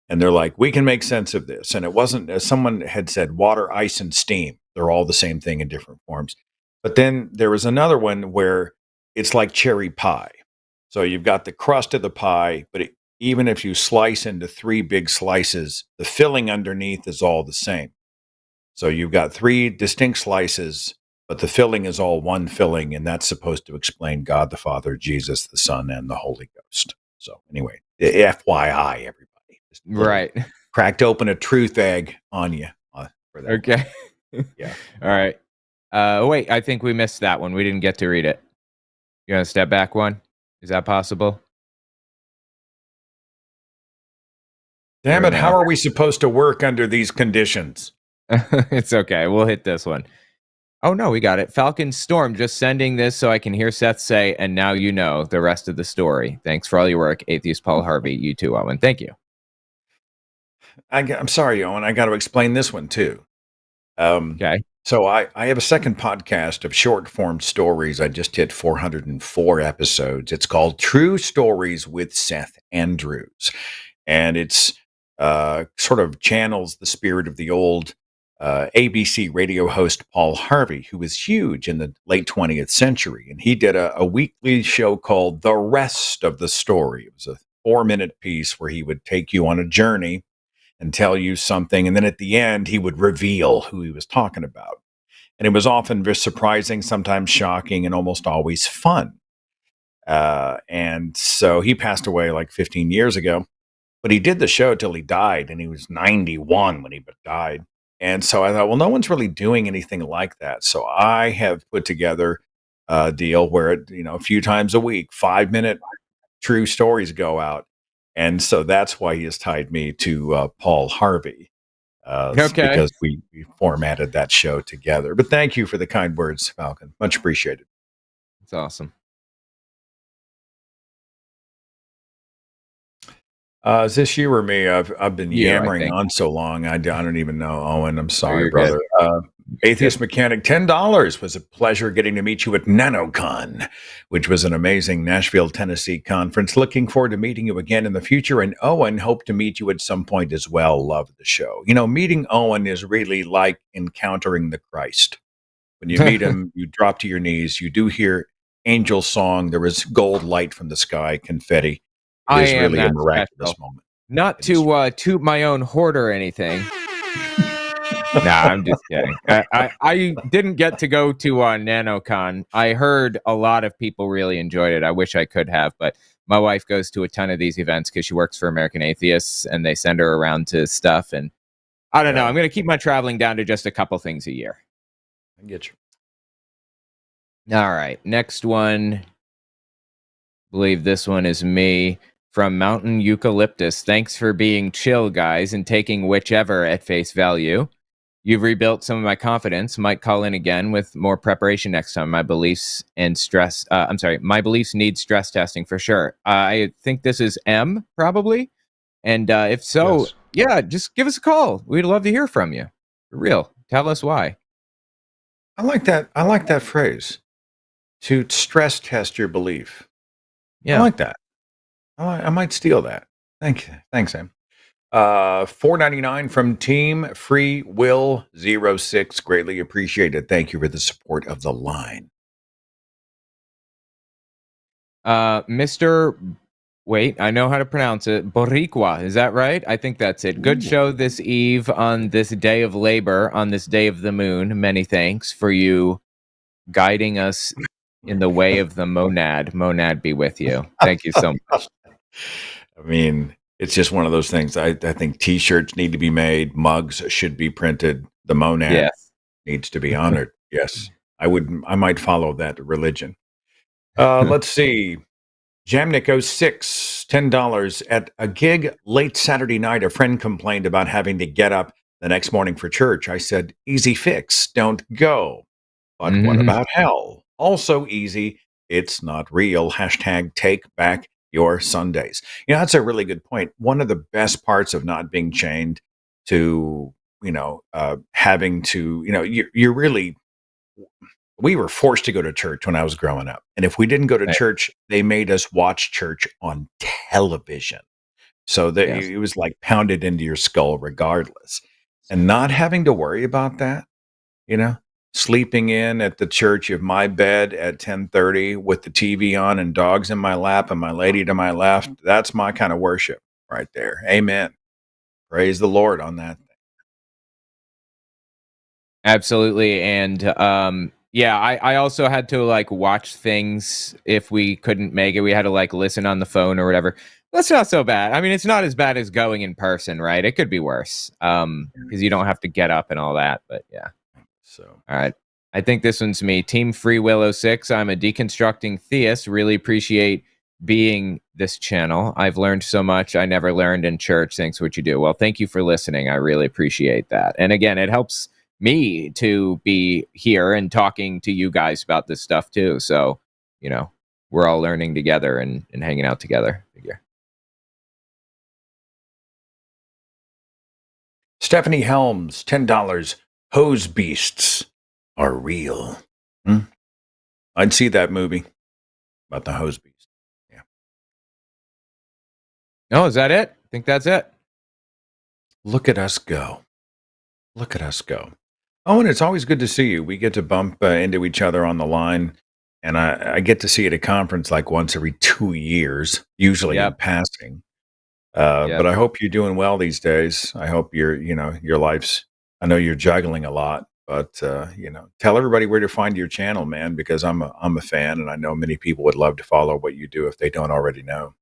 And they're like, we can make sense of this. And it wasn't, as someone had said, water, ice, and steam. They're all the same thing in different forms. But then there was another one where it's like cherry pie. So you've got the crust of the pie, but even if you slice into 3 big slices, the filling underneath is all the same. So you've got 3 distinct slices, but the filling is all one filling, and that's supposed to explain God the Father, Jesus the Son, and the Holy Ghost. So anyway, FYI, everybody. Just right. Cracked open a truth egg on you. For that. Okay. Yeah. All right. Wait, I think we missed that one. We didn't get to read it. You want to step back one? Is that possible? Damn it, how are we supposed to work under these conditions? It's okay. We'll hit this one. Oh, no, we got it. Falcon Storm, just sending this so I can hear Seth say, and now you know the rest of the story. Thanks for all your work, Atheist Paul Harvey. You too, Owen. Thank you. I'm sorry, Owen. I got to explain this one, too. Okay. So I have a second podcast of short-form stories. I just hit 404 episodes. It's called True Stories with Seth Andrews. And it's sort of channels the spirit of the old ABC radio host Paul Harvey, who was huge in the late 20th century. And he did a weekly show called The Rest of the Story. It was a 4-minute piece where he would take you on a journey and tell you something. And then at the end, he would reveal who he was talking about. And it was often very surprising, sometimes shocking, and almost always fun. And so he passed away like 15 years ago. But he did the show till he died, and he was 91 when he died. And so I thought, well, no one's really doing anything like that. So I have put together a deal where, a few times a week, 5-minute true stories go out. And so that's why he has tied me to Paul Harvey. Okay. Because we formatted that show together. But thank you for the kind words, Falcon. Much appreciated. It's awesome. Is this you or me? I've been yammering on so long. I don't even know, Owen. I'm sorry, brother. Atheist Mechanic, $10. Was a pleasure getting to meet you at NanoCon, which was an amazing Nashville, Tennessee conference. Looking forward to meeting you again in the future. And Owen, hope to meet you at some point as well. Love the show. Meeting Owen is really like encountering the Christ. When you meet him, you drop to your knees. You do hear angel song. There is gold light from the sky, confetti. It is really a miraculous moment. Not to toot my own horn or anything. Nah, I'm just kidding. I didn't get to go to NanoCon. I heard a lot of people really enjoyed it. I wish I could have, but my wife goes to a ton of these events because she works for American Atheists, and they send her around to stuff. And I don't know. I'm going to keep my traveling down to just a couple things a year. I get you. All right. Next one. I believe this one is me. from Mountain Eucalyptus. Thanks for being chill, guys, and taking whichever at face value. You've rebuilt some of my confidence. Might call in again with more preparation next time. My beliefs and stress. My beliefs need stress testing for sure. I think this is M, probably. And if so, yeah, just give us a call. We'd love to hear from you. For real. Tell us why. I like that. I like that phrase. To stress test your belief. Yeah. I like that. I might steal that. Thanks, Sam. $4.99 from Team Free Will 06. Greatly appreciated. Thank you for the support of the line. Mr. Wait, I know how to pronounce it. Boricua, is that right? I think that's it. Good show this eve on this day of labor, on this day of the moon. Many thanks for you guiding us in the way of the monad. Monad be with you. Thank you so much. I mean, it's just one of those things. I think T-shirts need to be made. Mugs should be printed. The monad needs to be honored. Yes, I might follow that religion. Let's see. Jamnico 6, $10 at a gig late Saturday night. A friend complained about having to get up the next morning for church. I said, easy fix, don't go. But what about hell? Also easy. It's not real. Hashtag take back your Sundays. You know, that's a really good point. One of the best parts of not being chained to, having to, you're really, we were forced to go to church when I was growing up. And if we didn't go to church, they made us watch church on television. So that it was like pounded into your skull regardless. And not having to worry about that, sleeping in at the church of my bed at 10:30 with the TV on and dogs in my lap and my lady to my left. That's my kind of worship right there. Amen. Praise the Lord on that. Absolutely. And I also had to watch things if we couldn't make it. We had to listen on the phone or whatever. That's not so bad. I mean, it's not as bad as going in person, right? It could be worse because you don't have to get up and all that. But yeah. So, all right. I think this one's me. Team Free Will 06. I'm a deconstructing theist. Really appreciate being this channel. I've learned so much I never learned in church. Thanks for what you do. Well, thank you for listening. I really appreciate that. And again, it helps me to be here and talking to you guys about this stuff too. So, we're all learning together and hanging out together. Stephanie Helms, $10. Hose beasts are real. I'd see that movie about the hose beast. Yeah. No, is that it? I think that's it. Look at us go. Look at us go. Owen, it's always good to see you. We get to bump into each other on the line, and I get to see you at a conference once every 2 years, usually in passing. But I hope you're doing well these days. I hope your life's, I know you're juggling a lot, but tell everybody where to find your channel, man, because I'm a fan, and I know many people would love to follow what you do if they don't already know.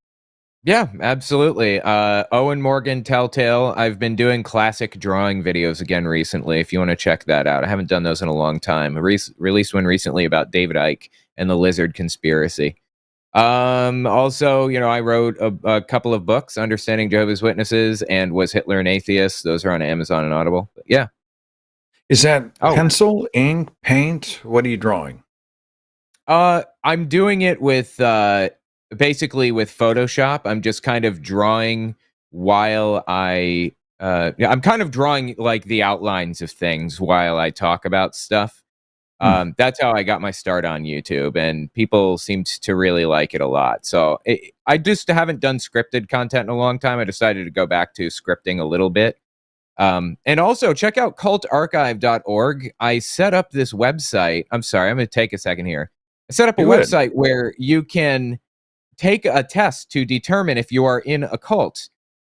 Yeah, absolutely. Owen Morgan Telltale. I've been doing classic drawing videos again recently. If you want to check that out, I haven't done those in a long time. I released one recently about David Icke and the lizard conspiracy. Also, I wrote a couple of books, Understanding Jehovah's Witnesses and Was Hitler an Atheist? Those are on Amazon and Audible. But yeah. Is that pencil, ink, paint? What are you drawing? I'm doing it with basically with Photoshop. I'm just kind of drawing while I'm kind of drawing the outlines of things while I talk about stuff. That's how I got my start on YouTube, and people seemed to really like it a lot. So I just haven't done scripted content in a long time. I decided to go back to scripting a little bit. And also check out cultarchive.org. I set up this website. I'm sorry, I'm going to take a second here. I set up a website where you can take a test to determine if you are in a cult.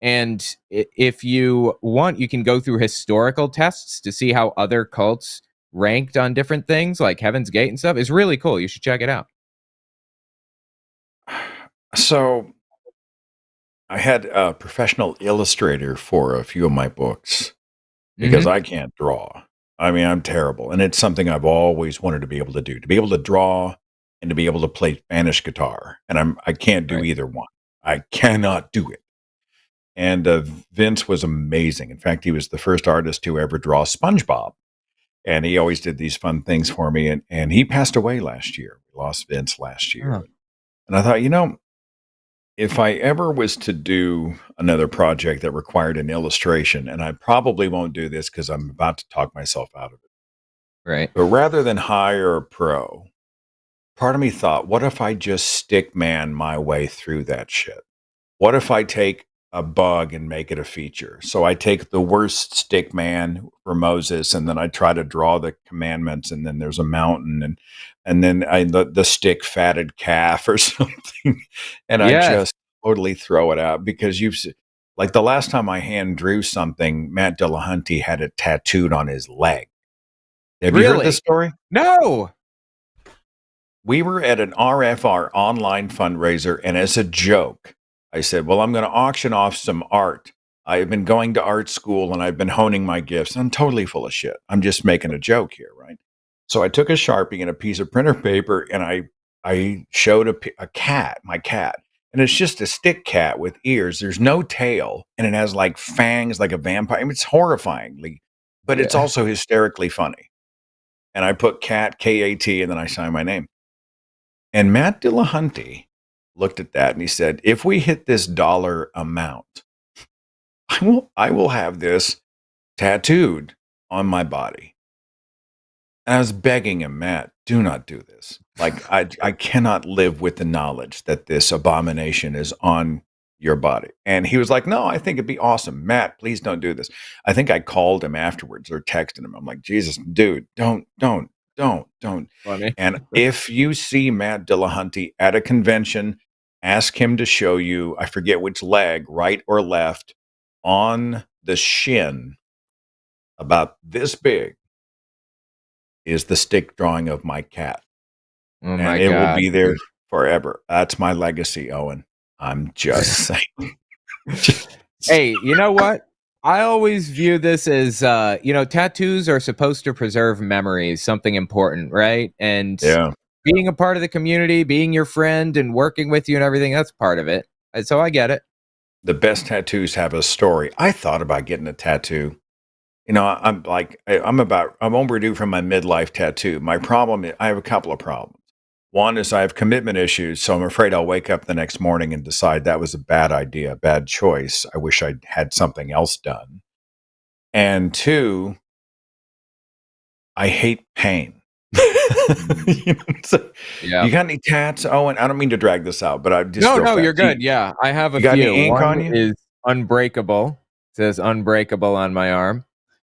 And if you want, you can go through historical tests to see how other cults ranked on different things like Heaven's Gate and stuff. It's really cool. You should check it out. So I had a professional illustrator for a few of my books because I can't draw. I mean, I'm terrible. And it's something I've always wanted to be able to do, to be able to draw and to be able to play Spanish guitar. And I can't do either one. I cannot do it. And Vince was amazing. In fact, he was the first artist to ever draw SpongeBob. And he always did these fun things for me. And he passed away last year. We lost Vince last year. Oh. And I thought, if I ever was to do another project that required an illustration, and I probably won't do this because I'm about to talk myself out of it. Right. But rather than hire a pro, part of me thought, what if I just stick man my way through that shit? What if I take a bug and make it a feature? So I take the worst stick man for Moses, and then I try to draw the commandments, and then there's a mountain, and then the stick fatted calf or something, and I just totally throw it out because like the last time I hand drew something, Matt Dillahunty had it tattooed on his leg. Have you heard this story? No. We were at an RFR online fundraiser, and as a joke, I said, well, I'm going to auction off some art. I've been going to art school, and I've been honing my gifts. I'm totally full of shit. I'm just making a joke here, right? So I took a Sharpie and a piece of printer paper, and I showed a cat, my cat. And it's just a stick cat with ears. There's no tail, and it has like fangs like a vampire. I mean, it's horrifyingly, but it's also hysterically funny. And I put cat, K-A-T, and then I signed my name. And Matt Dillahunty looked at that and he said, if we hit this dollar amount, I will have this tattooed on my body. And I was begging him, Matt, do not do this. Like, I cannot live with the knowledge that this abomination is on your body. And he was like, no, I think it'd be awesome. Matt, please don't do this. I think I called him afterwards or texted him. I'm like, Jesus, dude, don't. Funny. And if you see Matt Dillahunty at a convention, ask him to show you, I forget which leg, right or left, on the shin, about this big, is the stick drawing of my cat. Oh and it will be there forever. That's my legacy, Owen. I'm just saying. Hey, you know what? I always view this as, tattoos are supposed to preserve memories, something important, right? And being a part of the community, being your friend and working with you and everything, that's part of it. And so I get it. The best tattoos have a story. I thought about getting a tattoo. I'm overdue for my midlife tattoo. My problem is I have a couple of problems. One is I have commitment issues, so I'm afraid I'll wake up the next morning and decide that was a bad idea, a bad choice. I wish I'd had something else done. And two, I hate pain. You got any tats, Owen? I don't mean to drag this out, but I just no, you're good. Yeah, I have a few. Any ink One on you? Is unbreakable. It says unbreakable on my arm.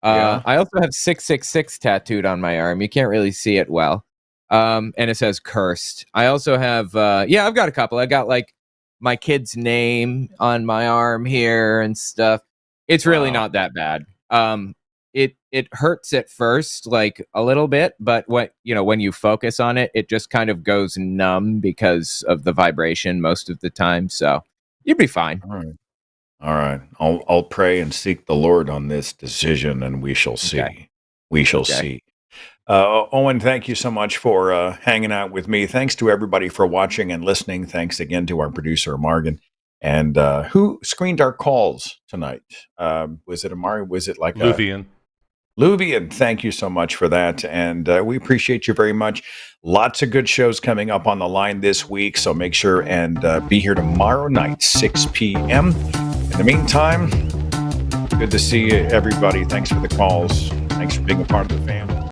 I also have 666 tattooed on my arm. You can't really see it well. And it says cursed. I also have I've got a couple. I got like my kid's name on my arm here and stuff. It's really not that bad. It hurts at first, like a little bit, but when you focus on it, it just kind of goes numb because of the vibration most of the time. So you'd be fine. All right. I'll pray and seek the Lord on this decision, and we shall see. Okay. We shall see. Owen, thank you so much for hanging out with me. Thanks to everybody for watching and listening. Thanks again to our producer, Morgan. And who screened our calls tonight? Was it Amari? Was it like Luvian? Luvian, thank you so much for that. And we appreciate you very much. Lots of good shows coming up on the line this week. So make sure and be here tomorrow night, 6 p.m. In the meantime, good to see you, everybody. Thanks for the calls. Thanks for being a part of the family.